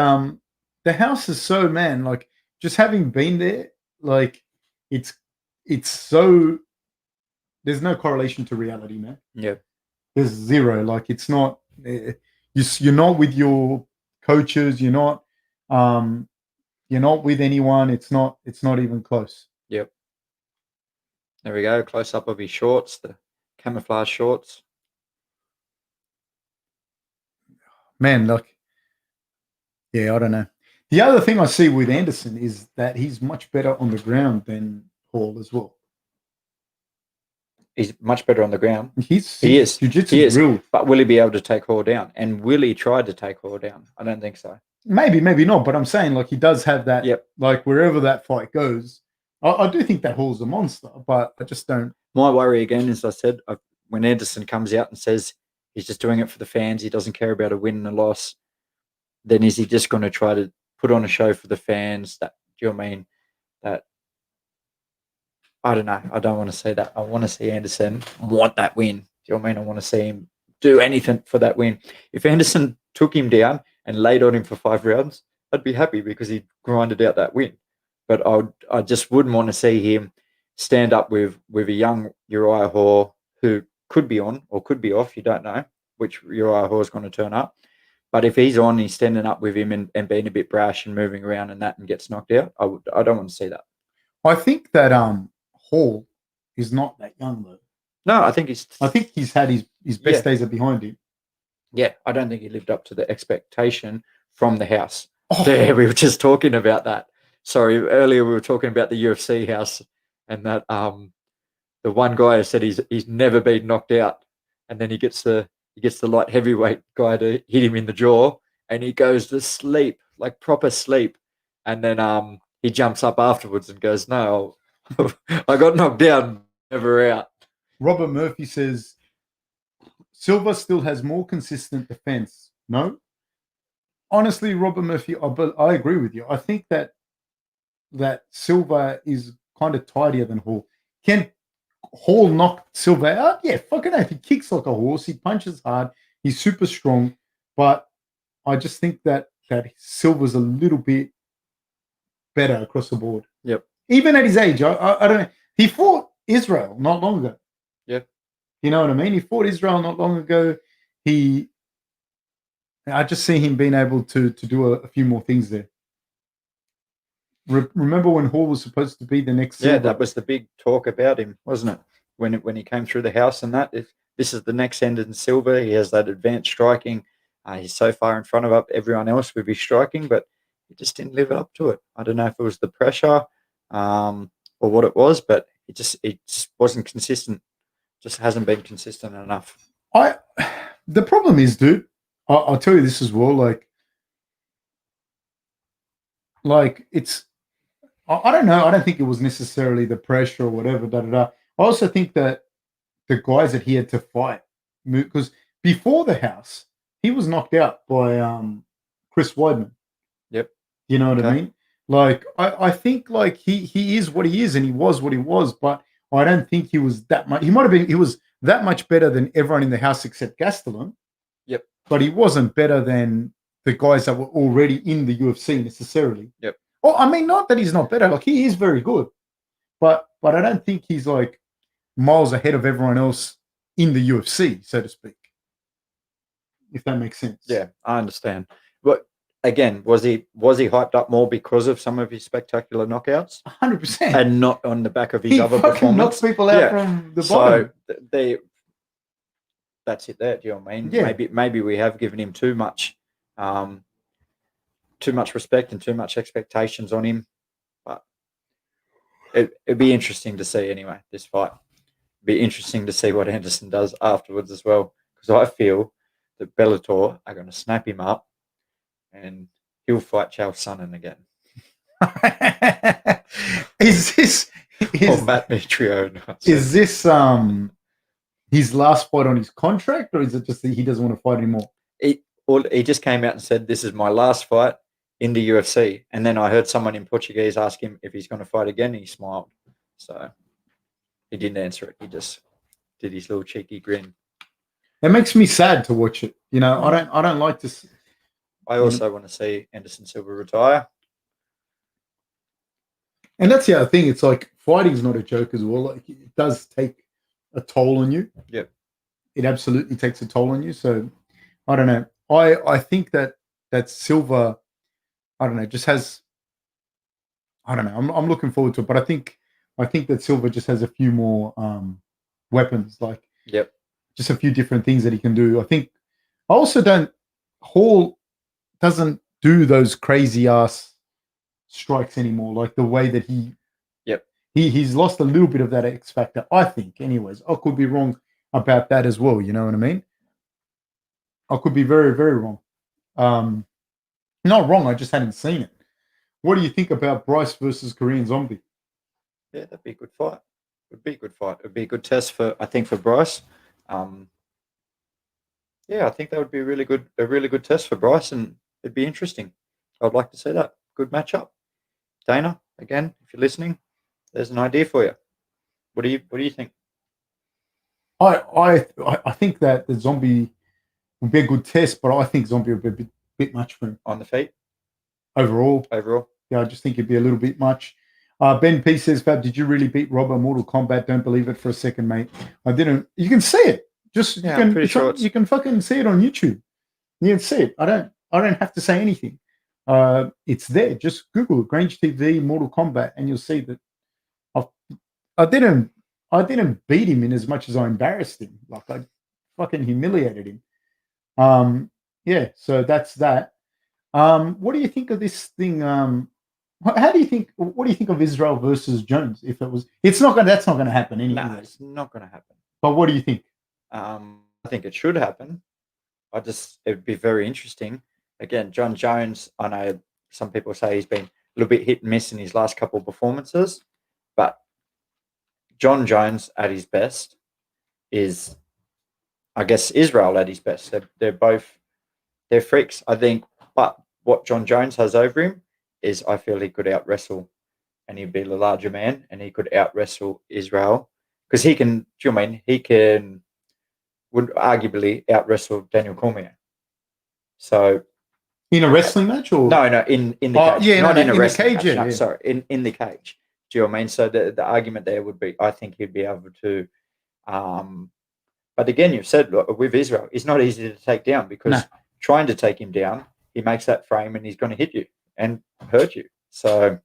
the house is so, man, like just having been there, like it's so, there's no correlation to reality, man. Yeah. There's zero. Like it's not, you're not with your coaches. You're not with anyone. It's not even close. Yep. There we go. Close up of his shorts, the camouflage shorts. Man, look. Yeah, I don't know. The other thing I see with Anderson is that he's much better on the ground than Hall as well. He's much better on the ground. He is. Jiu-Jitsu is real. But will he be able to take Hall down? And will he try to take Hall down? I don't think so. Maybe not. But I'm saying, like, he does have that. Yep. Like, wherever that fight goes, I do think that Hall's a monster, but I just don't. My worry, again, as I said, when Anderson comes out and says he's just doing it for the fans, he doesn't care about a win and a loss. then is he just going to try to put on a show for the fans? That, do you know what I mean? That, I don't know. I don't want to say that. I want to see Anderson want that win. Do you know what I mean? I want to see him do anything for that win. If Anderson took him down and laid on him for 5 rounds, I'd be happy because he grinded out that win. But I just wouldn't want to see him stand up with a young Uriah Hall who could be on or could be off. You don't know which Uriah Hall is going to turn up. But if he's on, he's standing up with him and being a bit brash and moving around and that and gets knocked out, I don't want to see that. I think that Hall is not that young though. No, I think he's had his best days are behind him. Yeah, I don't think he lived up to the expectation from the house. Oh. Yeah, we were just talking about that. Sorry, earlier we were talking about the UFC house and that the one guy said he's never been knocked out, and then he gets the light heavyweight guy to hit him in the jaw, and he goes to sleep, like proper sleep, and then he jumps up afterwards and goes, "No, I got knocked down, never out." Robert Murphy says Silva still has more consistent defense. No, honestly, Robert Murphy, I agree with you. I think that Silva is kind of tidier than Hall. Can Hall knock Silva out? Yeah, fucking oath. He kicks like a horse. He punches hard. He's super strong. But I just think that Silva's a little bit better across the board. Yep. Even at his age, I don't know. He fought Israel not long ago. Yep. You know what I mean? He fought Israel not long ago. I just see him being able to do a few more things there. Remember when Hall was supposed to be the next Silva? Yeah, that was the big talk about him, wasn't it? When he came through the house and that, if this is the next Anderson Silva, he has that advanced striking. He's so far in front of everyone else with his striking, but he just didn't live up to it. I don't know if it was the pressure or what it was, but it just wasn't consistent. Just hasn't been consistent enough. The problem is, dude, I'll tell you this as well. Like it's. I don't know. I don't think it was necessarily the pressure or whatever. I also think that the guys that he had to fight, because before the house, he was knocked out by Chris Weidman. Yep. You know what I mean? Like I think like he is what he is and he was what he was, but I don't think he was that much. He was that much better than everyone in the house except Gastelum. Yep. But he wasn't better than the guys that were already in the UFC necessarily. Yep. Oh, I mean, not that he's not better. Like he is very good, but I don't think he's like miles ahead of everyone else in the UFC, so to speak. If that makes sense. Yeah, I understand. But again, was he hyped up more because of some of his spectacular knockouts? 100%, and not on the back of his other fucking performance. knocks people out from the bottom. So that's it. There, do you know what I mean? Yeah. Maybe we have given him too much respect and too much expectations on him. But it'd be interesting to see anyway. This fight, it'd be interesting to see what Anderson does afterwards as well, because I feel that Bellator are going to snap him up and he'll fight Chael Sonnen again. Is Matt Mitrione? Is this his last fight on his contract, or is it just that he doesn't want to fight anymore? He just came out and said, "This is my last fight in the UFC." And then I heard someone in Portuguese ask him if he's going to fight again, and he smiled. So he didn't answer it. He just did his little cheeky grin. It makes me sad to watch it. You know, I don't like to. I also want to see Anderson Silva retire. And that's the other thing. It's like fighting's not a joke as well. Like it does take a toll on you. Yep. It absolutely takes a toll on you. So I don't know. I think that Silva, I don't know, just has. I don't know. I'm looking forward to it, but I think that Silva just has a few more weapons. Like just a few different things that he can do. I also don't. Hall doesn't do those crazy ass strikes anymore, like the way that he's lost a little bit of that X factor, I think. Anyways, I could be wrong about that as well. You know what I mean? I could be very, very wrong. Not wrong. I just hadn't seen it. What do you think about Bryce versus Korean Zombie? Yeah, that'd be a good fight. It would be a good fight. It would be a good test for Bryce. Yeah, I think that would be a really good test for Bryce, and it'd be interesting. I'd like to see that. Good matchup. Dana, again, if you're listening, there's an idea for you. What do you think? I think that the Zombie would be a good test, but I think Zombie would be a bit much for him On the feet? overall. Yeah, I just think it'd be a little bit much. Ben P says, Fab, did you really beat Rob at Mortal Kombat? Don't believe it for a second, mate. I didn't. You can see it. I'm pretty sure you can fucking see it on YouTube. You can see it. I don't have to say anything. It's there. Just Google Grange TV Mortal Kombat, and you'll see that I didn't beat him in as much as I embarrassed him. Like I fucking humiliated him. Yeah. So that's that. What do you think of this thing? What do you think of Israel versus Jones? If that's not going to happen anyway. No, it's not going to happen. But what do you think? I think it should happen. It would be very interesting. Again, John Jones, I know some people say he's been a little bit hit and miss in his last couple of performances, but John Jones at his best is, I guess, Israel at his best. They're freaks, I think. But what John Jones has over him is, I feel he could out wrestle, and he'd be the larger man, and he could out wrestle Israel because he can. Do you mean he would arguably out wrestle Daniel Cormier? So in a wrestling match, or no, in the cage, yeah, not in a wrestling cage, match. yeah, no, sorry, in the cage. Do you know what I mean? So the argument there would be, I think he'd be able to. But again, you've said, look, with Israel, it's not easy to take down because trying to take him down, he makes that frame and he's going to hit you and hurt you. So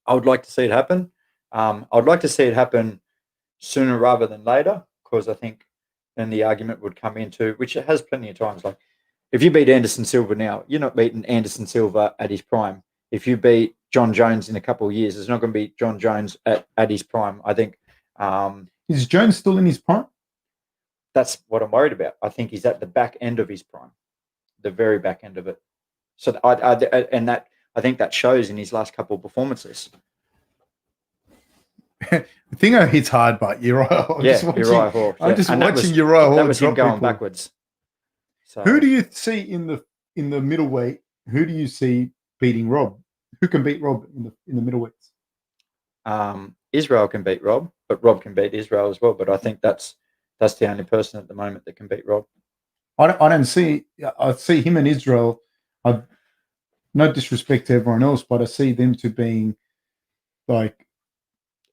I would like to see it happen. I'd like to see it happen sooner rather than later, because I think then the argument would come into, which it has plenty of times. Like if you beat Anderson Silva now, you're not beating Anderson Silva at his prime. If you beat John Jones in a couple of years, it's not going to be John Jones at his prime. I think. Is Jones still in his prime? That's what I'm worried about. I think he's at the back end of his prime, the very back end of it. So I think that shows in his last couple of performances. The thing hits hard, but Uriah. Uriah Hall. I'm just watching Uriah Hall. That was him going backwards. So, who do you see in the middleweight? Who do you see beating Rob? Who can beat Rob in the middleweights? Israel can beat Rob, but Rob can beat Israel as well. But I think that's the only person at the moment that can beat Rob. I see him and Israel. No disrespect to everyone else, but I see them two being like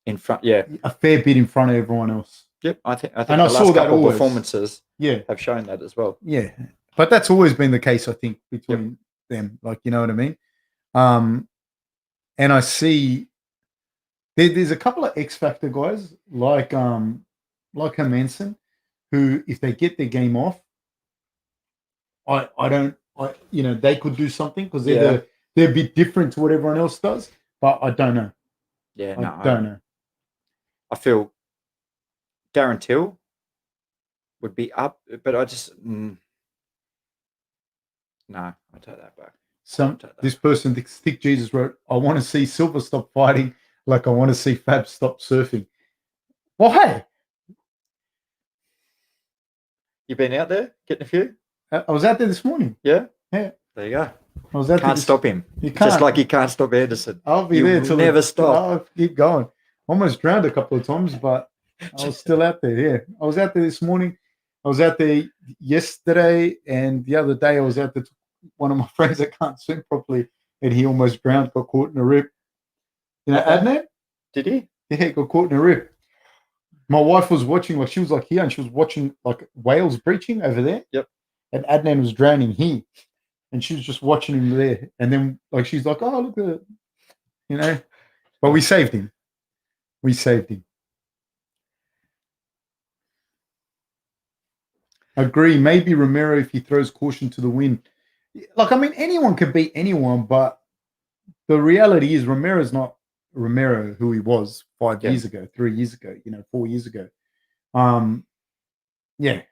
in front, yeah, a fair bit in front of everyone else. Yep, I think and the I last saw that couple always. Performances, yeah, have shown that as well. Yeah, but that's always been the case, I think, between them. Like, you know what I mean? And I see there's a couple of X Factor guys like Hermanson, who, if they get their game off, they could do something because they're a bit different to what everyone else does. But I don't know. Yeah, I don't know. I feel Darren Till would be up, but I just no, I take that back. This person, Thick Jesus, wrote, I want to see Silva stop fighting like I want to see Fab stop surfing. Well, hey. You been out there getting a few? I was out there this morning. Yeah? Yeah. There you go. I was out can't stop him. You can't. Just like you can't stop Anderson. I'll be there till never stop. I'll keep going. Almost drowned a couple of times, but I was still out there. Yeah. I was out there this morning. I was out there yesterday, and the other day I was out there. One of my friends that can't swim properly, and he almost drowned, got caught in a rip. You know, Adnan? Did he? Yeah, got caught in a rip. My wife was watching, like she was like here, and she was watching like whales breaching over there. Yep. And Adnan was drowning here, and she was just watching him there. And then like she's like, "Oh, look at it," you know. But we saved him. We saved him. Agree. Maybe Romero if he throws caution to the wind. Like, I mean, anyone can beat anyone, but the reality is Romero's not Romero who he was 5 years ago, 3 years ago, 4 years ago. Yeah.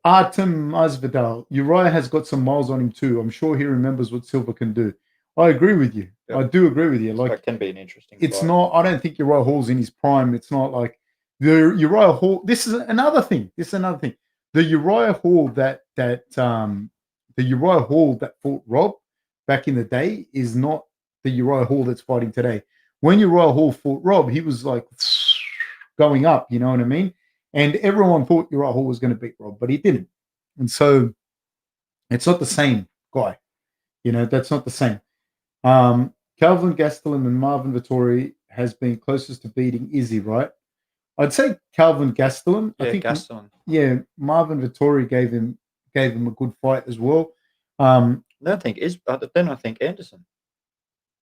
Artem Masvidal, Uriah has got some miles on him too. I'm sure he remembers what Silva can do. I agree with you. Yep. I do agree with you. Like, that can be an interesting It's fight. not, I don't think Uriah Hall's in his prime. It's not like the Uriah Hall. This is another thing. The Uriah Hall that fought Rob back in the day is not the Uriah Hall that's fighting today. When Uriah Hall fought Rob, he was like going up, you know what I mean? And everyone thought Uriah Hall was going to beat Rob, but he didn't. And so it's not the same guy. You know, that's not the same. Calvin Gastelum and Marvin Vittori has been closest to beating Izzy, right? I'd say Calvin Gastelum. Yeah, I think Gastelum. Yeah, Marvin Vittori gave him a good fight as well. I think Anderson.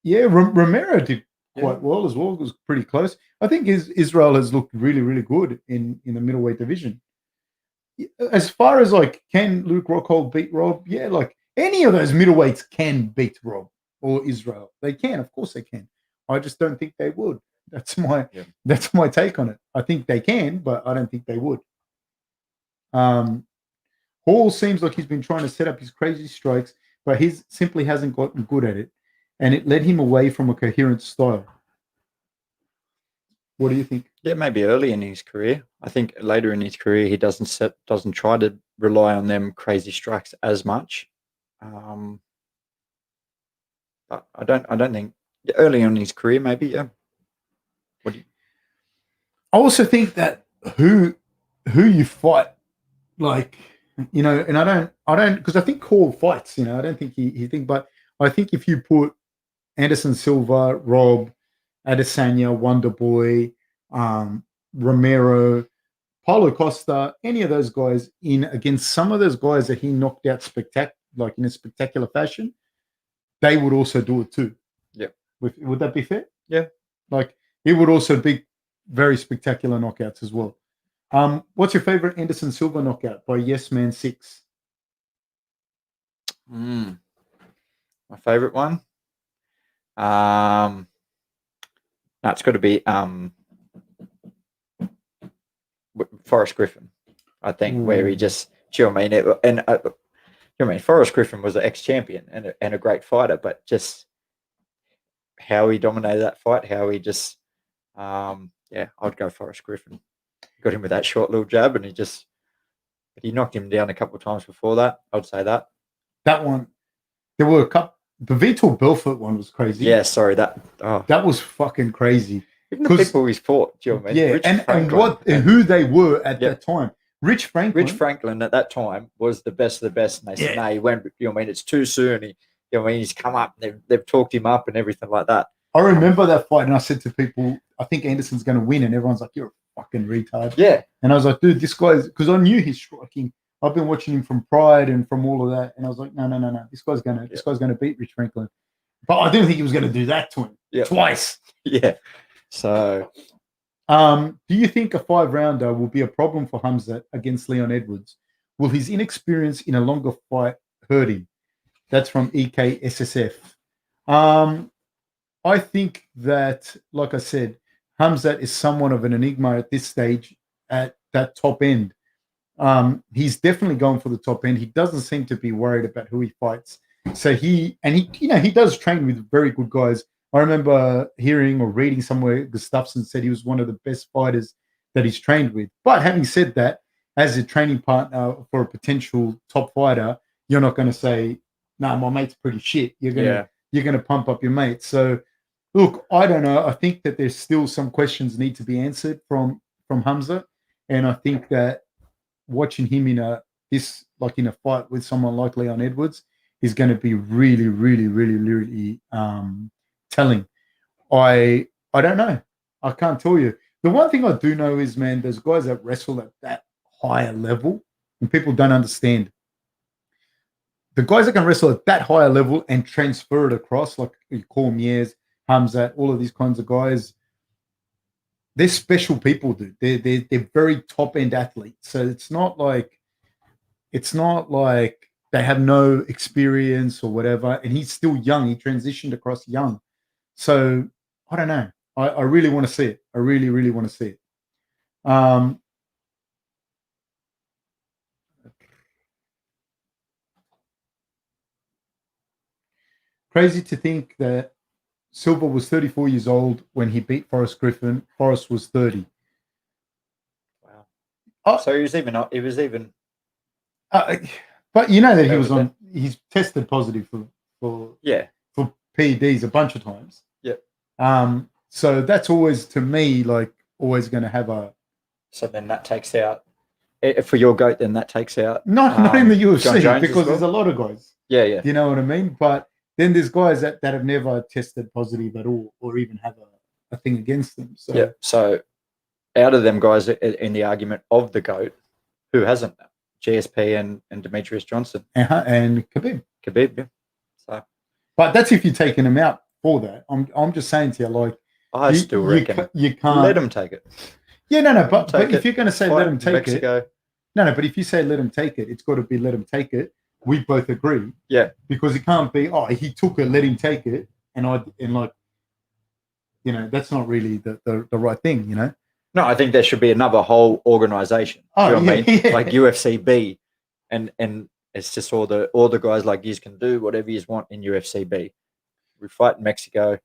Yeah, Romero did quite well as well. It was pretty close. I think Israel has looked really, really good in the middleweight division. As far as like, can Luke Rockhold beat Rob? Yeah, like any of those middleweights can beat Rob or Israel. They can, of course they can. I just don't think they would. That's my take on it. I think they can, but I don't think they would. Hall seems like he's been trying to set up his crazy strikes, but he simply hasn't gotten good at it, and it led him away from a coherent style. What do you think? Yeah, maybe early in his career. I think later in his career he doesn't try to rely on them crazy strikes as much. But I don't think early on in his career maybe. Yeah. What do you? I also think that who you fight, like, you know, and I don't because I think Hall fights. You know, I don't think he think, but I think if you put Anderson Silva, Rob, Adesanya, Wonderboy, Romero, Paulo Costa, any of those guys in against some of those guys that he knocked out in a spectacular fashion, they would also do it too. Yeah. Would that be fair? Yeah. Like, he would also be very spectacular knockouts as well. What's your favorite Anderson Silva knockout by Yes Man 6? My favorite one? No, it's got to be Forrest Griffin, I think, where he just, do you know what I mean? Forrest Griffin was an ex-champion and a great fighter, but just how he dominated that fight, how he just, I'd go Forrest Griffin. Got him with that short little jab, and he knocked him down a couple of times before that. I'd say that. That one, there were a couple. The Vitor Belfort one was crazy. Yeah, sorry, that was fucking crazy. Even the people he's fought, do you know what I mean? Yeah, and who they were at that time. Rich Franklin at that time was the best of the best, and they said, "No, he went. You know what I mean? It's too soon." He's come up. And they've talked him up and everything like that. I remember that fight, and I said to people, "I think Anderson's going to win," and everyone's like, "You're a fucking retard." Yeah, and I was like, "Dude, this guy's," because I knew his striking. I've been watching him from Pride and from all of that, and I was like, "No, this guy's gonna beat Rich Franklin." But I didn't think he was going to do that to him twice. Yeah. So, do you think a 5-rounder will be a problem for Hamzat against Leon Edwards? Will his inexperience in a longer fight hurt him? That's from EKSSF. I think that, like I said, Hamzat is somewhat of an enigma at this stage at that top end. He's definitely going for the top end. He doesn't seem to be worried about who he fights. So he does train with very good guys. I remember hearing or reading somewhere Gustafsson said he was one of the best fighters that he's trained with. But having said that, as a training partner for a potential top fighter, you're not going to say, "Nah, my mate's pretty shit." You're going to pump up your mate. So, look, I don't know. I think that there's still some questions need to be answered from Hamza, and I think that watching him in a fight with someone like Leon Edwards is going to be really, really, really, really telling. I don't know. I can't tell you. The one thing I do know is, man, there's guys that wrestle at that higher level, and people don't understand. The guys that can wrestle at that higher level and transfer it across, like you call Mies, Hamzat, all of these kinds of guys, they're special people, dude. They're very top end athletes. So it's not like they have no experience or whatever. And he's still young. He transitioned across young. So I don't know. I really want to see it. I really, really want to see it. Crazy to think that Silva was 34 years old when he beat Forrest Griffin. Forrest was 30. Wow. So he was even. But you know that he's tested positive for Yeah. for PEDs a bunch of times. Yep. So that's always, to me, like always going to have a. So then that takes out for your GOAT. Then that takes out Not in the UFC, Jones because as well? there's a lot of guys. Yeah, yeah. Do you know what I mean? But then there's guys that have never tested positive at all, or even have a thing against them. So Yeah. So out of them guys in the argument of the GOAT, who hasn't? GSP and Demetrius Johnson. And Khabib. Khabib, yeah. So, but that's if you're taking him out for that. I'm just saying to you, like, I still reckon you can't let him take it. Yeah, no, but if you're going to say let him take Mexico. it, no, but if you say let him take it, it's got to be let him take it. We both agree. Yeah, because it can't be, oh, he took it, let him take it, and like, you know, that's not really the right thing, you know. No, I think there should be another whole organization. Oh, you know what I mean? Yeah. Like UFC B, and it's just all the guys like you can do whatever you want in UFC B. We fight in Mexico,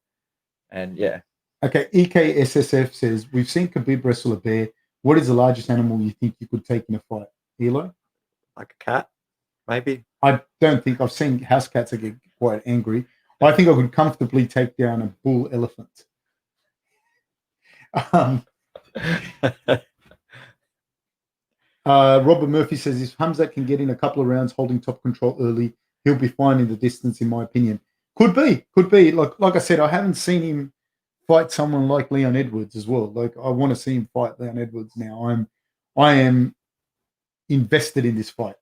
and yeah. Okay, EKSSF says we've seen Khabib wrestle a bear. What is the largest animal you think you could take in a fight? Eli? Like a cat, maybe. I don't think I've seen house cats that get quite angry. I think I could comfortably take down a bull elephant. Robert Murphy says if Hamzat can get in a couple of rounds holding top control early, he'll be fine in the distance, in my opinion. Could be. Like I said, I haven't seen him fight someone like Leon Edwards as well. Like, I want to see him fight Leon Edwards now. I am invested in this fight.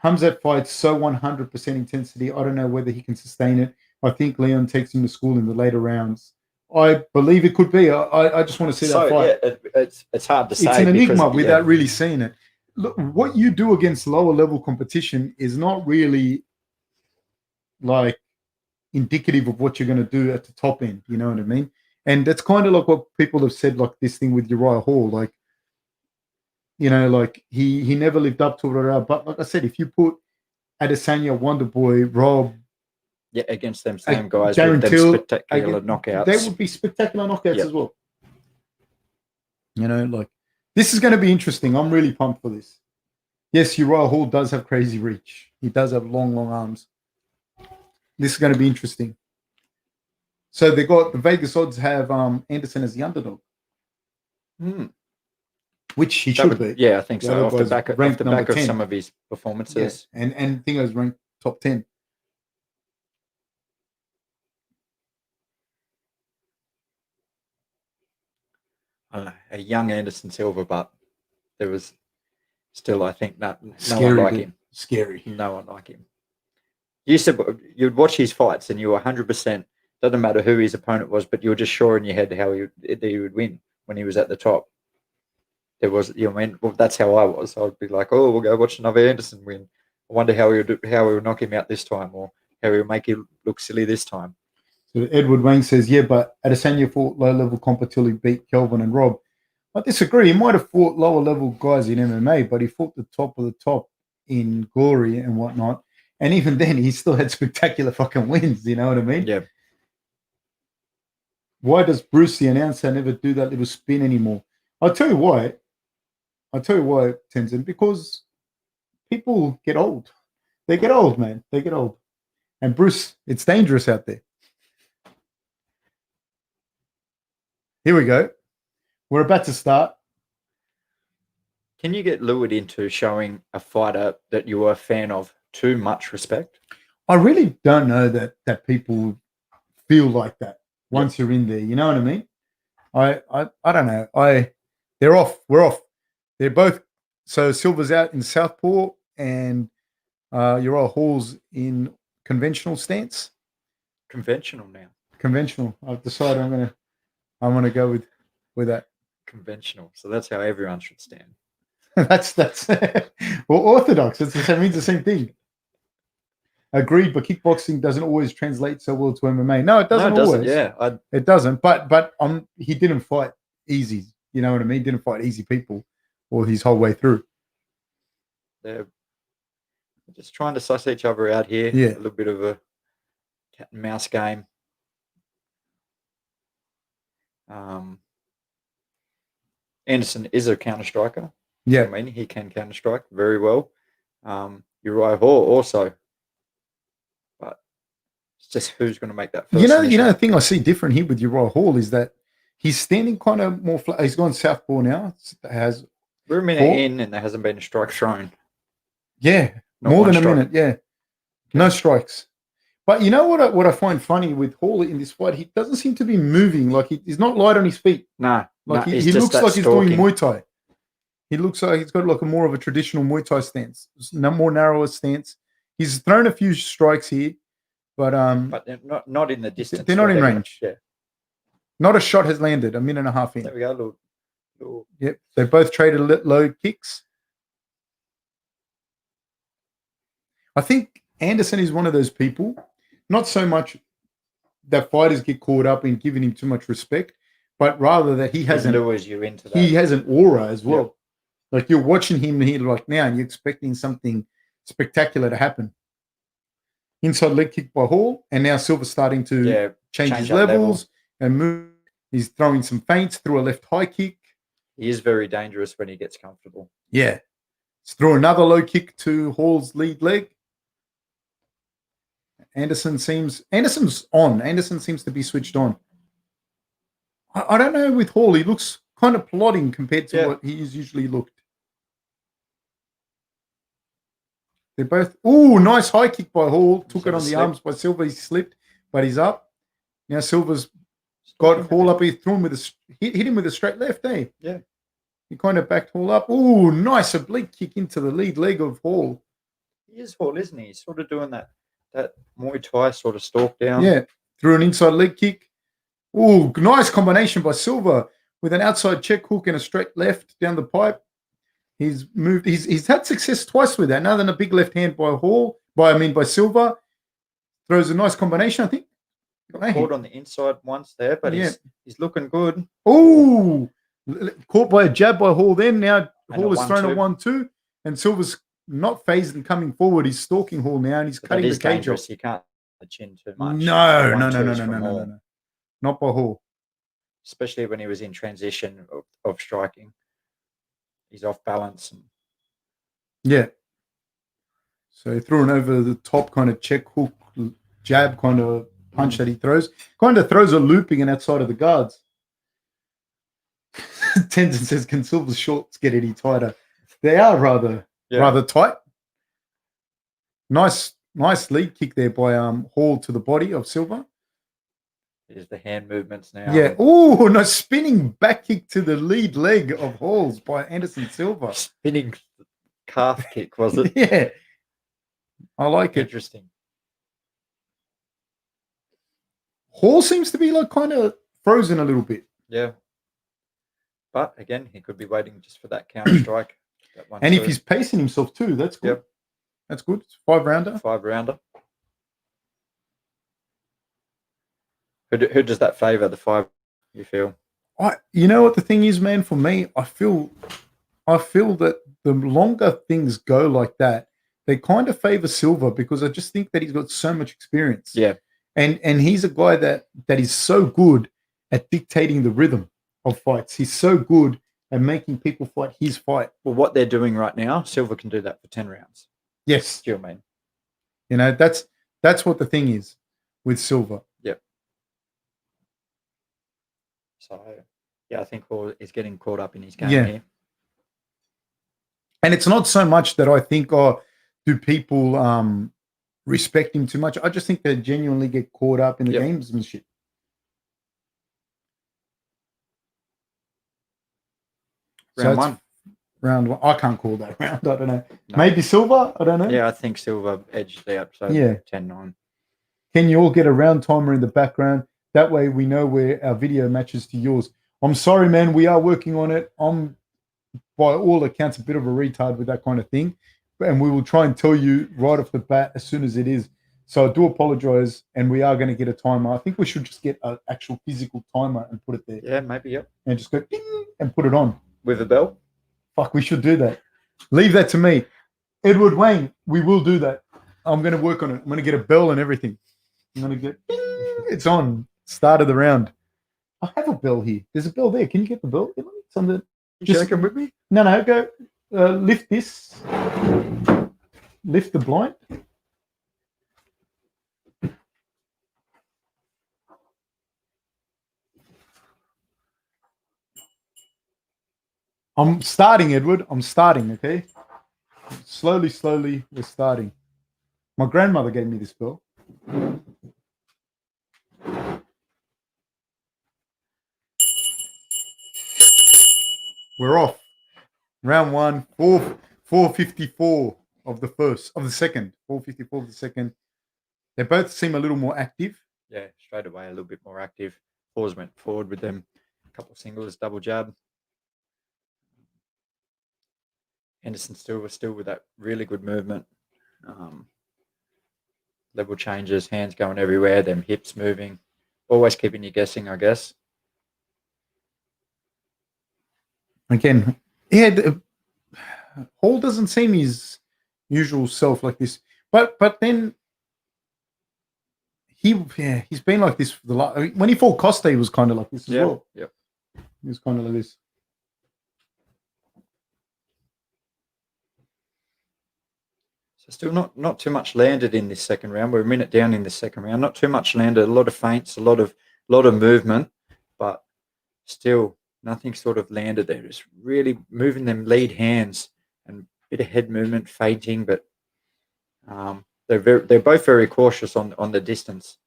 Hamzat fights so 100% intensity. I don't know whether he can sustain it. I think Leon takes him to school in the later rounds. I believe it could be. I just want to see that fight. Yeah, it's hard to say. It's an enigma without really seeing it. Look, what you do against lower level competition is not really like indicative of what you're going to do at the top end. You know what I mean? And that's kind of like what people have said, like this thing with Uriah Hall. Like, you know, like he never lived up to it. But like I said, if you put Adesanya, Wonderboy, Rob, against them same guys Darren with them Till, spectacular knockouts, they would be spectacular knockouts as well. You know, like, this is going to be interesting. I'm really pumped for this. Yes, Uriah Hall does have crazy reach. He does have long arms. This is going to be interesting. So they got the Vegas odds have Anderson as the underdog, which he should be. Yeah, I think so. Off the back of some of his performances, and Thingo's ranked top 10. I don't know, a young Anderson Silva, but there was still, I think, no Scary, one like him. Scary. No one like him. You'd watch his fights and you were 100%. Doesn't matter who his opponent was, but you were just sure in your head how he would win when he was at the top. There was, you know, I mean, well, that's how I was. I would be like, oh, we'll go watch another Anderson win. I wonder how he would knock him out this time, or how he would make him look silly this time. So Edward Wang says, yeah, but Adesanya fought low-level comp until he beat Kelvin and Rob. I disagree. He might have fought lower-level guys in MMA, but he fought the top of the top in Glory and whatnot. And even then, he still had spectacular fucking wins. You know what I mean? Yeah. Why does Bruce, the announcer, never do that little spin anymore? I'll tell you why. Tenzin, because people get old. They get old, man. They get old. And Bruce, it's dangerous out there. Here we go. We're about to start. Can you get lured into showing a fighter that you are a fan of too much respect? I really don't know that people feel like that once you're in there. You know what I mean? I don't know. They're off. We're off. They're both. So Silva's out in southpaw, and Uriah Hall's in conventional stance. Conventional now. Conventional. I've decided I'm gonna go with that. Conventional. So that's how everyone should stand. that's well, orthodox. It means the same thing. Agreed, but kickboxing doesn't always translate so well to MMA. No, it doesn't always. Yeah, it doesn't. But he didn't fight easy. You know what I mean? He didn't fight easy people all his whole way through. They're just trying to suss each other out here. Yeah, a little bit of a cat and mouse game. Anderson is a counter striker. Yeah, I mean, he can counter strike very well. Uriah Hall also, but It's just who's going to make that first You know submission. the thing I see different here with Uriah Hall is that he's standing kind of more flat. He's gone southpaw now. We're a minute in and there hasn't been a strike thrown. Yeah, Not more one than a strike. minute. Yeah, no strikes. But you know what I find funny with Hall in this fight? He doesn't seem to be moving. Like he's not light on his feet. No, Like he's he just looks that like he's doing stalking. Muay Thai. He looks like he's got like a more of a traditional Muay Thai stance, more narrower stance. He's thrown a few strikes here, but they're not in the distance. They're not in range. Yeah, not a shot has landed. A minute and a half in. there we go. Little. Yep, they both traded low kicks. I think Anderson is one of those people. Not so much that fighters get caught up in giving him too much respect, but rather that he has you into that. He has an aura as well. Yep. Like you're watching him here like now, and you're expecting something spectacular to happen. Inside leg kick by Hall, and now Silva's starting to change his levels and move. He's throwing some feints through a left high kick. He is very dangerous when he gets comfortable. Yeah. Let's throw another low kick to Hall's lead leg. Anderson's on. Anderson seems to be switched on. I don't know with Hall. He looks kind of plodding compared to what he's usually looked. They're both. Oh, nice high kick by Hall. Took it on the arms by Silva. He slipped, but he's up. Now Silva's got Hall up. He threw him hit him with a straight left, eh? Yeah. He kind of backed Hall up. Oh, nice oblique kick into the lead leg of Hall. He is Hall, isn't he? He's sort of doing that Muay Thai sort of stalk down. Yeah. Through an inside leg kick. Oh, nice combination by Silva with an outside check hook and a straight left down the pipe. He's moved. He's had success twice with that. Now than a big left hand by by Silva. Throws a nice combination, I think. Got caught on the inside once there, but he's looking good. Oh, caught by a jab by Hall. Then now Hall is thrown a 1-2, and Silva's not phased and coming forward. He's stalking Hall now, and he's cutting the cage off. You can't the chin too much. No. Not by Hall. Especially when he was in transition of striking. He's off balance. Yeah. So he threw an over the top kind of check hook, jab kind of punch that he throws. Kind of throws a looping and outside of the guards. Tenzin says, can Silva's shorts get any tighter? They are rather tight. Nice lead kick there by Hall to the body of Silva. Here's the hand movements now. Yeah. Oh, no, spinning back kick to the lead leg of Hall's by Anderson Silva. Spinning calf kick, was it? Yeah. I like it. Interesting. Hall seems to be like kind of frozen a little bit. Yeah. But again, he could be waiting just for that counter strike. And if he's pacing himself too, that's good. Yep. That's good. It's 5-rounder. 5-rounder. Who does that favour? The 5, you feel? You know what the thing is, man. For me, I feel that the longer things go like that, they kind of favour Silva because I just think that he's got so much experience. Yeah, and he's a guy that is so good at dictating the rhythm of fights. He's so good at making people fight his fight. Well, what they're doing right now, Silva can do that for 10 rounds. Yes, do you know what I mean? You know that's what the thing is with Silva. Yep. So, I think Hall is getting caught up in his game here. And it's not so much that I think, do people respect him too much? I just think they genuinely get caught up in the gamesmanship. Round one. I can't call that round. I don't know. No. Maybe Silva? I don't know. Yeah, I think Silva edged out. So 10-9. Can you all get a round timer in the background? That way we know where our video matches to yours. I'm sorry, man. We are working on it. I'm, by all accounts, a bit of a retard with that kind of thing. And we will try and tell you right off the bat as soon as it is. So I do apologize. And we are going to get a timer. I think we should just get an actual physical timer and put it there. Yeah, maybe, And just go ding and put it on. With a bell? Fuck, we should do that. Leave that to me. Edward Wayne, we will do that. I'm going to work on it. I'm going to get a bell and everything. I'm going to get, ding, it's on. Start of the round. I have a bell here. There's a bell there. Can you get the bell? It's on the. Just come with me? No. Go lift this. Lift the blind. I'm starting, Edward. I'm starting, okay? Slowly, we're starting. My grandmother gave me this belt. We're off. Round 1, 454 of the second. 454 of the second. They both seem a little more active. Yeah, straight away a little bit more active. Fours went forward with them. A couple of singles, double jab. Henderson still with that really good movement. Level changes, hands going everywhere, them hips moving. Always keeping you guessing, I guess. Again, yeah, Hall doesn't seem his usual self like this. But then he's been like this for the last. When he fought Costa, he was kind of like this as well. Yep. He was kind of like this. So still not too much landed in this second round. We're a minute down in the second round. Not too much landed. A lot of feints, a lot of movement, but still nothing sort of landed there. Just really moving them lead hands and a bit of head movement, feinting, but they're both very cautious on the distance,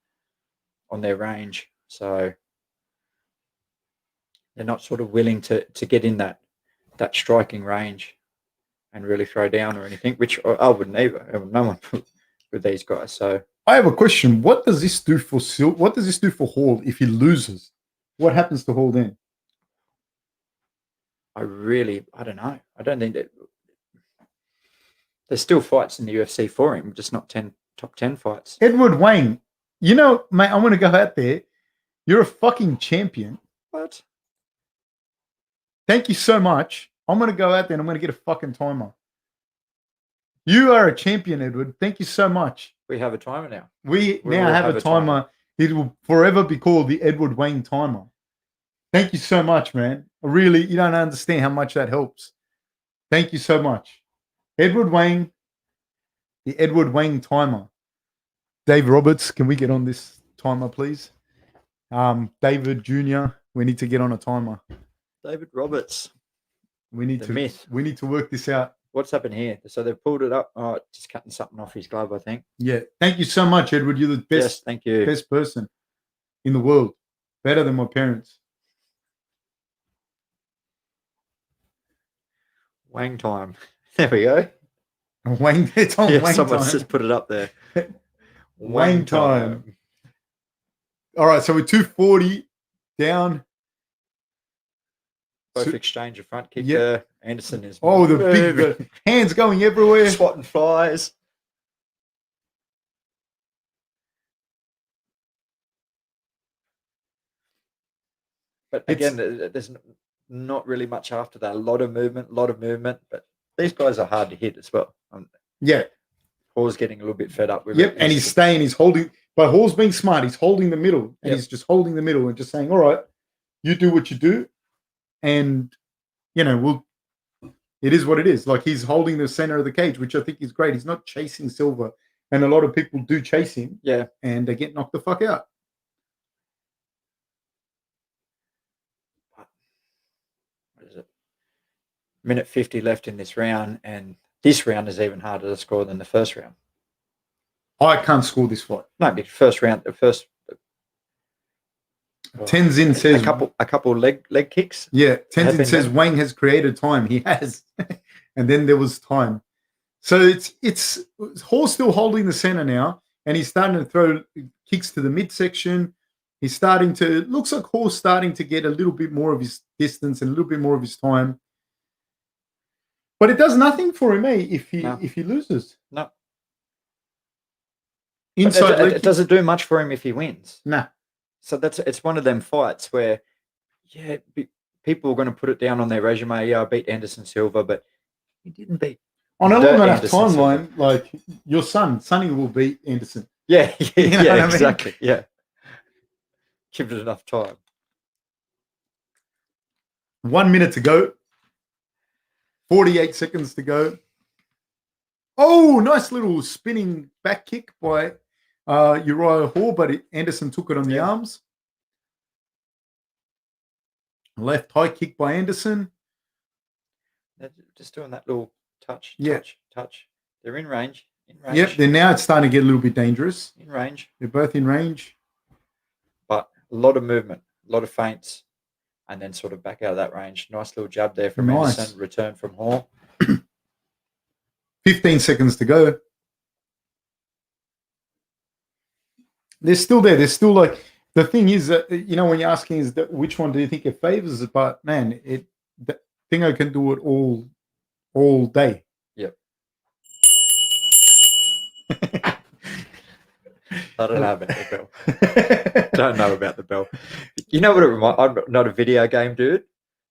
on their range. So they're not sort of willing to get in that striking range and really throw down or anything, which I wouldn't either. No one with these guys. So I have a question. What does this do for What does this do for Hall if he loses? What happens to Hall then? I don't know. I don't think that there's still fights in the UFC for him, just not top 10 fights. Edward Wang, you know, mate, I'm going to go out there. You're a fucking champion. What? Thank you so much. I'm going to go out there and I'm going to get a fucking timer. You are a champion, Edward. Thank you so much. We have a timer now. We now have a timer. It will forever be called the Edward Wang timer. Thank you so much, man. You don't understand how much that helps. Thank you so much. Edward Wang, the Edward Wang timer. Dave Roberts, can we get on this timer, please? David Jr., we need to get on a timer. David Roberts. We need to work this out. What's happened here? So they've pulled it up. Oh, just cutting something off his glove, I think. Yeah. Thank you so much, Edward. You're the best. Yes, thank you. Best person in the world. Better than my parents. Wang time. There we go. Wang. It's on Wang someone's time. just put it up there. Wang time. All right. So we're 240 down. Both exchange a front kick there. Anderson is the big hands going everywhere. Swatting flies. But again, there's not really much after that. A lot of movement, but these guys are hard to hit as well. Yeah. Hall's getting a little bit fed up with it. And he's holding, but Hall's being smart. He's holding the middle, and he's just holding the middle and just saying, all right, you do what you do. And, you know, it is what it is. Like, he's holding the center of the cage, which I think is great. He's not chasing Silva. And a lot of people do chase him. Yeah. And they get knocked the fuck out. What is it? Minute 50 left in this round. And this round is even harder to score than the first round. I can't score this fight. No, the first round, Tenzin says a couple leg kicks. Yeah, Tenzin says Wang has created time. He has, and then there was time. So it's Hall's still holding the center now, and he's starting to throw kicks to the midsection. He's starting to looks like Hall's starting to get a little bit more of his distance and a little bit more of his time. But it does nothing for him, if he loses. No. Inside does it do much for him if he wins? Nah. So it's one of them fights where, people are going to put it down on their resume. Yeah, I beat Anderson Silva, but he didn't beat. On a long enough timeline, like your Sonny will beat Anderson. Yeah, exactly. I mean? Yeah, give it enough time. 1 minute to go. 48 seconds to go. Oh, nice little spinning back kick by Uriah Hall, but Anderson took it on the arms. Left high kick by Anderson. They're just doing that little touch, Yeah. touch. They're in range. Yep. Then now it's starting to get a little bit dangerous. In range. They're both in range. But a lot of movement, a lot of feints, and then sort of back out of that range. Nice little jab there from Anderson. Return from Hall. 15 seconds to go. They're still there. They're still like, the thing is that, you know, when you're asking is that which one do you think it favors? But man, Thiago can do it all day. Yep. I don't know about the bell. Don't know about the bell. You know what it reminds? I'm not a video game dude,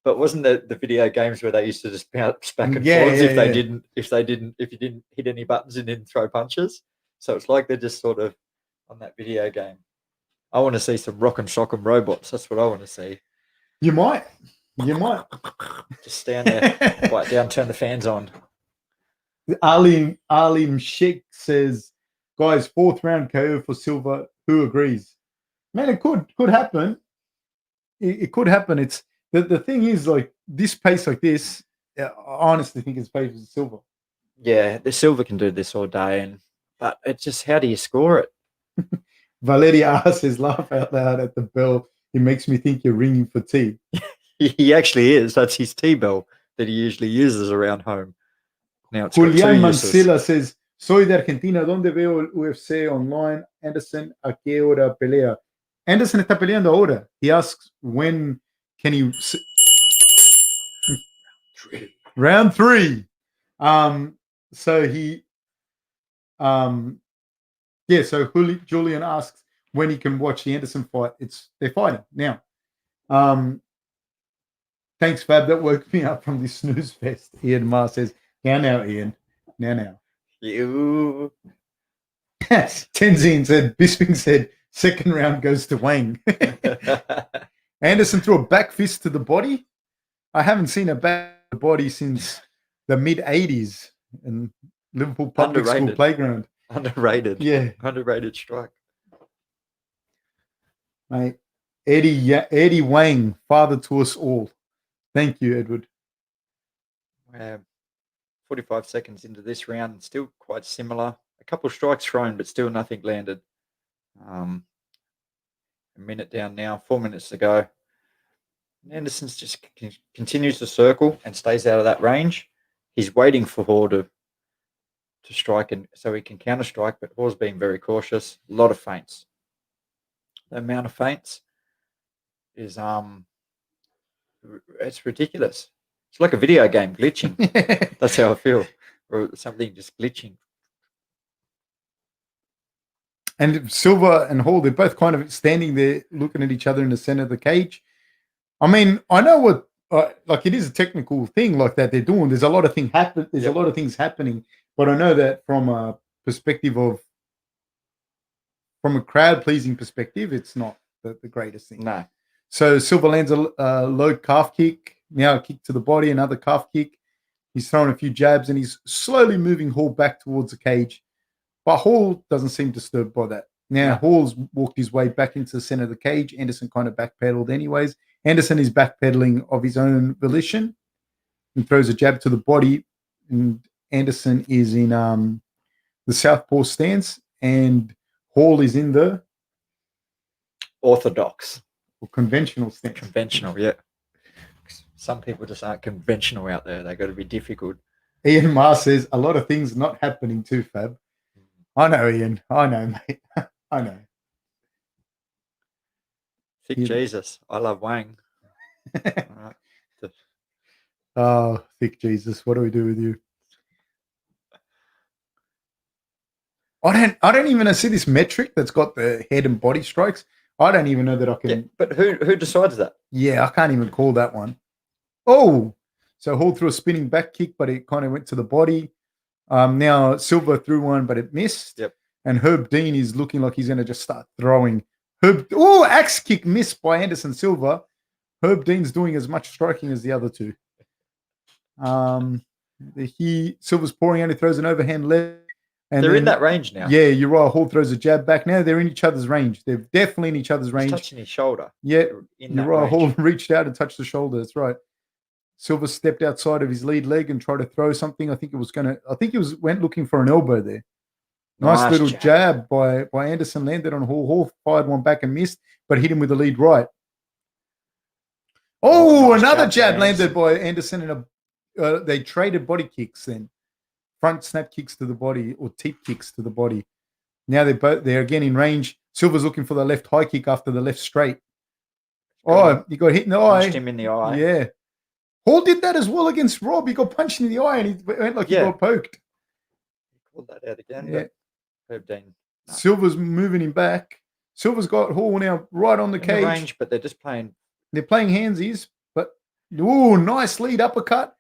but wasn't the video games where they used to just bounce back and forth if you didn't hit any buttons and didn't throw punches? So it's like they're just sort of on that video game. I want to see some rock and shock 'em robots. That's what I want to see. You might. Just stand there, quiet down, turn the fans on. Alim Sheikh says, guys, 4th round KO for Silva. Who agrees? Man, it could happen. It could happen. It's the thing is, like, this pace like this, I honestly think it's pace for Silva. Yeah, the Silva can do this all day, but it's just, how do you score it? Valeria R says, laugh out loud at the bell. It makes me think you're ringing for tea. He actually is. That's his tea bell that he usually uses around home. Now it's Julian Mancilla says, soy de Argentina. ¿Dónde veo el UFC online? Anderson, ¿a qué hora pelea? Anderson está peleando ahora. He asks, when can he... Round 3. So he... Yeah, so Julian asks when he can watch the Anderson fight. They're fighting now. Thanks, Fab. That woke me up from this snooze fest. Ian Ma says, now, Ian. Now. You. Tenzin said, Bisping said, second round goes to Wang. Anderson threw a back fist to the body. I haven't seen a back to the body since the mid-'80s in Liverpool Public School playground. Underrated. Yeah. Underrated strike. Mate, Eddie Wang, father to us all. Thank you, Edward. 45 seconds into this round, still quite similar. A couple of strikes thrown, but still nothing landed. A minute down now, 4 minutes to go. Anderson's just continues to circle and stays out of that range. He's waiting for Hall to strike, and so he can counter strike, but Hall's being very cautious. A lot of feints. The amount of feints is it's ridiculous. It's like a video game glitching. That's how I feel. Or something just glitching. And Silva and Hall, they're both kind of standing there looking at each other in the center of the cage. I mean, I know what like it is a technical thing like that they're doing. There's a lot of things happen. There's a lot of things happening, but I know that from a perspective from a crowd pleasing perspective, it's not the greatest thing. No. So Silva lands a low calf kick. Now a kick to the body, another calf kick. He's throwing a few jabs and he's slowly moving Hall back towards the cage. But Hall doesn't seem disturbed by that. Now Hall's walked his way back into the center of the cage. Anderson kind of backpedaled anyways. Anderson is backpedaling of his own volition and throws a jab to the body. And Anderson is in the southpaw stance and Hall is in the orthodox or conventional stance. Conventional, yeah. Some people just aren't conventional out there. They got to be difficult. Ian Ma says a lot of things not happening too, Fab. I know, Ian. I know, mate. I know. Thick Jesus. I love Wang. All right. Oh, thick Jesus. What do we do with you? I don't even see this metric that's got the head and body strikes. I don't even know that I can. Yeah, but who decides that? Yeah, I can't even call that one. Oh, so Hall threw a spinning back kick, but it kind of went to the body. Now Silva threw one, but it missed. Yep. And Herb Dean is looking like he's going to just start throwing. Axe kick missed by Anderson Silva. Herb Dean's doing as much striking as the other two. Silva's pouring out. He throws an overhand left. And they're in that range now. Yeah, Uriah Hall throws a jab back. Now they're in each other's range. They're definitely in each other's range. He's touching his shoulder. Yeah, Uriah Hall reached out and touched the shoulder. That's right. Silva stepped outside of his lead leg and tried to throw something. I think he went looking for an elbow there. Nice little jab by Anderson, landed on Hall. Hall fired one back and missed, but hit him with the lead right. Oh, nice another jab landed by Anderson in a. They traded body kicks then, front snap kicks to the body or teep kicks to the body. Now they're again in range. Silva's looking for the left high kick after the left straight. Oh, he got hit in the eye. Punched him in the eye. Yeah. Hall did that as well against Rob. He got punched in the eye and he went like he got poked. He called that out again. Yeah. Herb Dean. No. Silva's moving him back. Silva's got Hall now right on the cage. Range, but they're just playing. They're playing handsies, but nice lead uppercut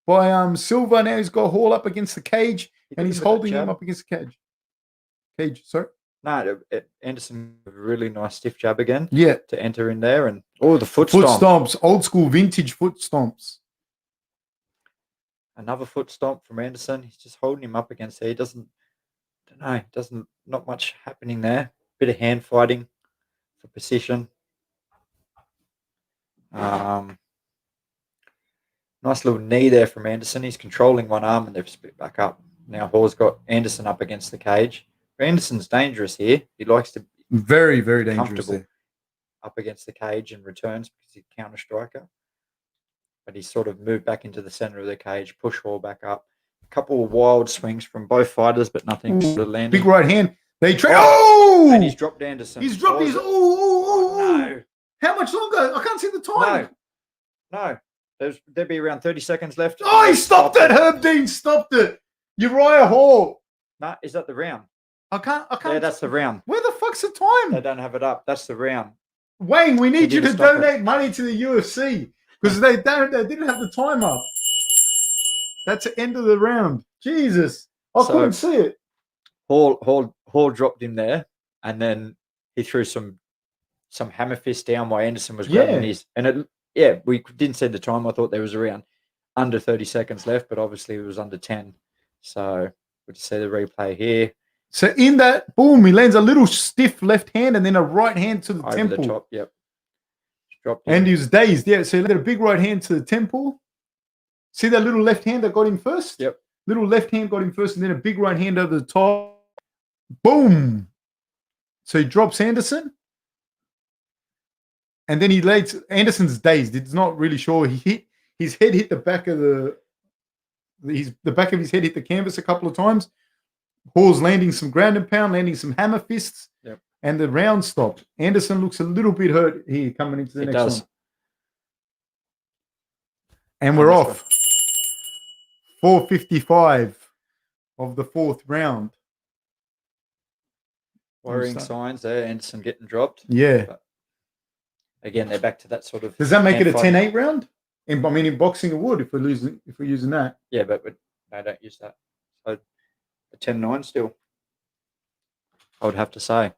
by Silva. Now he's got Hall up against the cage and he's holding him up against the cage. Sorry. No, Anderson, a really nice stiff jab again. Yeah. To enter in there and the foot stomps, old school vintage foot stomps. Another foot stomp from Anderson. He's just holding him up against there. He doesn't not much happening there. Bit of hand fighting for position. Nice little knee there from Anderson. He's controlling one arm and they've split back up. Now Hall's got Anderson up against the cage. Anderson's dangerous here. He likes to very, very dangerous there. Up against the cage and returns because he's a counter striker. But he's sort of moved back into the center of the cage, push Hall back up. A couple of wild swings from both fighters, but nothing sort of landing. Big right hand. They trade. And he's dropped Anderson. He's dropped his. No. How much longer? I can't see the time. No. There'd be around 30 seconds left. Oh, he stopped it. Herb Dean stopped it. Uriah Hall. No, is that the round? I can't. Yeah, that's the round. Where the fuck's the time? They don't have it up. That's the round. Wayne, we need you to donate money to the UFC because they didn't have the time up. That's the end of the round. Jesus, I couldn't see it. Hall dropped him there, and then he threw some hammer fist down while Anderson was grabbing his. And we didn't see the time. I thought there was around under 30 seconds left, but obviously it was under 10. So we'll just see the replay here. So in that, boom, he lands a little stiff left hand and then a right hand to the temple. The top, yep. Dropped him. And he was dazed, So he landed a big right hand to the temple. See that little left hand that got him first? Yep. Little left hand got him first and then a big right hand over the top. Boom. So he drops Anderson. And then Anderson's dazed. It's not really sure. His head hit the back of the back of his head hit the canvas a couple of times. Hall's landing some ground and pound, landing some hammer fists, and the round stopped. Anderson looks a little bit hurt here coming into the next one. And we're off. 4:55 of the fourth round. Worrying signs there. Anderson getting dropped. Yeah. But again, they're back to that sort of. Does that make it a 10-8 round? I mean, in boxing it would if we're using that. Yeah, but I don't use that. So a 10-9 still. I would have to say.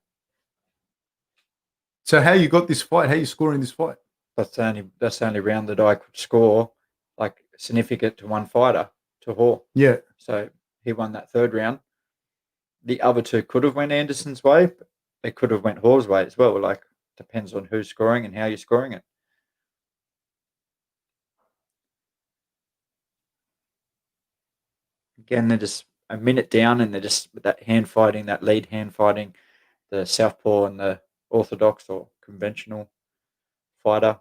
So how you got this fight? How you scoring this fight? That's the only round that I could score like significant to one fighter, to Hall. Yeah. So he won that third round. The other two could have went Anderson's way, but they could have went Hall's way as well. Like, depends on who's scoring and how you're scoring it. Again, they're just a minute down and they're just with that hand fighting, that lead hand fighting, the southpaw and the orthodox or conventional fighter.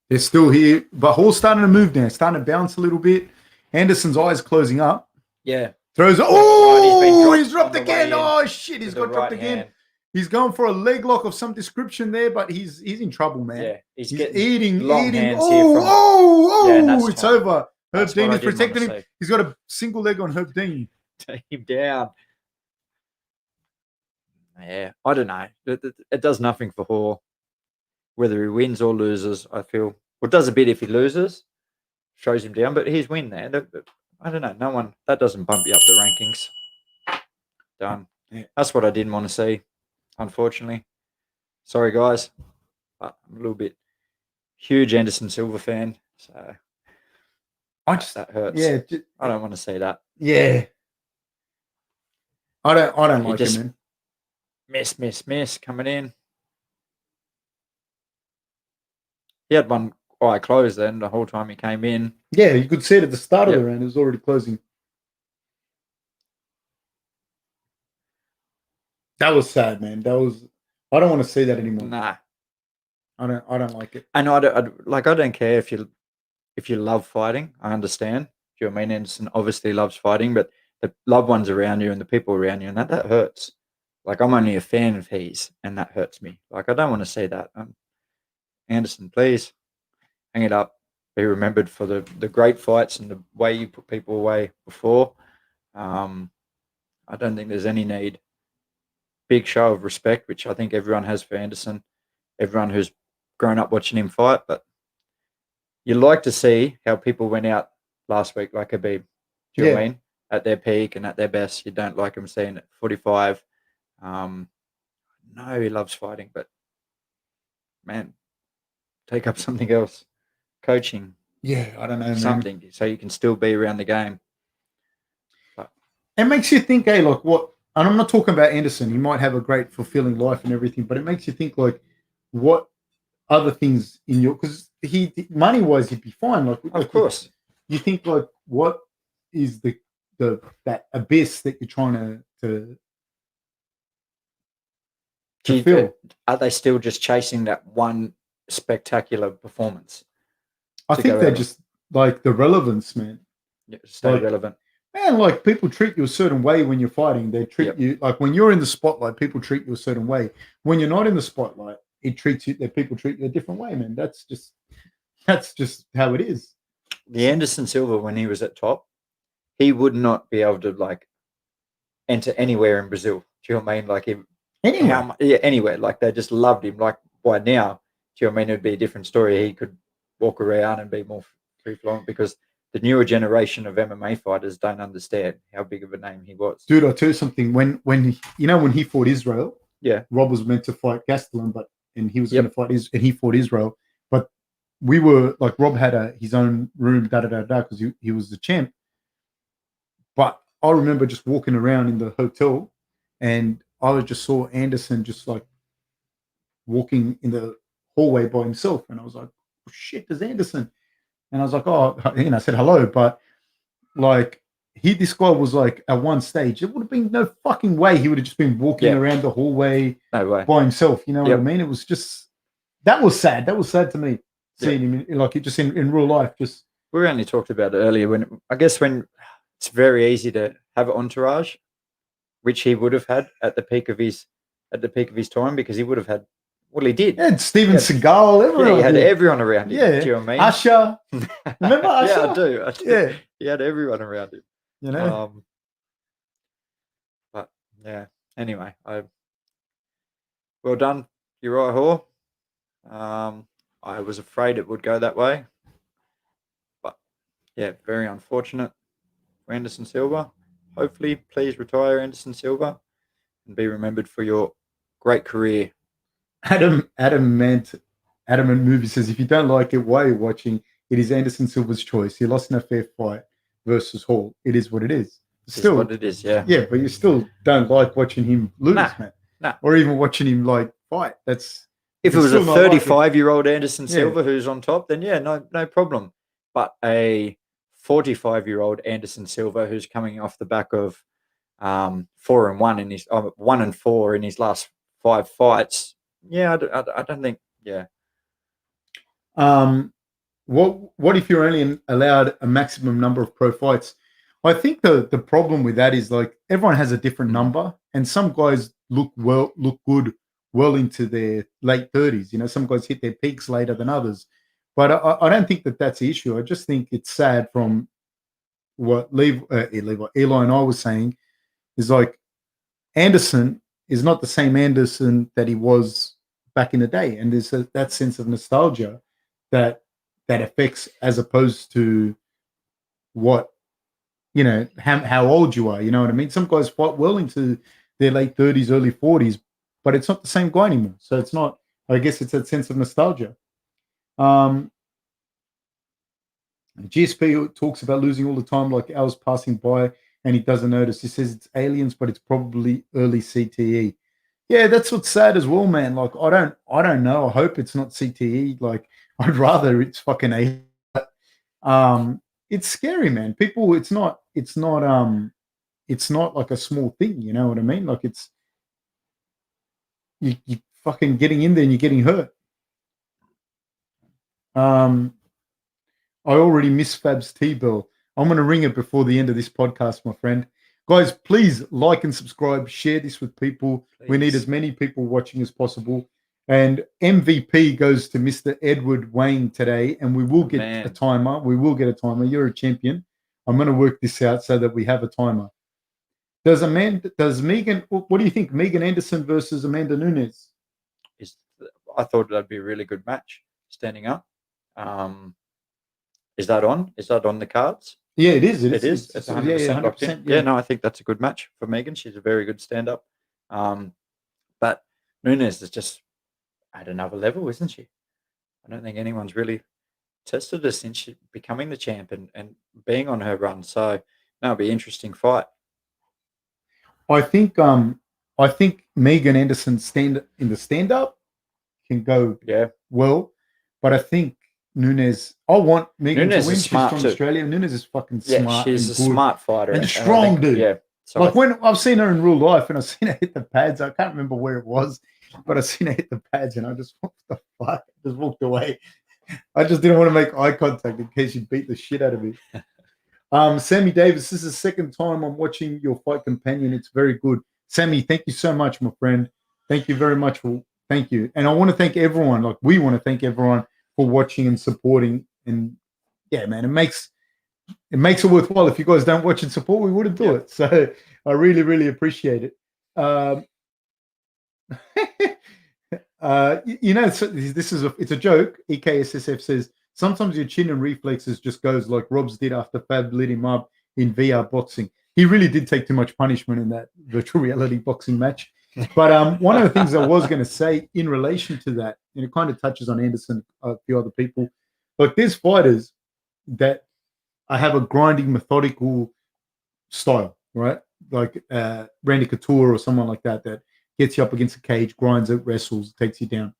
They're still here, but Hall's starting to move now, starting to bounce a little bit. Anderson's eyes closing up. Yeah. Throws. Oh, he's dropped again. Oh, shit, he's got dropped again. He's going for a leg lock of some description there, but he's in trouble, man. Yeah, he's eating. Oh, it's over. Herb Dean is protecting him. He's got a single leg on Herb Dean. Take him down. Yeah, I don't know. It does nothing for Hall. Whether he wins or loses, I feel. Well, it does a bit if he loses. Shows him down, but his win there. I don't know. No one. That doesn't bump you up the rankings. Done. Yeah. That's what I didn't want to see. Unfortunately, sorry guys, but I'm a little bit huge Anderson Silva fan, so that hurts. Yeah, I don't want to see that. Yeah, I don't like it, man. Miss coming in. He had one eye closed then the whole time he came in. Yeah, you could see it at the start of Yep. the round. It was already closing. That was sad, man. That was. I don't want to see that anymore. Nah. I don't like it. And I don't care if you love fighting. I understand. Do you know what I mean? Anderson obviously loves fighting, but the loved ones around you and the people around you, and that hurts. Like, I'm only a fan of his, and that hurts me. Like, I don't want to see that. Anderson, please hang it up. Be remembered for the great fights and the way you put people away before. I don't think there's any need. Big show of respect, which I think everyone has for Anderson. Everyone who's grown up watching him fight, but you like to see how people went out last week, like Habib. Do you know what I mean? At their peak and at their best. You don't like him seeing at 45. No, he loves fighting, but man, take up something else. Coaching. Yeah, I don't know, something, man. so you can still be around the game. But it makes you think, hey, like what? And I'm not talking about Anderson. He might have a great, fulfilling life and everything, but it makes you think, like, what other things in your, because he money wise he'd be fine. Like, of course, you think, like, what is the that abyss that you're trying to fill? Are they still just chasing that one spectacular performance? I think they're just like the relevance, man. Yeah, stay relevant. Man, like, people treat you a certain way when you're fighting. They treat you like, when you're in the spotlight, people treat you a certain way. When you're not in the spotlight, people treat you a different way, man. That's just how it is. The Anderson Silva, when he was at top, he would not be able to, like, enter anywhere in Brazil. Do you know what I mean? Like, anywhere. Like, they just loved him. Like, by now, do you know what I mean? It'd be a different story. He could walk around and be more free flowing, because the newer generation of MMA fighters don't understand how big of a name he was. Dude, I'll tell you something. When he fought Israel, Rob was meant to fight Gastelum, and he was going to fight and he fought Israel. But we were like, Rob had his own room, because he was the champ. But I remember just walking around in the hotel, and I just saw Anderson just like walking in the hallway by himself, and I was like, oh, shit, there's Anderson. And I was like, oh, I said hello, but like, this guy was like, at one stage, it would have been no fucking way he would have just been walking around the hallway by himself. You know what I mean? It was just, that was sad. That was sad to me, seeing him like it just in real life. Just, we only talked about it earlier, when it's very easy to have an entourage, which he would have had at the peak of his time, because he would have had. Well, he did. Yeah, Steven Seagal, everyone. Yeah, he had everyone around him. Yeah. Do you know what I mean? Usher. Remember Usher? Yeah, I do. Yeah. He had everyone around him. You know? But, yeah. Anyway, well done, Uriah Hall. I was afraid it would go that way. But, yeah, very unfortunate for Anderson Silva. Hopefully, please retire, Anderson Silva, and be remembered for your great career. Adam and Movie says, if you don't like it, why are you watching? It is Anderson Silva's choice. He lost in a fair fight versus Hall. It is what it is. Still, what it is, yeah. Yeah, but you still don't like watching him lose, man. Nah. Or even watching him like fight. That's, if it was a 35-year-old Anderson Silva who's on top, then no problem. But a 45-year-old Anderson Silva who's coming off the back of 4-1 in his 1-4 in his last 5 fights. Yeah, I don't think. Yeah. What if you're only allowed a maximum number of pro fights? I think the problem with that is, like, everyone has a different number, and some guys look good well into their late 30s. You know, some guys hit their peaks later than others. But I don't think that's the issue. I just think it's sad from what Eli and I was saying, is like, Anderson is not the same Anderson that he was back in the day, and there's that sense of nostalgia that affects, as opposed to what, you know, how old you are. You know what I mean? Some guys fight well into their late 30s, early 40s, but it's not the same guy anymore. So it's not. I guess it's that sense of nostalgia. GSP talks about losing all the time, like hours passing by, and he doesn't notice. He says it's aliens, but it's probably early CTE. Yeah, that's what's sad as well, man. Like, I don't know. I hope it's not CTE. Like, I'd rather it's fucking A. It's scary, man. People, it's not like a small thing. You know what I mean? Like, it's you fucking getting in there and you're getting hurt. I already miss Fab's T-bill. I'm going to ring it before the end of this podcast, my friend. Guys, please like and subscribe. Share this with people. Please. We need as many people watching as possible. And MVP goes to Mr. Edward Wayne today, and we will get a timer. We will get a timer. You're a champion. I'm going to work this out so that we have a timer. Does Megan, what do you think? Megan Anderson versus Amanda Nunes? I thought that'd be a really good match, standing up. Is that on? Is that on the cards? Yeah, it is. It is. It's 100% locked in. Yeah, no, I think that's a good match for Megan. She's a very good stand-up. But Nunes is just at another level, isn't she? I don't think anyone's really tested her since she becoming the champ and being on her run. So that'll be an interesting fight. I think Megan Anderson stand-up can go well, but I think Nunes. I want Megan to win. She's from Australia. Nunes is fucking smart. Yeah, she's a smart fighter and strong, dude. Yeah. So like when I've seen her in real life and I've seen her hit the pads. I can't remember where it was, but I've seen her hit the pads and I just just walked away. I just didn't want to make eye contact in case she beat the shit out of me. Sammy Davis, this is the second time I'm watching your fight companion. It's very good. Sammy, thank you so much, my friend. Thank you very much thank you. And I want to thank everyone. Like we want to thank everyone for watching and supporting. And yeah, man, it makes it worthwhile. If you guys don't watch and support, we wouldn't do it. So I really, really appreciate it. It's a joke. EKSSF says sometimes your chin and reflexes just goes like Rob's did after Fab lit him up in VR boxing. He really did take too much punishment in that virtual reality boxing match. But one of the things I was going to say in relation to that, and it kind of touches on Anderson, a few other people, like there's fighters that I have a grinding, methodical style, right? Like Randy Couture or someone like that gets you up against a cage, grinds it, wrestles, takes you down.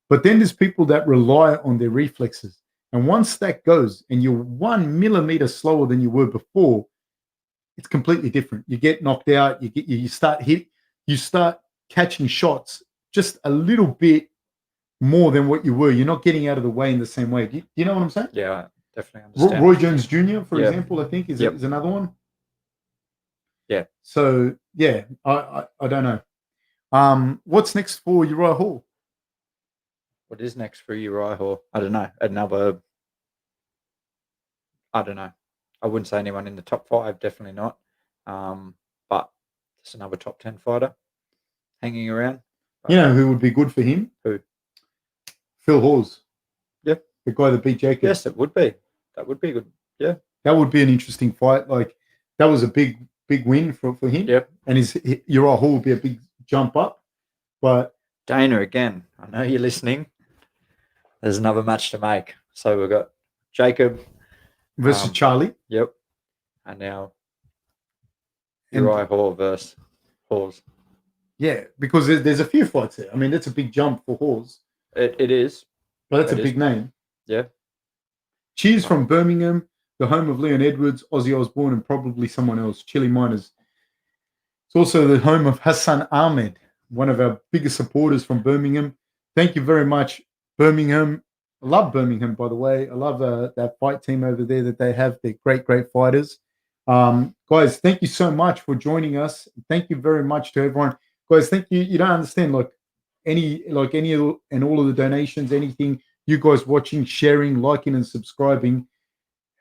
But then there's people that rely on their reflexes. And once that goes and you're 1 millimeter slower than you were before, it's completely different. You get knocked out, you start catching shots just a little bit more than what you were. You're not getting out of the way in the same way. Do you know what I'm saying? Yeah, I definitely understand. Roy Jones Jr., for example, I think is another one. Yeah. So yeah, I don't know. What's next for Uriah Hall? What is next for Uriah Hall? I don't know. I don't know. I wouldn't say anyone in the top 5, definitely not. But just another top 10 fighter hanging around. You know who would be good for him? Who? Phil Hawes. Yeah. The guy that beat Jacob. Yes, it would be. That would be good. Yeah. That would be an interesting fight. Like that was a big win for him. Yep. And Uriah Hall would be a big jump up. But Dana, again, I know you're listening. There's another match to make. So we've got Jacob versus Charlie. Yep. And now Uriah Hall versus Hawes. Yeah, because there's a few fights there. I mean, that's a big jump for Hawes. It is. But that's a big name. Yeah. She's from Birmingham, the home of Leon Edwards, Ozzy Osbourne, and probably someone else, Chili Miners. It's also the home of Hassan Ahmed, one of our biggest supporters from Birmingham. Thank you very much, Birmingham. I love Birmingham, by the way. I love that fight team over there that they have. They're great fighters. Guys, thank you so much for joining us. Thank you very much to everyone. Guys, thank you. You don't understand, any and all of the donations, anything you guys watching, sharing, liking, and subscribing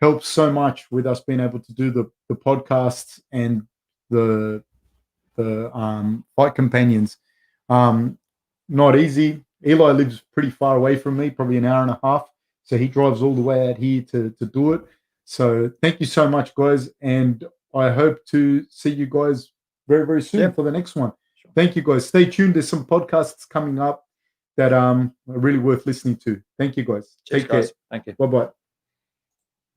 helps so much with us being able to do the podcasts and the fight companions. Not easy. Eli lives pretty far away from me, probably an hour and a half. So he drives all the way out here to do it. So thank you so much, guys. And I hope to see you guys very, very soon for the next one. Sure. Thank you, guys. Stay tuned. There's some podcasts coming up that are really worth listening to. Thank you, guys. Cheers, Take care. Guys. Thank you. Bye-bye.